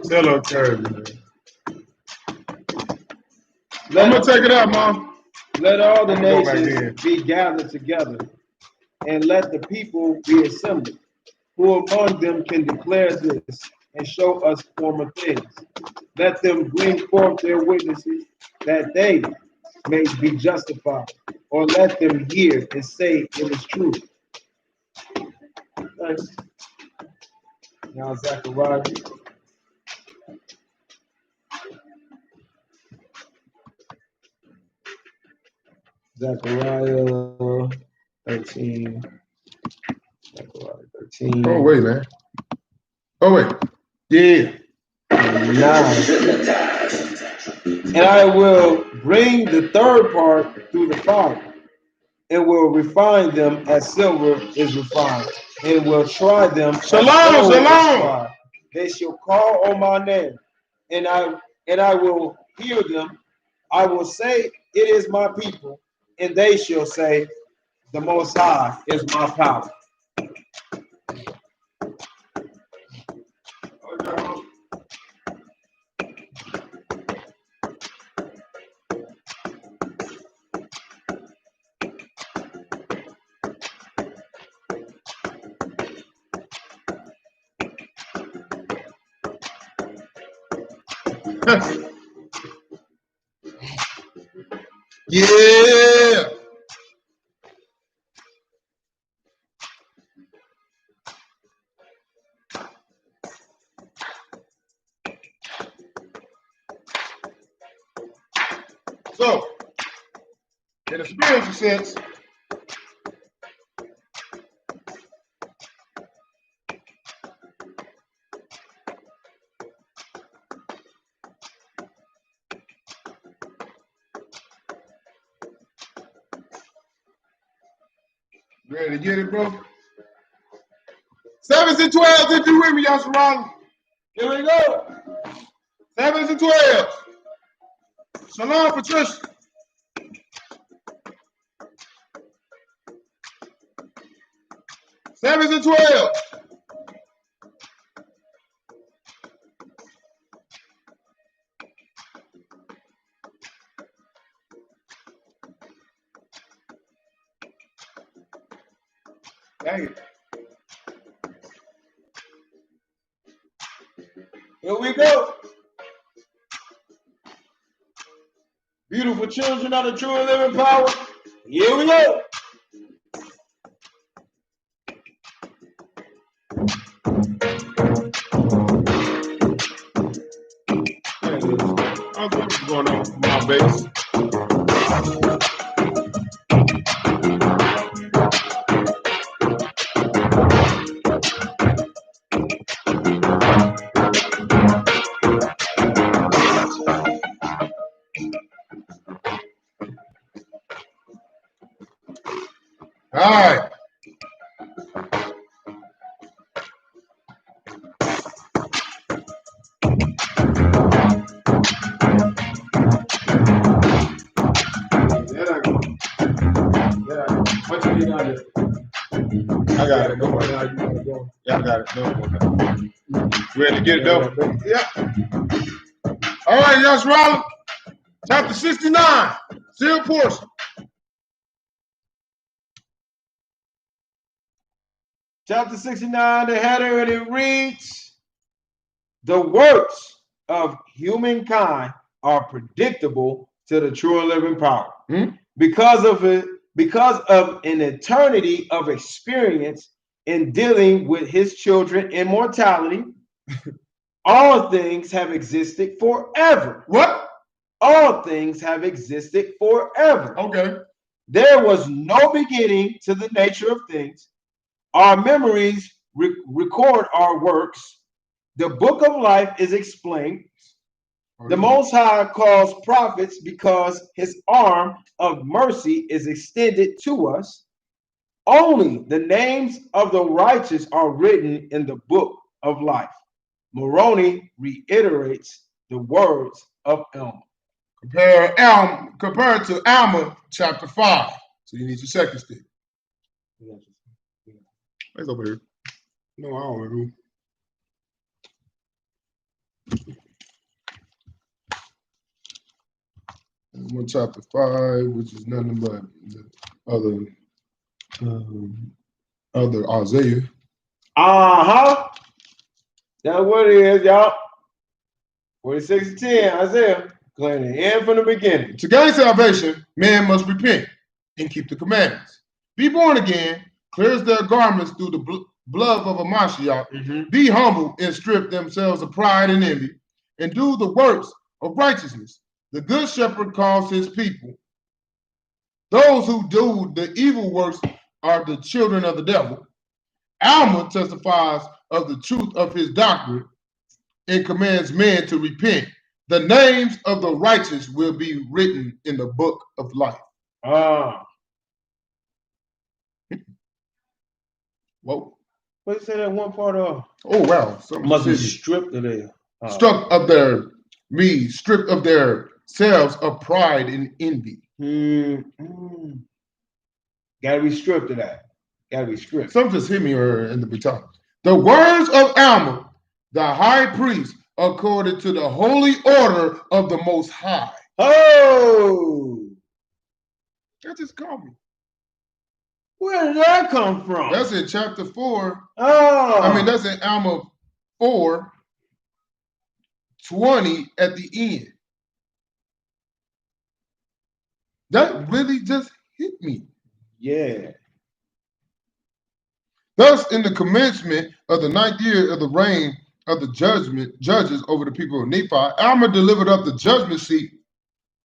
Tell Curry, man. I'm gonna take it out, Mom.
Let all the nations be gathered together, and let the people be assembled. Who among them can declare this and show us former things? Let them bring forth their witnesses, that they may be justified, or let them hear and say it is true. say? Now Zechariah. Zechariah 13. Zechariah 13.
Oh, wait, man. Oh, wait.
Yeah. 9. And I will bring the third part through the fire, and will refine them as silver is refined, and will try them as
Shalom,
gold is
shalom.
tried. They shall call on my name, and I will hear them. I will say, it is my people, and they shall say, the Most High is my power.
Yeah. So, in a spiritual sense, ready to get it, bro? 7s and 12s, if you with me, y'all surround. Here we go. 7s and 12s. Shalom, Patricia. Sevens and 12s. Dang it.
Here we go. Beautiful children of the true and living power. Here we go.
I don't know what's going on with my base. All right.
What you need on this?
I got it. Go ahead. Yeah, I got it. No. Ready to get it though? Yeah. All right, y'all surround. Chapter 69. Seal portion.
Chapter 69, the header, and it reads, the works of humankind are predictable to the true and living power. Because of an eternity of experience in dealing with his children in mortality, all things have existed forever.
What?
All things have existed forever.
Okay.
There was no beginning to the nature of things. Our memories record our works. The book of life is explained. The Most High calls prophets because his arm of mercy is extended to us. Only the names of the righteous are written in the book of life. Moroni reiterates the words of Elm.
Compared to Alma chapter 5. So you need your second stick. It's over here. No, I don't know. One chapter 5, which is nothing but the other Isaiah.
That's what it is, y'all. 46 to 10, Isaiah, declaring the end from the beginning.
To gain salvation, man must repent and keep the commandments. Be born again, clears their garments through blood of a Mashiach, be humble and strip themselves of pride and envy, and do the works of righteousness. The good shepherd calls his people. Those who do the evil works are the children of the devil. Alma testifies of the truth of his doctrine and commands men to repent. The names of the righteous will be written in the book of life. Whoa.
What say that one part of?
Oh, wow.
Must be stripped of their.
Stripped of their selves of pride and envy.
Gotta be stripped of that. Gotta be stripped.
Some just hit me in the baton. The words of Alma, the high priest, according to the holy order of the Most High.
Oh!
That just called me.
Where did that come from?
That's in chapter 4.
Oh!
I mean, that's in Alma 4:20 at the end. That really just hit me.
Yeah.
Thus, in the commencement of the 9th year of the reign of the judges over the people of Nephi, Alma delivered up the judgment seat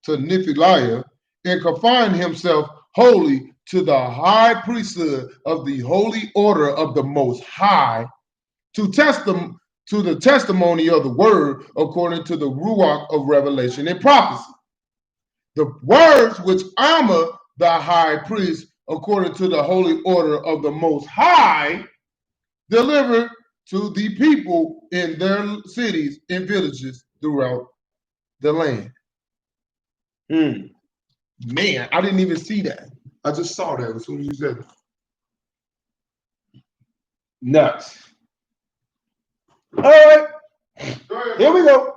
to Nephiliah and confined himself wholly to the high priesthood of the holy order of the Most High, to the testimony of the word according to the ruach of revelation and prophecy. The words which Alma, the high priest, according to the holy order of the Most High, delivered to the people in their cities and villages throughout the land. Man, I didn't even see that. I just saw that as soon as you said it.
Nuts. All right. Here we go.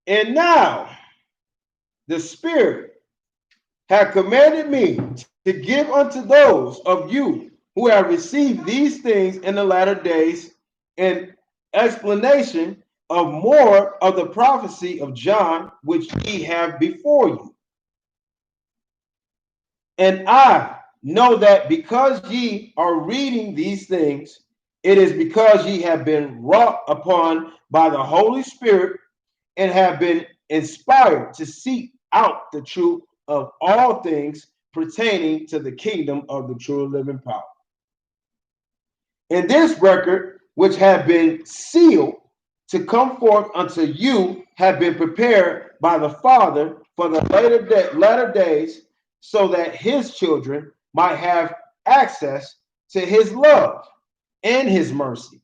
And now the Spirit hath commanded me to give unto those of you who have received these things in the latter days an explanation of more of the prophecy of John, which ye have before you. And I know that because ye are reading these things, it is because ye have been wrought upon by the Holy Spirit and have been inspired to seek out the truth of all things pertaining to the kingdom of the true living power. And this record, which have been sealed to come forth unto you, have been prepared by the Father for the latter days, so that his children might have access to his love and his mercy,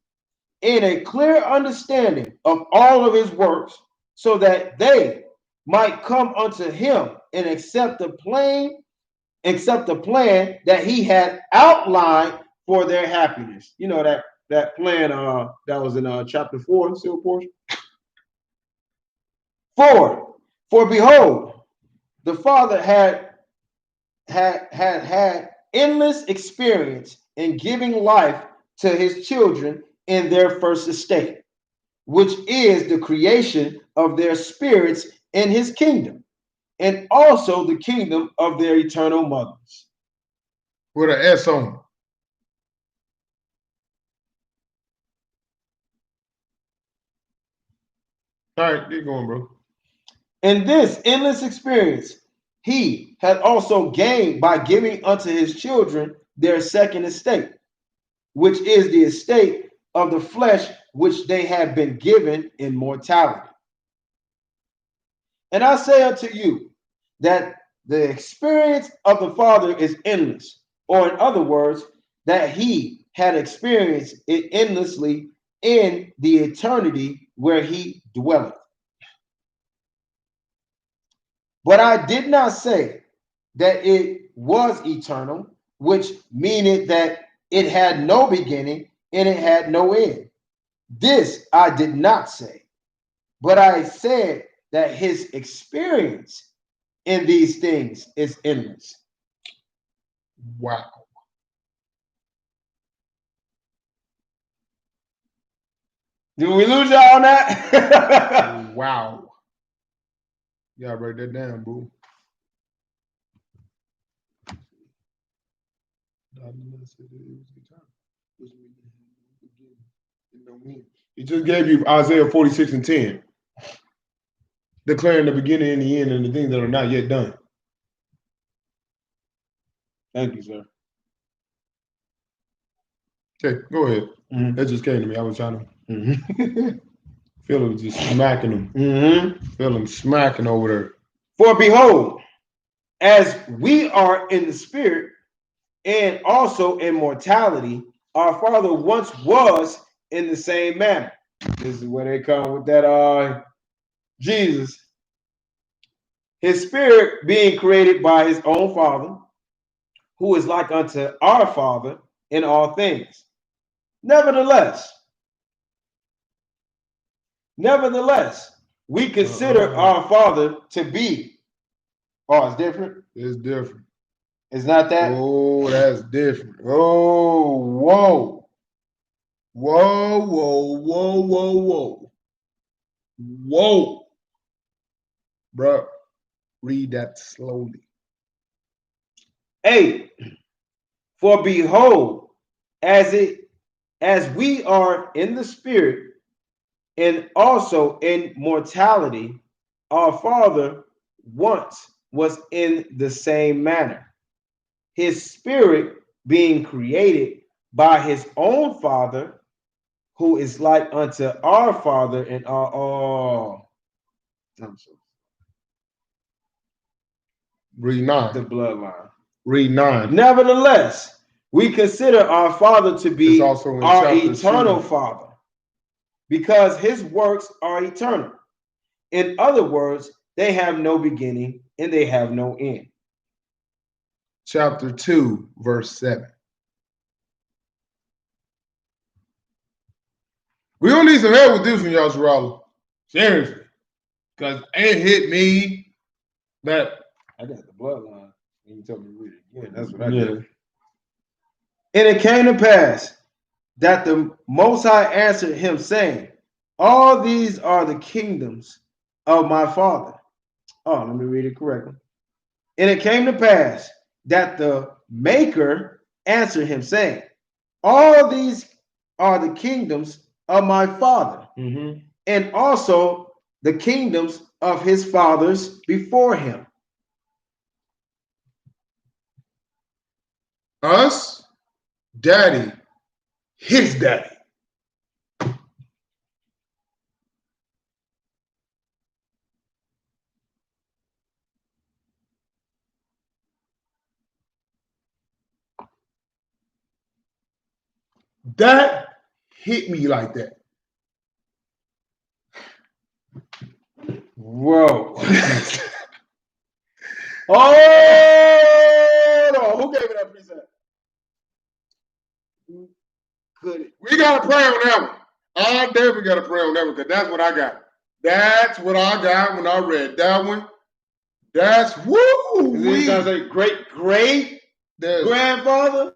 in a clear understanding of all of his works, so that they might come unto him and accept the plan that he had outlined for their happiness. You know that plan that was in chapter 4, still portion. 4. For behold, the Father had endless experience in giving life to his children in their first estate, which is the creation of their spirits in his kingdom, and also the kingdom of their eternal mothers.
With an S on it. All right, keep going, bro.
And this endless experience he had also gained by giving unto his children their second estate, which is the estate of the flesh, which they have been given in mortality. And I say unto you that the experience of the Father is endless, or in other words, that he had experienced it endlessly in the eternity where he dwelleth. But I did not say that it was eternal, which meaneth that it had no beginning and it had no end. This I did not say, but I said that his experience in these things is endless.
Wow.
Did we lose y'all on that?
Wow. Yeah, write that down, boo. He just gave you Isaiah 46:10, declaring the beginning and the end and the things that are not yet done.
Thank you, sir.
Okay, go ahead. That just came to me. I was trying to feel him just smacking him. Feel him smacking over there.
For behold, as we are in the spirit and also in mortality, our Father once was in the same manner. This is where they come with that Jesus. His spirit being created by his own Father, who is like unto our Father in all things. Nevertheless, we consider our Father to be. Oh, it's different?
It's different.
It's not that?
Oh, that's different. Oh, whoa. Whoa, whoa, whoa, whoa, whoa. Whoa. Bruh, read that slowly.
8. For behold, as we are in the spirit and also in mortality, our Father once was in the same manner. His spirit being created by his own Father, who is like unto our Father in all.
Read 9.
The bloodline.
Read 9.
Nevertheless, we consider our Father to be
also in
our
chapter
eternal
2.
Father, because his works are eternal. In other words, they have no beginning and they have no end.
Chapter 2, verse 7. We don't need some help with this one, y'all, Sherralla. Seriously. Because it hit me that
I got the bloodline. You told me to read it again. That's what I did. And it came to pass that the Most High answered him, saying, all these are the kingdoms of my Father. Oh, let me read it correctly. And it came to pass that the Maker answered him, saying, all these are the kingdoms of my Father, and also the kingdoms of his fathers before him.
us, daddy, his daddy. That hit me like that.
Whoa. Oh, no. Who gave me that precept? Good.
We got to pray on that one. I definitely got to pray on that one because that's what I got. That's what I got when I read that one. That's woo.
Is it say great grandfather?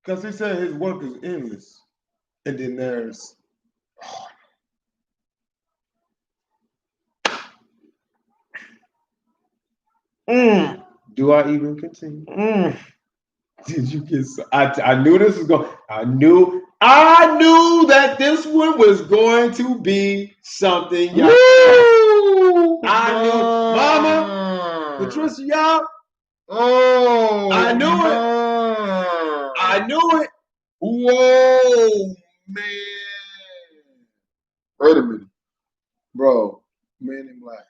Because he said his work is endless. And then there's
Do I even continue? Did you get? I knew this was going. I knew that this one was going to be something, y'all. I knew, Mama, Patricia, y'all.
Oh,
I knew it. I knew it.
Whoa, man. Wait a minute. Bro, Man in Black.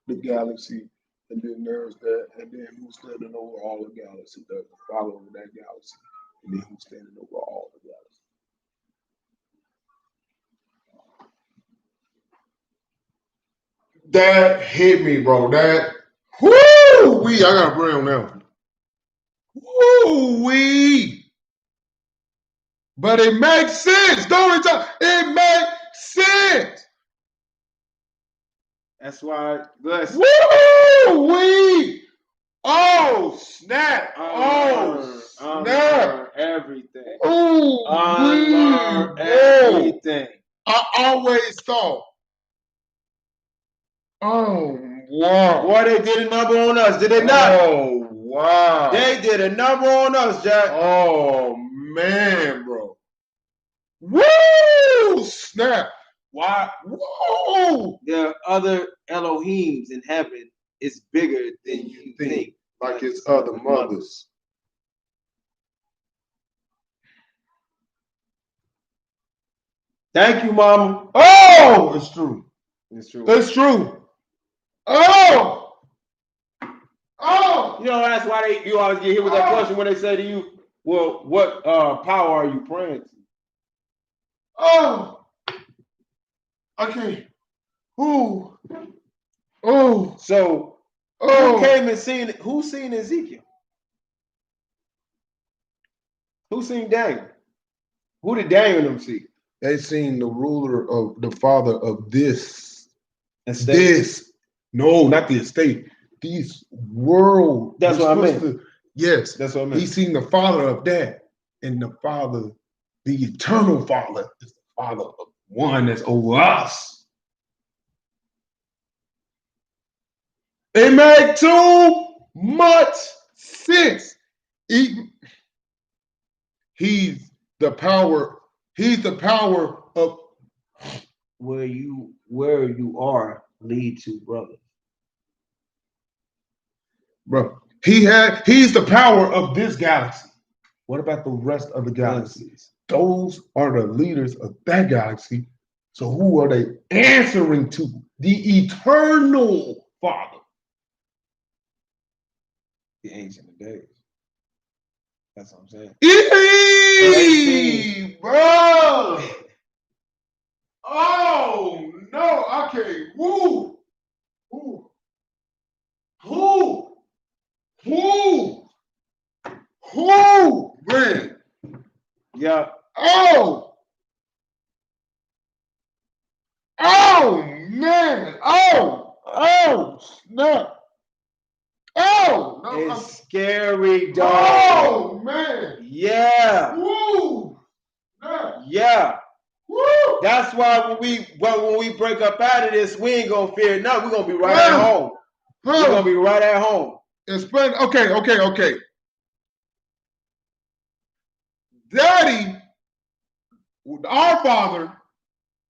The galaxy. And then there's that. And then who's standing over all the galaxy? The follow over that galaxy. And then who's standing over all the galaxy? That hit me, bro. That whoo-wee. I gotta pray on that one. Woo-wee. But it makes sense, don't it? It makes sense.
That's why.
Woo-wee. Oh, snap. Oh, snap.
Everything.
Oh,
everything.
I always thought Oh, wow.
Boy, they did a number on us, did they not?
Oh, wow.
They did a number on us, Jack.
Oh, man, bro. Woo! Snap. Why? Whoa!
There are other Elohims in heaven. It's bigger than you think.
Like his other mothers.
Thank you, Mama.
Oh, it's true.
It's true.
It's true. Oh! Oh!
You know, that's why you always get hit with that question when they say to you, well, what power are you praying to?
Oh! Okay. Ooh. Oh.
So who came and seen Ezekiel? Who seen Daniel? Who did Daniel and them see?
They seen the ruler of the father of this.
Estate.
This. No, not the estate. These world.
That's what I meant.
Yes.
That's what I meant.
He seen the father of that. And the father, the eternal father, is the father of one that's over us. It made too much sense. He's the power of
where you are lead to, brother.
Bro, he's the power of this galaxy. What about the rest of the galaxies? Those are the leaders of that galaxy. So who are they answering to? The eternal Father.
The Ancient of Days. That's what I'm saying.
Bro. Oh no, I can't. Woo. Who? Man.
Yeah.
Oh, man. Oh, snap. Oh, no.
It's scary, dog.
Oh, man.
Yeah.
Woo. Snap.
Yeah.
Woo.
That's why when we break up out of this, we ain't gonna fear nothing. We're gonna be right at home. We're gonna be right at home.
Explain. Okay. Daddy, our father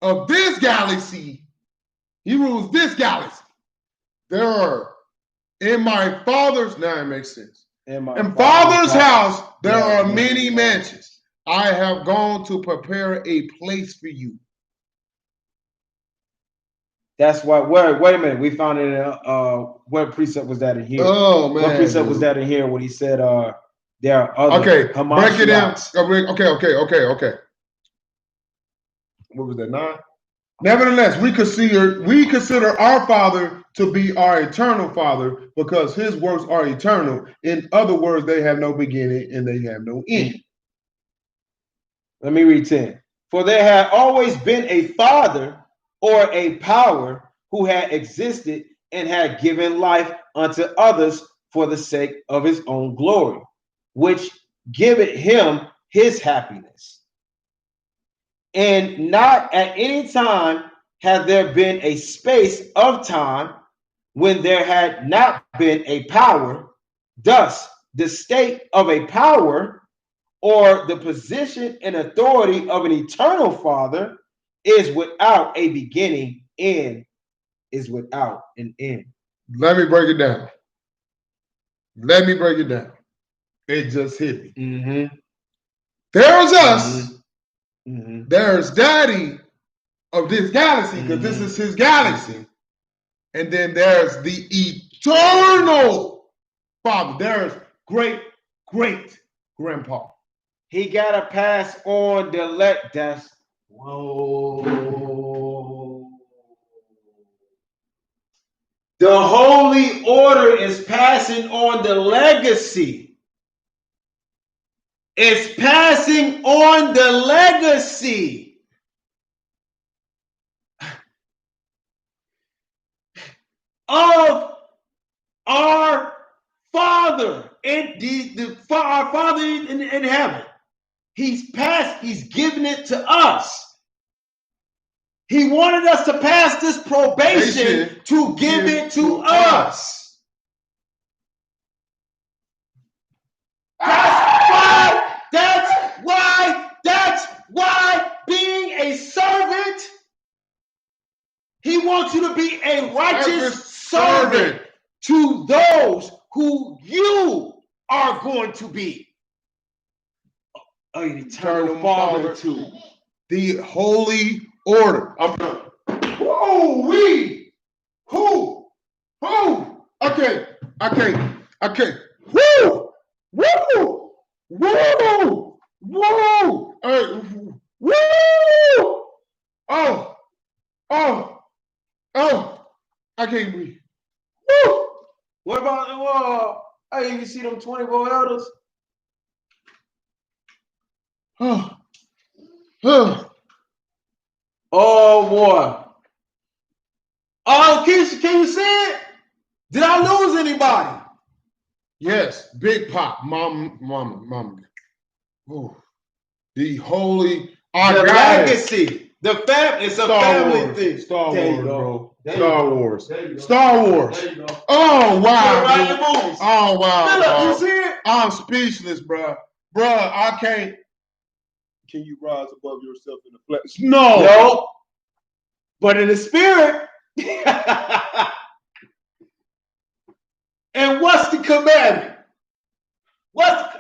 of this galaxy, he rules this galaxy. There are, in my father's, now it makes sense. In father's house, there are many mansions. I have gone to prepare a place for you.
That's why. Wait a minute. We found it in what precept was that in here?
Oh man.
What precept was that in here when he said there are other
break it down. Okay. What was that? 9? Nevertheless, we consider our Father to be our eternal Father because his works are eternal. In other words, they have no beginning and they have no end.
Let me read 10. For there had always been a Father or a power who had existed and had given life unto others for the sake of his own glory, which giveth him his happiness. And not at any time had there been a space of time when there had not been a power. Thus, the state of a power or the position and authority of an eternal Father is without a beginning and is without an end.
Let me break it down. It just hit me.
Mm-hmm.
There's us. Mm-hmm. There's Daddy of this galaxy, because this is his galaxy. And then there's the eternal Father. There's great grandpa.
He gotta pass on the that's whoa. The holy order is passing on the legacy. It's passing on the legacy of our Father and our Father in heaven. He's given it to us. He wanted us to pass this probation to give it to us. That's why being a servant, he wants you to be a righteous servant to those who you are going to be. An eternal father to.
The holy order. I'm done. Who? Okay. Woo! Hey, woo! I can't breathe.
Woo! What about hey, you see them 24 elders? Oh boy. Oh, can you see it? Did I lose anybody?
Yes, Big Pop, Mama. Oh, the holy
the legacy. The family. It's a family thing.
Star
there
Wars,
you go.
bro.
There
Star
you
Wars.
There you go.
Star Wars.
There you go.
Oh wow.
Right in the movies.
Oh wow.
Look, you see it?
I'm speechless, bro. I can't. Can you rise above yourself in the flesh? No.
But in the spirit. And what's the commandment?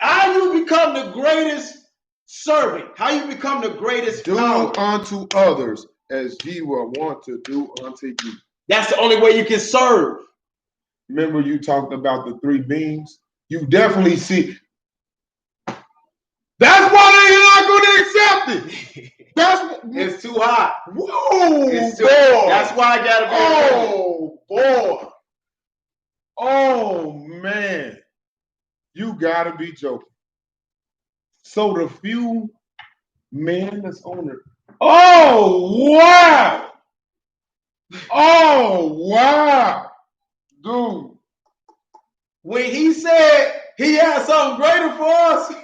How you become the greatest servant? How you become the greatest
do
power?
unto others as ye will want to do unto you.
That's the only way you can serve.
Remember you talked about the three beings? You definitely see. That's why they're not going to accept it.
It's too hot.
Whoa,
It's too,
boy.
that's why I gotta be.
Oh boy. Oh man. You gotta be joking. So the few men that's on it. Oh wow. Oh wow. Dude.
When he said he had something greater for us.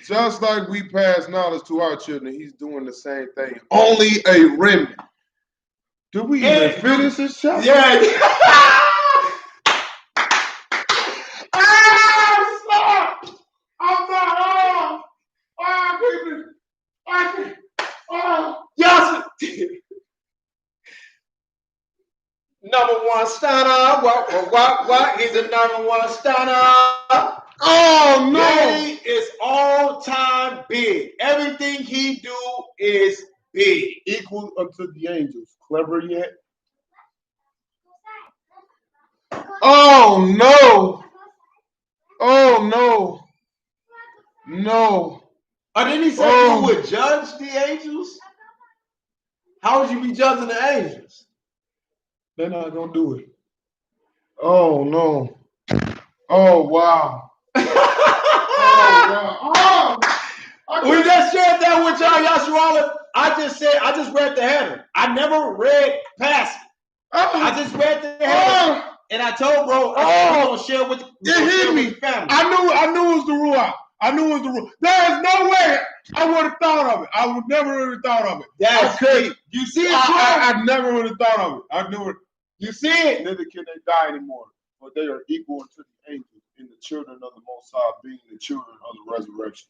Just like we pass knowledge to our children, he's doing the same thing. Only a remnant. Do we even finish this chapter?
Yeah.
I'm not.
Yes. Number one stunner. What? He's the number one stunner.
Oh no!
He is all time big. Everything he do is big.
Equal unto the angels. Clever yet? Oh no! Oh no! No!
Or didn't he say you would judge the angels? How would you be judging the angels?
They're not gonna do it. Oh no! Oh wow!
We just shared that with y'all, Yasharala. I just read the header. I never read past it. I just read the header. And I told bro, I'm gonna share with the family.
I knew it was the Ruach. There's no way I would have thought of it. I would never have thought of it.
That's great. You see it,
I never would have thought of it. I knew it.
You see it?
Neither can they die anymore, but they are equal unto the angels and the children of the Most High, being the children of the resurrection.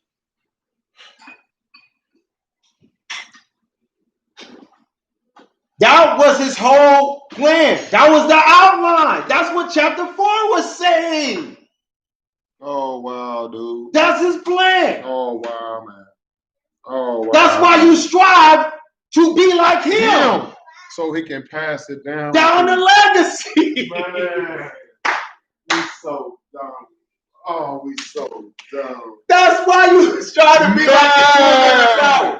That was his whole plan. That was the outline. That's what chapter 4 was saying.
Oh wow, dude.
That's his plan.
Oh wow, man. Oh wow.
That's why you strive to be like him.
So he can pass it down.
Down the legacy.
Man, we so dumb. Oh, we so dumb.
That's why you strive to be like the king.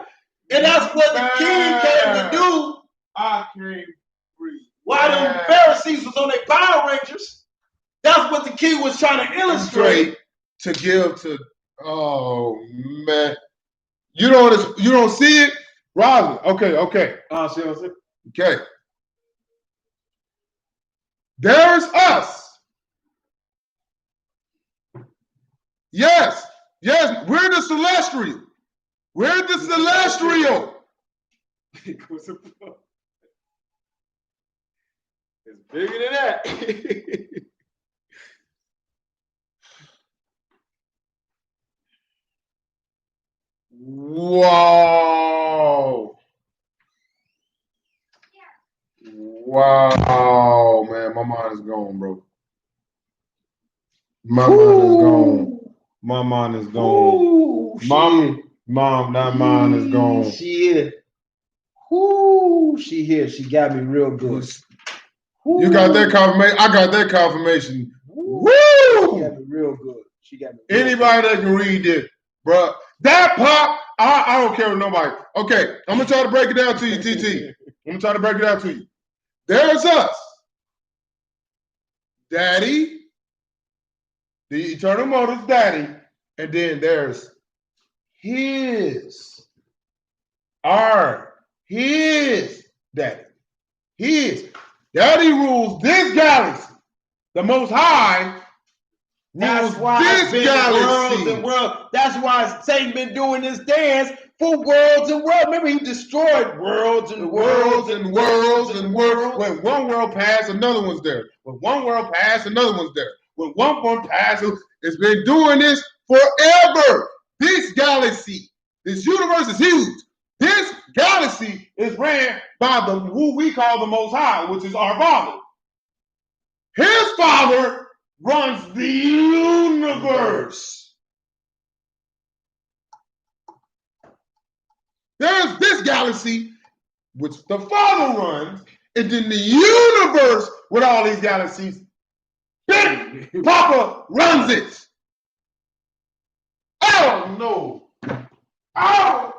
And that's what the king came to do.
I can't breathe.
While the Pharisees was on their Power Rangers, that's what the king was trying to illustrate.
To give to, oh man. You don't see it? Roslyn. Okay.
See what I'm saying?
Okay. There's us. Yes, we're the celestial.
Equals a plus. It's bigger than that.
Wow. Wow, man. My mind is gone, bro. My mind is gone. My mind is gone.
Ooh,
Mom, that mind is gone.
She here. Ooh, she here. She got me real good.
You got that confirmation? I got that confirmation.
Woo! She got me real good. She got me.
Anybody that can read this, bro. That pop, I don't care with nobody. Okay, I'm gonna try to break it down to you, TT. I'm gonna try to break it down to you. There's us, Daddy, the Eternal Mother's Daddy, and then there's his Daddy. His Daddy rules this galaxy. The Most High.
That's why it's been worlds and worlds. That's why Satan been doing this dance for worlds and worlds. Remember, he destroyed worlds and worlds and worlds and worlds.
When one world passed, another one's there. When one world passed, another one's there. When one passed, it's been doing this forever. This galaxy, this universe is huge. This galaxy is ran by who we call the Most High, which is our Father. His Father runs the universe. There's this galaxy, which the Father runs, and then the universe with all these galaxies, Big Papa runs it. Oh no. Oh.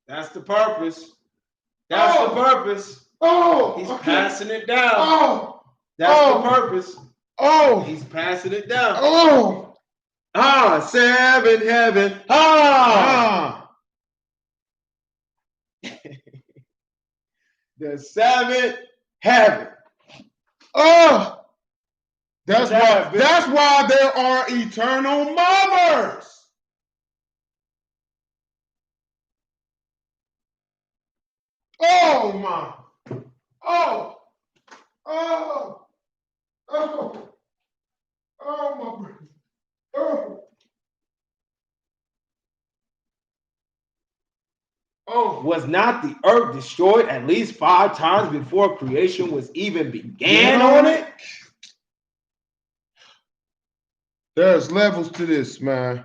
That's the purpose. That's the purpose. He's passing it down. That's the purpose. He's passing it down. Seven heaven. The seventh heaven.
That's why there are eternal mothers. Oh my.
Was not the earth destroyed at least 5 times before creation was even began on it?
There's levels to this, man.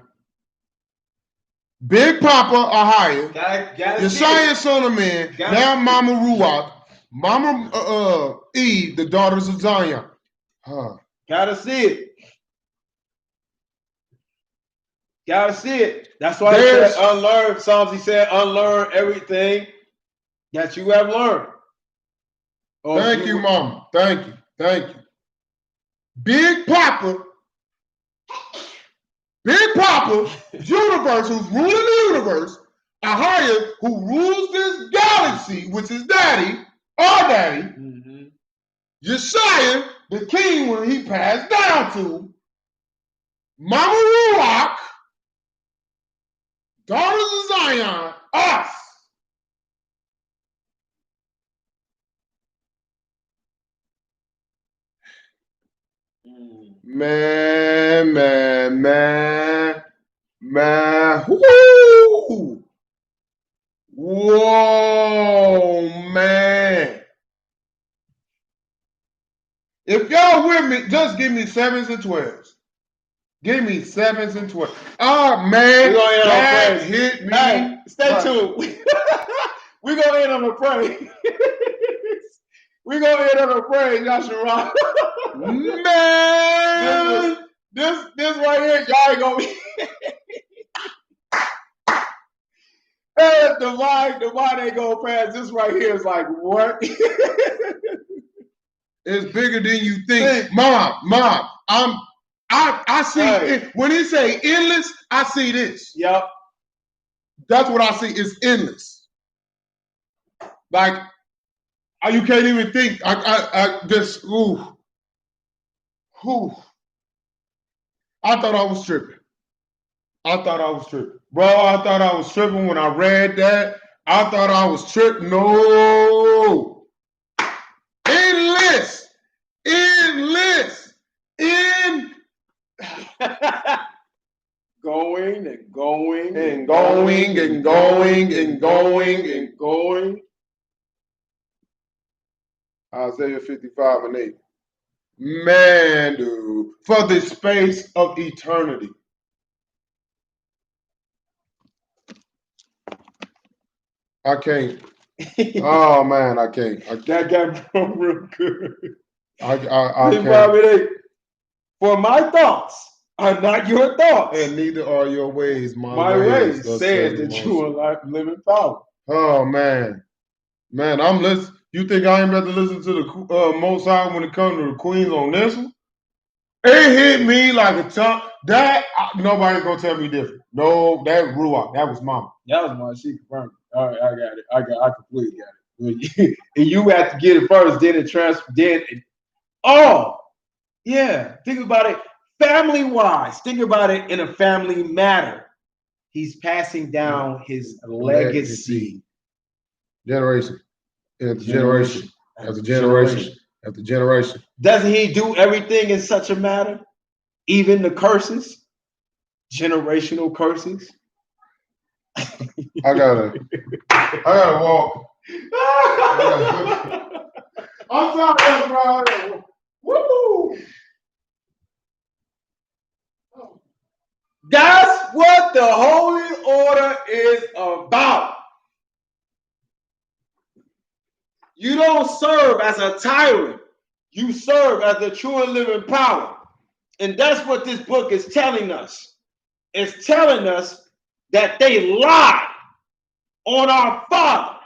Big Papa Ahia, Yeshaya son of man, now Mama Ruach, Mama Eve, the daughters of Zion.
Gotta see it. Gotta see it. That's why he said unlearn. Psalms, he said unlearn everything that you have learned.
Thank you, Mama. Thank you. Big Papa, universe, who's ruling the universe, Ahia, who rules this galaxy, which is Daddy, our Daddy, Yeshaya, the king when he passed down to, Mama Ruach, daughters of Zion, us. Man. Woo! Whoa, man. If y'all with me, just give me 7s and 12s. Give me 7s and 12s. Oh, man. That hit me.
Hey, stay tuned. We're going to end on a praise. We're going to end on a praise, Yashara.
Man.
This right here, y'all ain't going to be. The line ain't going to pass. This right here is like, what?
It's bigger than you think. Mom, I see it. When he say endless, I see this.
Yep.
That's what I see. It's endless. Like, you can't even think. I just, ooh. I thought I was tripping. I thought I was tripping. Bro, I thought I was tripping when I read that. I thought I was tripping. No. Enlist. Enlist. In.
Going and going
And going and going and going and
going.
Isaiah 55 and 8. Man, dude. For the space of eternity. I can't. Oh man, I can't.
That got broke real good.
I
Hey,
can't.
Bobby, they- for my thoughts are not your thoughts.
And neither are your ways,
my ways,
thus
says
saith
the
Most.
true and living power.
Oh man, I'm listening. You think I ain't about to listen to the Most High when it comes to the Queens on this one? It hit me like a ton. That nobody's gonna tell me different. No, that Ruach, that was Mama.
That was my she confirmed. All right, I got it. I completely got it. And you have to get it first, then it transfer. Oh, yeah. Think about it family wise. Think about it in a family matter. He's passing down his legacy.
Generation after generation after generation after generation.
Doesn't he do everything in such a matter? Even the curses, generational curses.
I gotta walk. I'm sorry, bro. Woo!
That's what the Holy Order is about. You don't serve as a tyrant. You serve as the true and living power. And that's what this book is telling us. It's telling us that they lied on our father.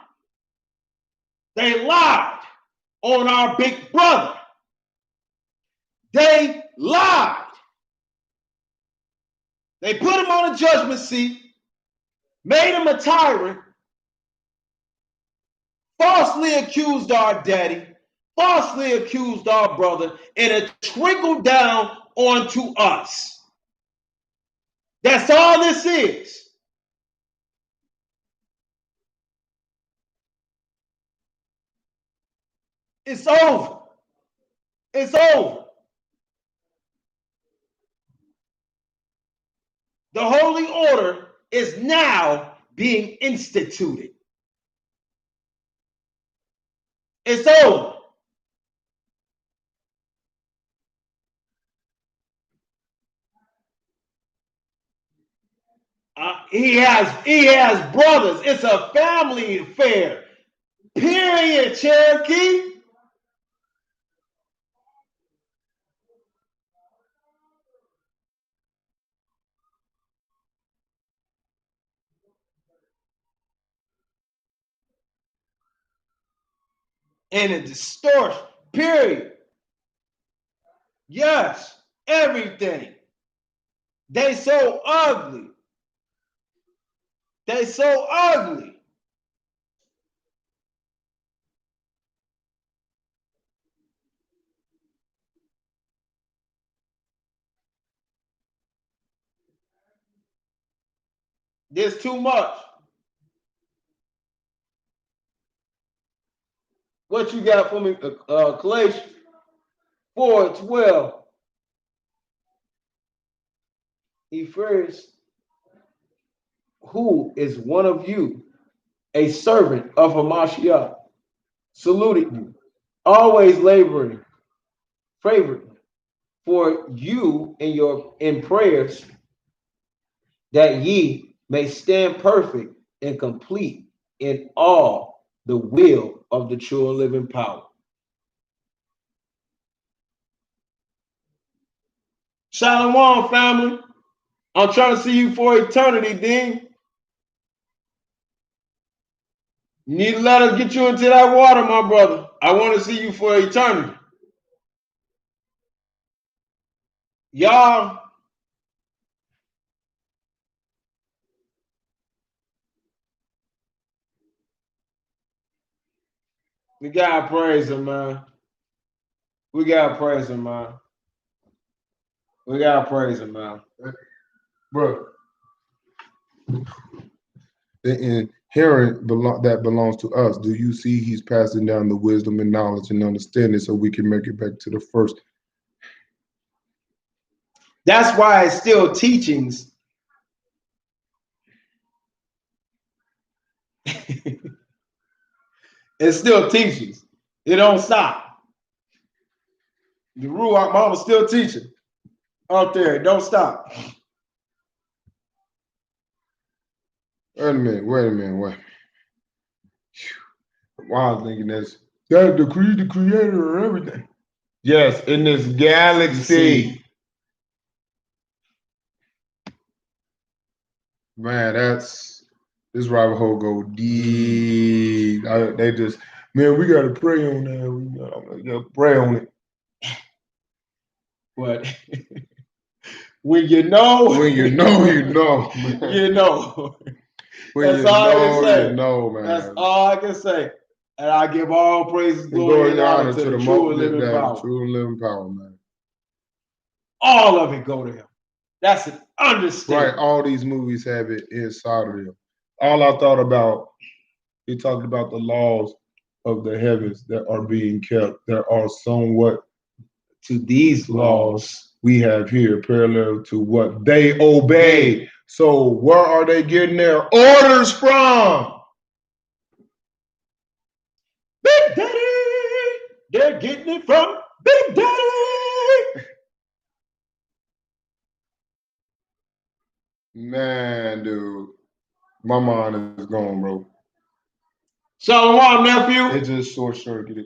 They lied on our big brother. They lied. They put him on a judgment seat, made him a tyrant, falsely accused our daddy, falsely accused our brother, and it trickled down onto us. That's all this is. It's over. It's over. The Holy Order is now being instituted. It's over. He has brothers. It's a family affair. Period, Cherokee. And a distortion. Period. Yes, everything. They so ugly. They so ugly. There's too much. What you got for me, Galatians 4:12? He first, who is one of you, a servant of Hamashiach, saluted you, always laboring, favoring for you in prayers, that ye may stand perfect and complete in all the will of the true and living power. Shalom, family. I'm trying to see you for eternity, Dean. You need to let us get you into that water, my brother. I want to see you for eternity. Y'all, we gotta praise him, man. We gotta praise him, man. We gotta praise him, man.
Bro, The inherent that belongs to us. Do you see he's passing down the wisdom and knowledge and understanding so we can make it back to the first?
That's why it's still teachings. It's still teachings. It don't stop. The Ruach Mama still teaching out there. Don't stop.
Wait a minute. Wow, I was thinking that's the creator of everything. Yes, in this galaxy. Man, this rabbit hole go deep. They just, man, we gotta pray on that. We gotta pray on it.
But when you know,
you know.
you know. That's all I can say.
You know, man.
That's all I can say. And I give all praises, glory, and honor to the true and living power.
True and living power, man.
All of it go to him. That's an understatement.
Right, all these movies have it inside of them. All I thought about, he talked about the laws of the heavens that are being kept, that are somewhat to these laws we have here, parallel to what they obey. So where are they getting their orders from?
Big Daddy! They're getting it from Big Daddy!
Man, dude, my mind is gone, bro.
Shalom, nephew.
It just short circuited.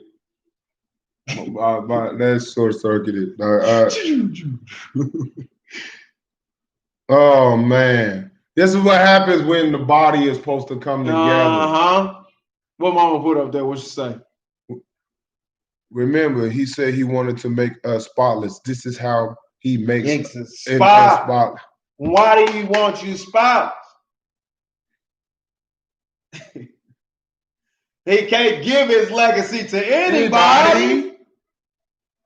That's short circuited. Oh man, this is what happens when the body is supposed to come together.
What Mama put up there? What she say?
Remember, he said he wanted to make us spotless. This is how he makes
us spotless. Why do you want you spotless? He can't give his legacy to anybody.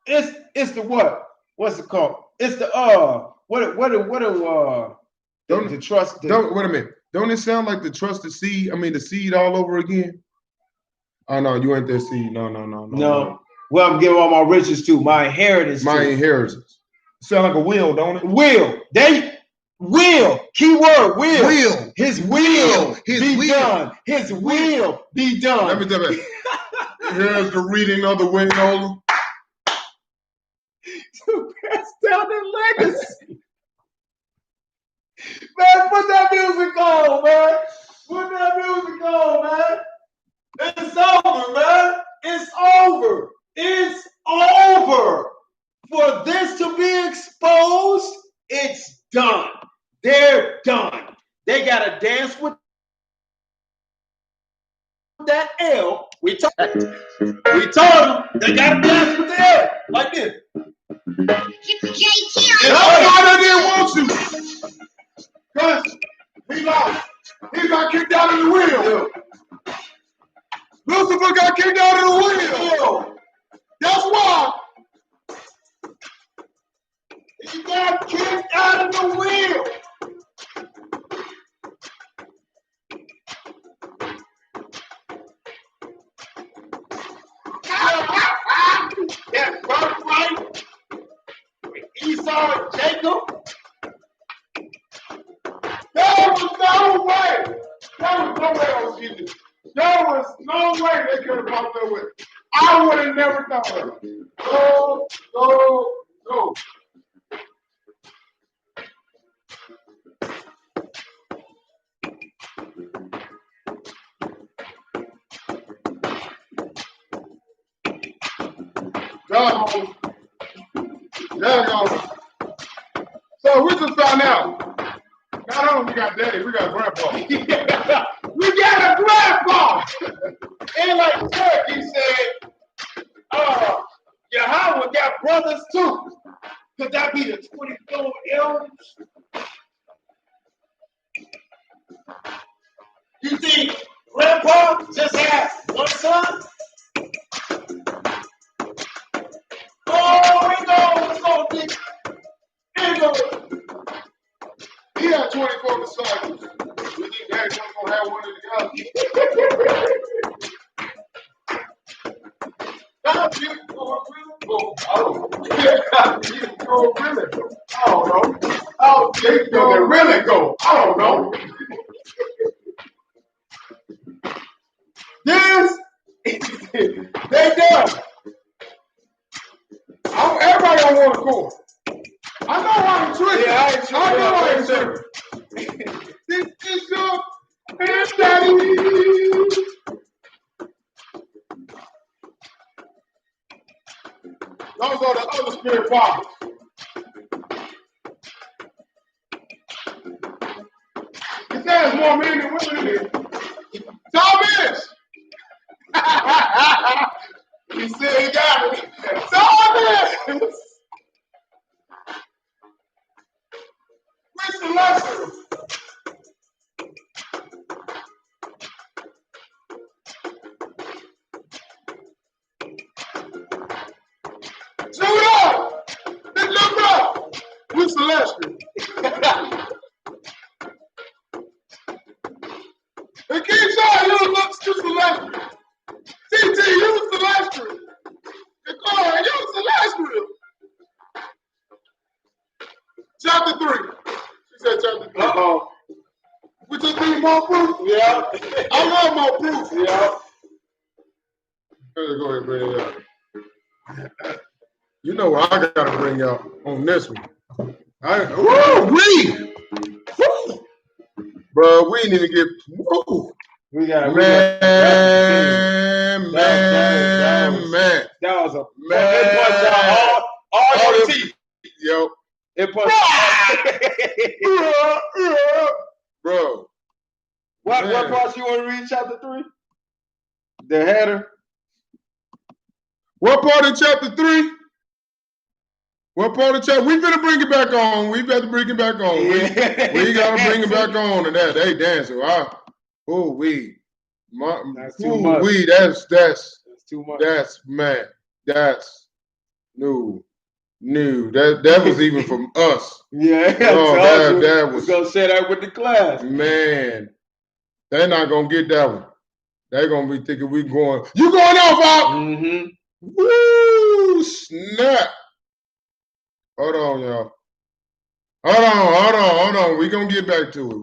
It's the what? What's it called? It's the the trust.
Don't wait a minute. Don't it sound like the trusted seed? I mean, the seed all over again. Oh no, you ain't that seed. No.
Well, I'm giving all my riches to my inheritance.
Inheritance. Sound like a will, don't it?
Will. Keyword will.
Will.
His will be done. His will be done.
Let me tell you. Here's the reading of the will.
To pass down the legacy. Man, put that music on, man. Put that music on, man. It's over, man. It's over. It's over. For this to be exposed, it's done. They're done. They got to dance with that L. We told them they got to dance with the L. Like this.
And I didn't want to. Because he lost. He got kicked out of the wheel. Lucifer got kicked out of the wheel. That's why. He got kicked out of the wheel. That birthright with Esau and Jacob. There was no way. Else Jesus. There was no way they could have popped that with. I would have never thought of it. No. There goes. So we just found out. Not only we got daddy, we got grandpa. We got a grandpa. And like Cherokee said, Yahweh got brothers too. Could that be the 24 elders? You think grandpa just had one son? Oh, he had 24 disciples. go really go? I don't know. How deep do they really go? I don't know. Yes, they done. Everybody on one accord. I know I ain't tripping.
Yeah, I ain't tripping.
I know I ain't tripping. This is your daddy. Those are the other spirit fathers. He says more men than women in here. Thomas! He said he got it. Thomas! Where's the lesson? Judah! This little bro! We celestial. And King Shaw, you look too celestial. TT, you celestial. Nicole, you celestial. Chapter 3. She said chapter 3.
Uh-oh.
We just need more proof.
Yeah.
I love more proof.
Yeah.
Go ahead, bring it up. You know what I gotta bring out on this one. Bro, we didn't even get. Woo.
We got
Man.
That was a
Man.
It punched out all your
the-
teeth.
Yo,
It punched
bro.
what
Man.
part you want to read? Chapter 3. The header.
What part of chapter 3? What part of chapter? We better bring it back on. We better bring it back on. We gotta bring it back on. And that they dancing. That's
too much.
That's
too much.
That's man. That's new. That was even from us.
Yeah.
Oh, that was
gonna share that with the class.
man. They're not gonna get that one. They're gonna be thinking we going. You going off out?
Mm-hmm.
Woo! Snap. Hold on, y'all. Hold on. We gonna get back to it.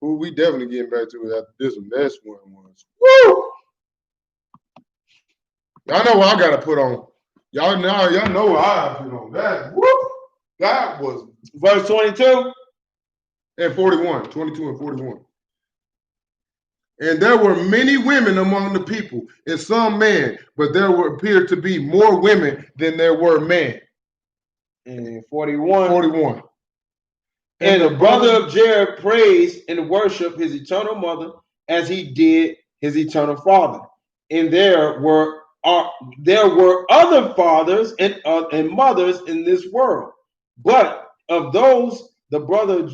We definitely getting back to it after this one. This one was. Woo! Y'all know what I gotta put on. Y'all know what I put on. That woo! That was
Verse 22.
and 41, 22 and 41. And there were many women among the people, and some men, but there appeared to be more women than there were men.
And 41.
41.
And the brother of Jared praised and worshiped his eternal mother as he did his eternal father. And there were other fathers and mothers in this world, but of those the brother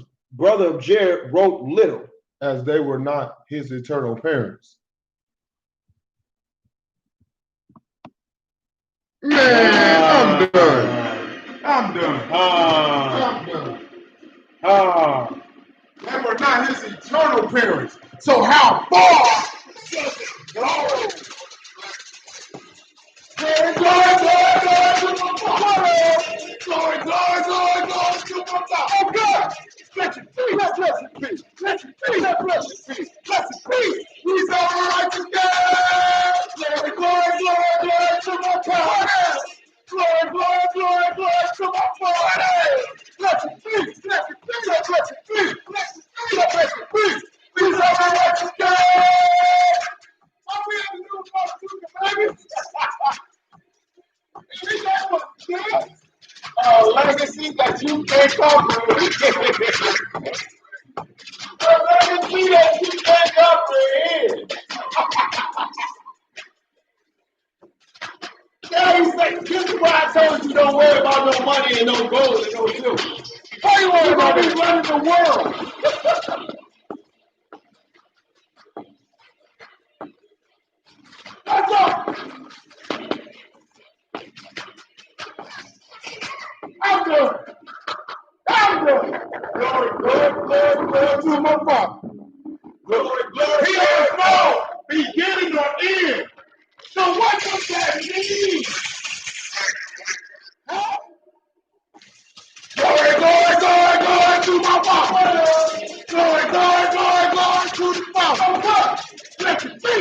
of Jared wrote little,
as they were not his eternal parents. Man, I'm done. They were not his eternal parents. So how far does it go? Glory to my God. Glory to my God. Oh God. Blessed peace. He's our righteous God. Glory to my God. Glory to my Father. Blessed peace. He's our righteous God. All we have to do is go to the baby. He got what good. Legacy that you can't comprehend. A legacy that you can't comprehend. Yeah, he said, this is why I told you don't worry about no money and no gold and no silver. Why you worry about me running the world? That's all. I'm done. Glory to my Father. Glory. He has no beginning or end. So what does that mean? Huh?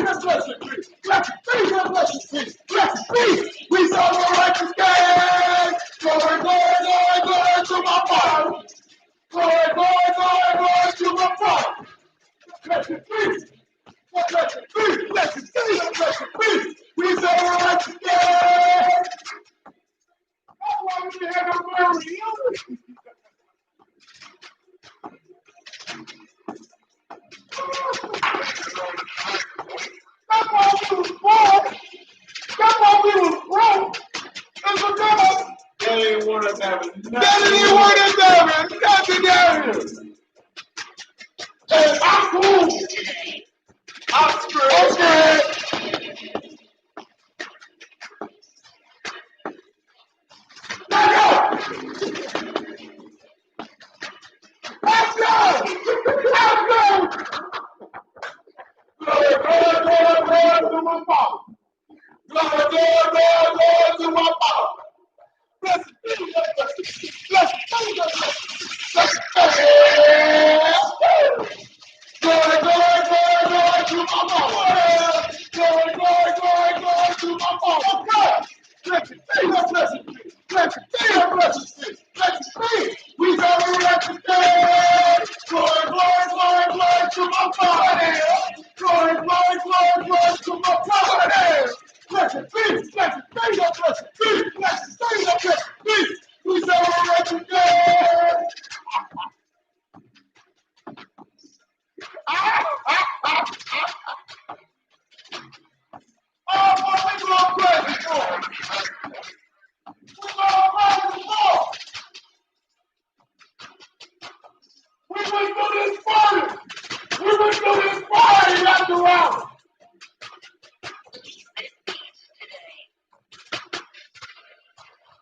blessed be. Blessed be, blessed be, blessed be. We serve a righteous God. Glory, glory, glory, glory to my Father. Glory, glory, glory, glory to my Father. Blessed be. Blessed be, blessed be, blessed be. We serve a righteous God. That's why we have a glory. That's why we was born. That's why we was broke. That's what God. They didn't want us having nothing. They didn't want us having nothing down here. And I'm cool. I'm straight. Let's go. Let's go. Let's go. Glory, glory, glory, glory to my Father. Glory, glory, glory, glory to my Father. Blessed be, blessed be, blessed be, blessed be. Glory, glory, glory, glory to my Father. Glory, glory, glory, glory to my Father. Blessed be, blessed be, blessed be, blessed be, blessed be. We serve a righteous God. Glory, glory, glory, glory to my Father. Glory, glory, glory, glory to my Father. Blessed be, blessed be, blessed be, blessed be, blessed be. We serve a righteous God. Oh, boy, we going crazy, boy. We going crazy, boy. We went through this party. We went through this party after hours.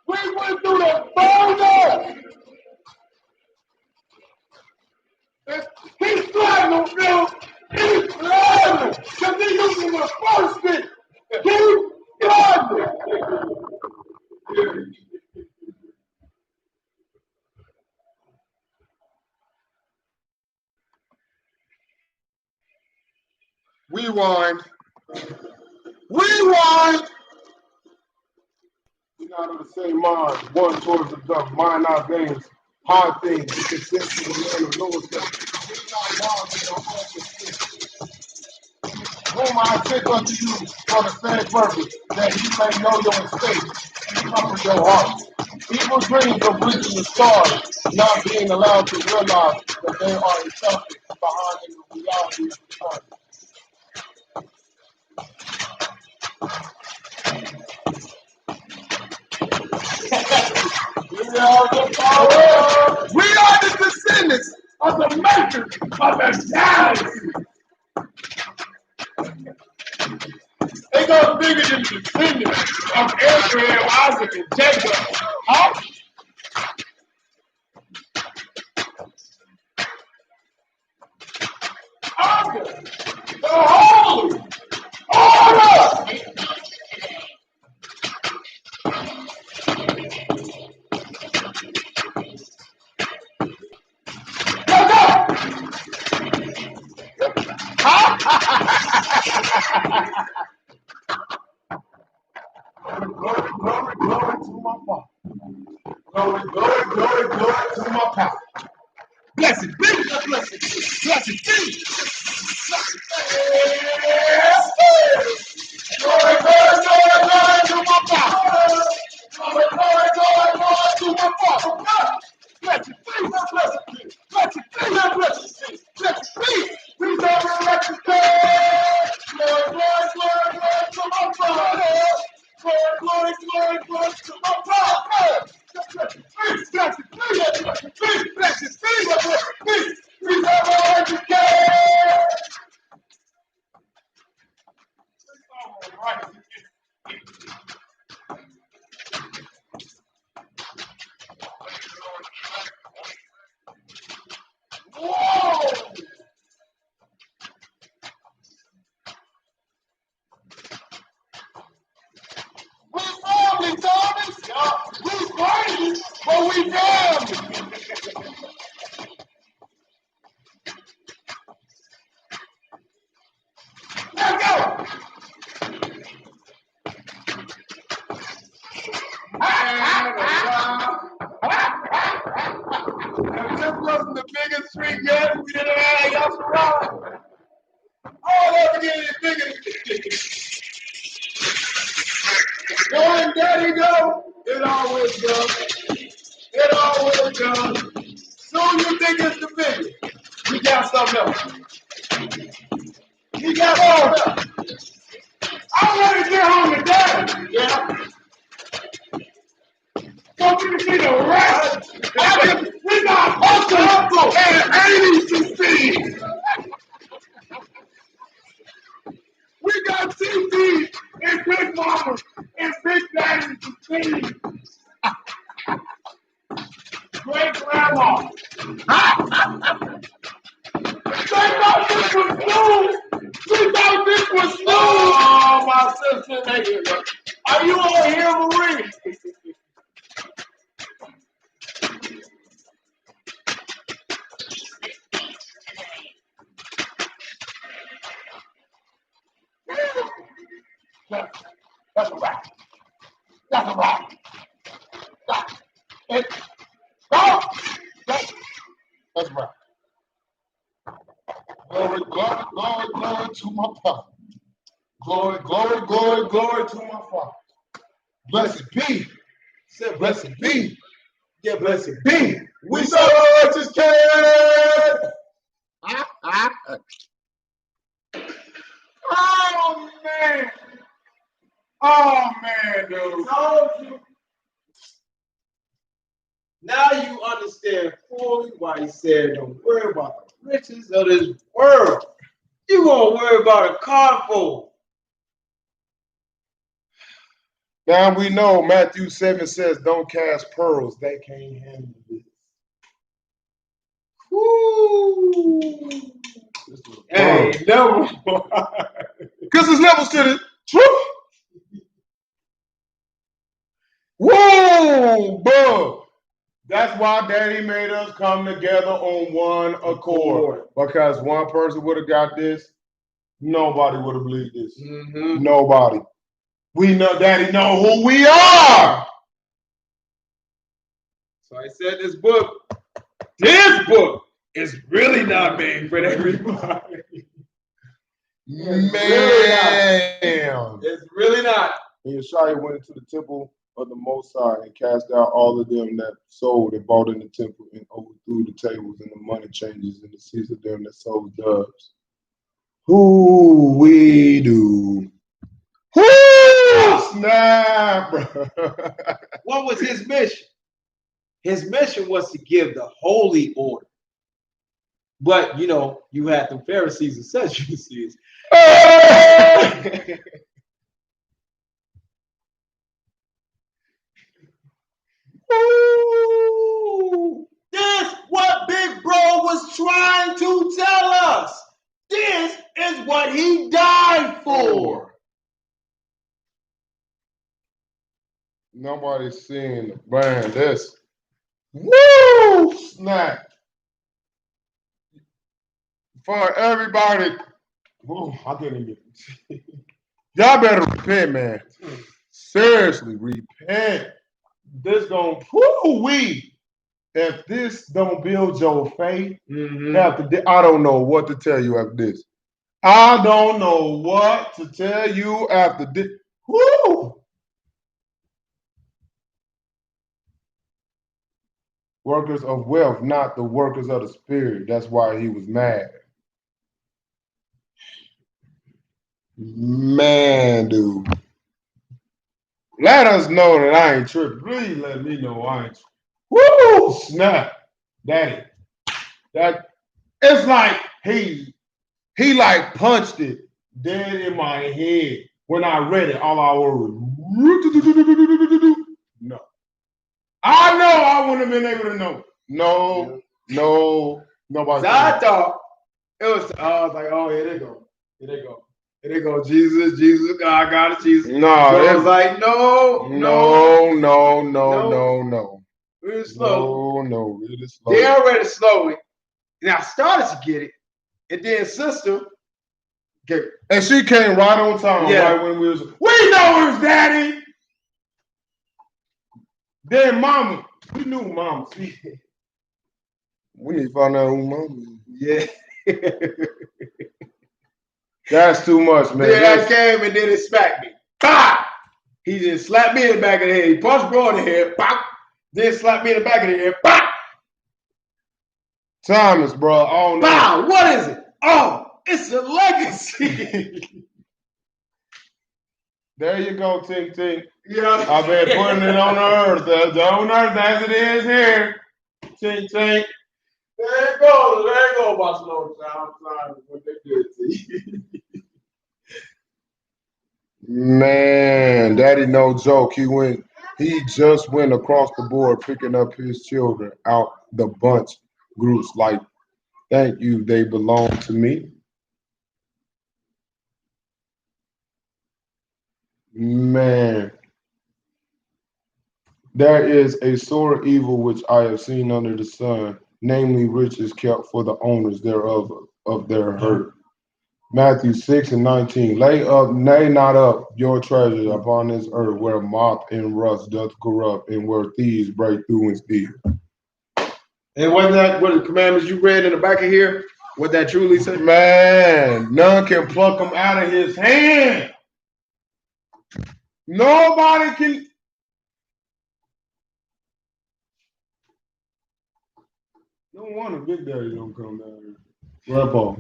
We went through the burner. He's sliding on film. He's sliding. Because he's using the first thing. He's sliding. Rewind. Rewind.
We're not of the same mind, one towards the dumb, mind our veins, hard things, consent to the man of lowest them. Whom I take unto you for the same purpose, that you may know your estate and comfort your heart. Evil dreams of reaching the stars, not being allowed to realize that they are a subject behind the reality of the sun.
We are the descendants of the makers of the galaxy. They go bigger than the descendants of Abraham, Isaac, and Jacob. Huh? Isaac, the holy, order. Let's go. Glory, glory, glory to my Father. Glory, glory, glory, glory to my Father. Blessed be, blessed be, blessed be. Glory, glory, glory, glory to my Father. Glory, glory, glory, glory to my Father. Blessed be, blessed be, blessed be, blessed be, blessed be. We serve a righteous God. Glory, glory, glory, glory to my Father. Glory, glory, glory, glory to my Father. Blessed be, blessed be, blessed be, blessed be, blessed be. We serve a righteous God. Whoa! We family, Thomas. We crazy, but we family. Let's go. the biggest street yet. We didn't have y'all surrounded. I'll never get any bigger than this. Knowing Daddy go, it always does. It always does. Soon you think it's the biggest. We got something else. We got something else.
I'm ready to get home to Daddy.
Yeah.
So we can see the rest. We got Uncle and Amy to see. We got TT and Big Mama and Big Daddy to see. Great Grandma. They thought this was news. We thought this was news.
Oh, my sister, nigga. Are you all here, Marie?
That's a wrap. That's a wrap. That's a wrap. Glory, glory, glory, glory to my Father. Glory, glory, glory, glory to my Father. Blessed be. Said blessed be.
Yeah, blessed
Be. We serve a righteous king. Oh man. Oh man, dude.
Told you. Now you understand fully why he said, don't worry about the riches of this world. You gonna worry about a carful.
Now we know Matthew 7 says, don't cast pearls. They can't handle this.
Woo.
Hey,
no.
Because there's levels to the truth. Whoa, bro. That's why Daddy made us come together on one accord. Because one person would have got this, nobody would have believed this.
Mm-hmm.
Nobody. We know Daddy know who we are.
So I said this book is really not made for everybody.
Man.
It's really not.
And Yeshua went into the temple of the Most High and cast out all of them that sold and bought in the temple and overthrew the tables and the money changers and the seats of them that sold doves. Who we do? Who snap?
What was his mission? His mission was to give the holy order. But, you know, you had the Pharisees and Sadducees. This what Big Bro was trying to tell us. This is what he died for.
Nobody's seeing, man, this. Woo! Snap. For everybody. Whoa, I can't even. Y'all better repent, man. Seriously, repent. This gonna we. If this don't build your faith, after I don't know what to tell you after this. I don't know what to tell you after this. Woo! Workers of wealth, not the workers of the spirit. That's why he was mad. Man, dude. Let us know that I ain't tripping. Please let me know I ain't tripping. Woo! Snap. Daddy. That it's like he like punched it dead in my head. When I read it, all I heard was no. I know I wouldn't have been able to know. No, nobody.
So I thought it was. I was like, oh, here they go. Jesus, God is Jesus.
No,
so I was like, no. Really slow.
No, really slow.
They already slowing. And I started to get it. And then sister gave it.
And she came right on time, right when we know it was Daddy. Then Mama, we knew Mama. We need to find out who mama is.
Yeah.
That's too much, man.
Then I
That's-
came and then it smacked me. Bah! He just slapped me in the back of the head. He punched bro in the head. Pop. Then slapped me in the back of the head. Pop.
Thomas, bro. I don't know.
Wow, what is it? Oh, it's a legacy.
There you go, Tink Tink.
Yeah.
I've been putting it on the earth. On earth as it is here. Tink Tink.
There you go, Barcelona. I'm sorry what they did to you.
Man, Daddy no joke. He just went across the board picking up his children out the bunch groups like, thank you, they belong to me. Man, there is a sore evil which I have seen under the sun, namely riches kept for the owners thereof of their hurt. Matthew 6:19. Lay not up your treasures upon this earth where moth and rust doth corrupt and where thieves break through and steal.
And wasn't that what the commandments you read in the back of here? What that truly said?
Man, none can pluck them out of his hand. Nobody can. No wonder Big Daddy don't come down here. Grandpa.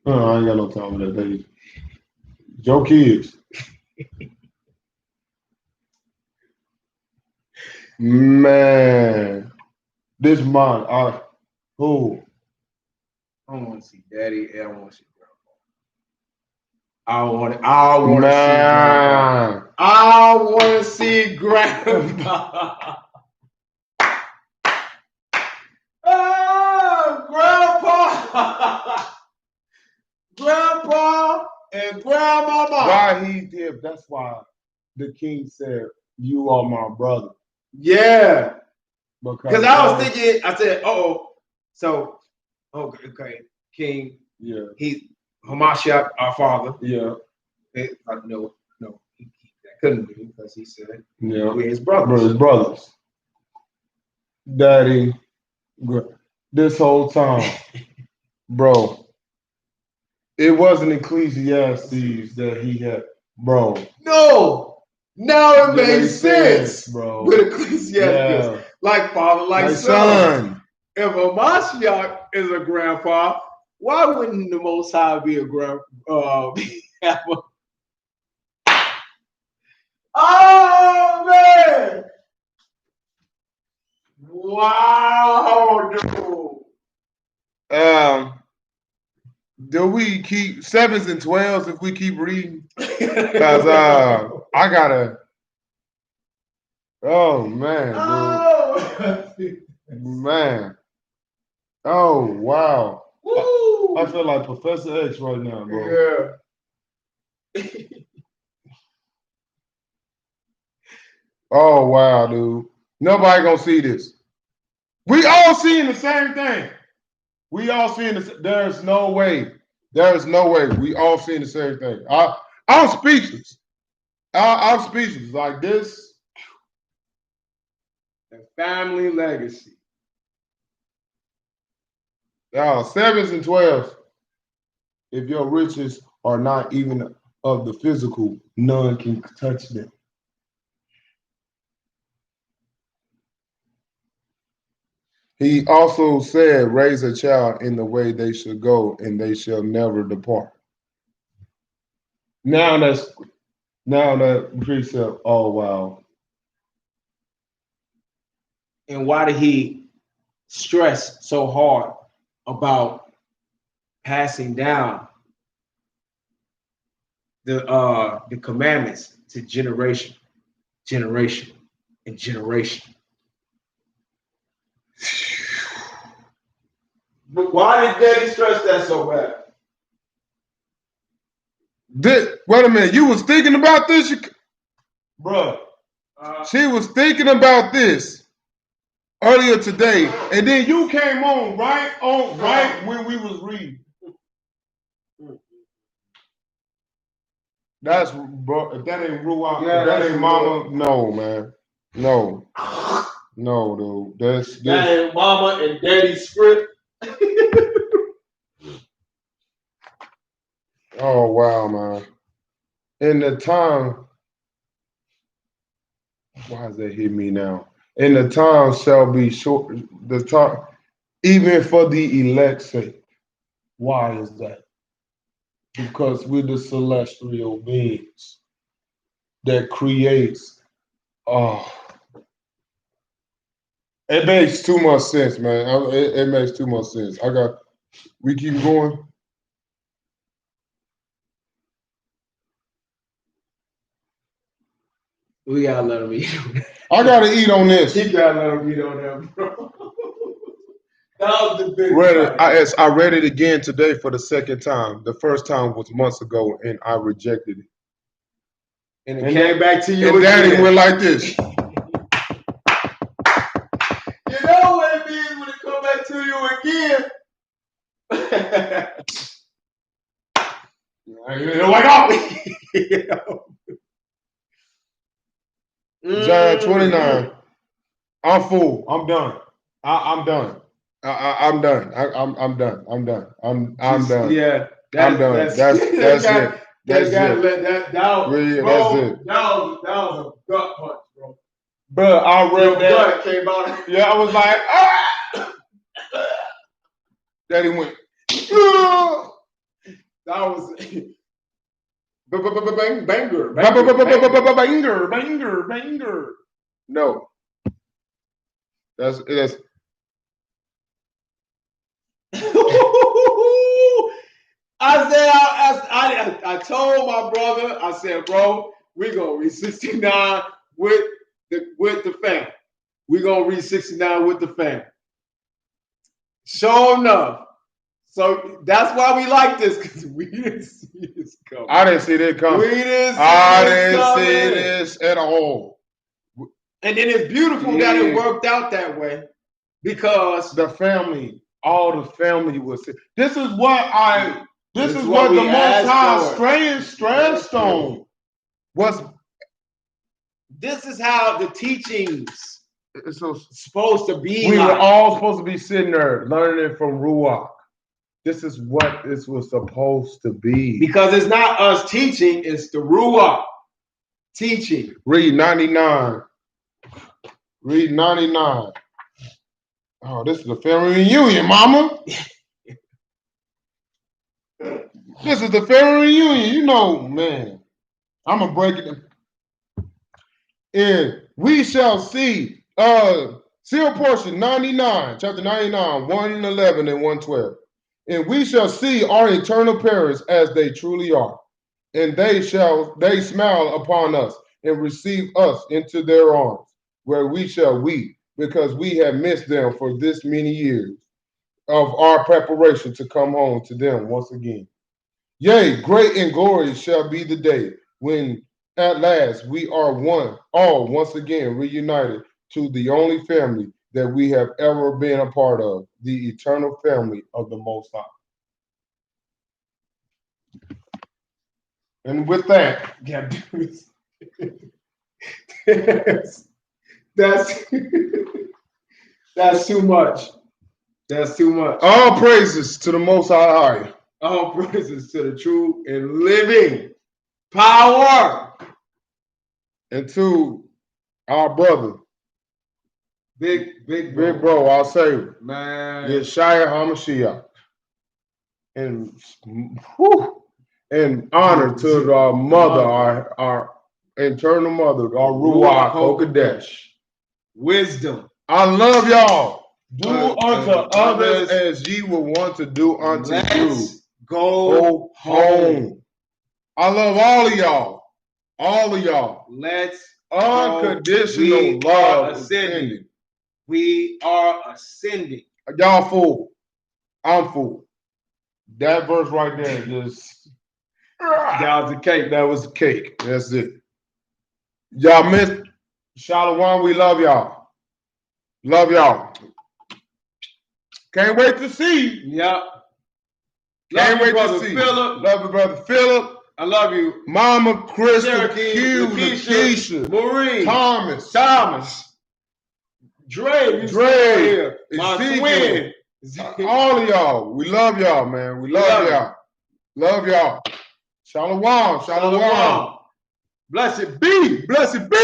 I ain't got no time for that, baby. Joe kids. Man, this man, who?
I don't want to see Daddy. I don't want to see Grandpa. I want to see Grandpa. I want to see Grandpa. Oh, Grandpa. Grandpa and Grandmama.
Why he did? That's why the king said, "You are my brother."
Yeah. Because I was
that
thinking, I said, so, okay, King,
yeah,
he's Hamashiach, our father.
yeah,
No, that couldn't be because he said
yeah.
we're his brothers.
His brothers. Daddy, this whole time, bro, it wasn't Ecclesiastes that he had, bro.
No, now it makes sense,
bro.
With Ecclesiastes,
Yeah.
like father, like son. If a Mashiach is a grandpa, why wouldn't the Most High be a grandpa? Oh man! Wow, dude.
Do we keep 7s and 12s if we keep reading? Because I gotta. Oh man, dude. Man. Oh wow.
Woo.
I feel like Professor X right now, bro.
Yeah.
Oh wow, dude. Nobody gonna see this. We all seeing the same thing. We all seeing this. There's no way. There's no way. We all seeing the same thing. I'm speechless. I'm speechless. Like this.
The family legacy.
7s and 12s. If your riches are not even of the physical, none can touch them. He also said, raise a child in the way they should go, and they shall never depart. Now that precept, oh wow.
And why did he stress so hard about passing down the commandments to generation, and generation? But why did Daddy stress that so bad?
Wait a minute, you was thinking about this? Bro, she was thinking about this earlier today, and then you came on right when we was reading. That's, bro, if that ain't Ruach, if that ain't Mama, no, man. No. No, dude. That's
That ain't mama and daddy script.
Oh wow, man. In the time, why does that hit me now? In the time shall be short. The time, even for the elect's sake. Why is that? Because we're the celestial beings that creates. Oh, it makes too much sense, man. It makes too much sense. We keep going.
We gotta let him eat.
I gotta eat on this.
He gotta let him eat on that, bro. That was the big
I read it again today for the second time. The first time was months ago, and I rejected it.
And it came back to you
and
again.
Daddy went like this.
You know what it means when it come back to you again?
Wake up! John 29. I'm full. I'm done. I'm done. I'm done. I'm done. I'm done. I'm done.
Yeah,
I'm done. That's it. That's it.
That was,
Really,
bro,
that's it.
that was a gut punch, bro.
But I read
Your
that.
gut came out.
Yeah, I was like, ah! Daddy went.
That was
banger. No. That's
I told my brother, I said, bro, we gonna read 69 with the fam. We gonna read 69 with the fam. Sure enough. So that's why we like this, because we didn't see this coming.
I didn't see that coming.
I didn't
see this at all.
And then it's beautiful that it worked out that way, because
the family, all the family was. This is what the Most High stressed on.
This is how the teachings supposed to be.
We were all supposed to be sitting there learning it from Ruach. This is what this was supposed to be.
Because it's not us teaching, it's the Ruach teaching.
Read 99. Read 99. Oh, this is a family reunion, mama. This is the family reunion. You know, man. I'm going to break it. And we shall see, seal portion 99, chapter 99, 111 and 112. And we shall see our eternal parents as they truly are. And they smile upon us and receive us into their arms, where we shall weep, because we have missed them for this many years of our preparation to come home to them once again. Yea, great and glorious shall be the day when at last we are all once again reunited to the only family that we have ever been a part of, the eternal family of the Most High. And with that,
that's too much. That's too much.
All praises to the Most High.
All praises to the true and living power.
And to our brother,
Big
bro, I'll say,
man,
Yeshaya HaMashiach. And honor to our mother, our eternal mother, our Ruach HaKodesh.
Wisdom.
I love y'all. Do unto others as ye will want to do unto you.
Go home.
I love all of y'all. All of y'all.
Let's
unconditional love ascending.
We are ascending.
Y'all fool. I'm fool. That verse right there just
that was the cake.
That was the cake. That's it. Y'all missed Shalom. We love y'all. Love y'all. Can't wait to see.
Yep.
Can't wait to see.
Philip.
Love you, brother Philip.
I love you.
Mama Krista,
Lakeisha,
Maureen, Thomas.
Dre, you
Dre,
still here. My
Ezekiel.
twin.
All of y'all. We love y'all, man. We love y'all. Love y'all. Shalom. Shalom.
Blessed be. Blessed be.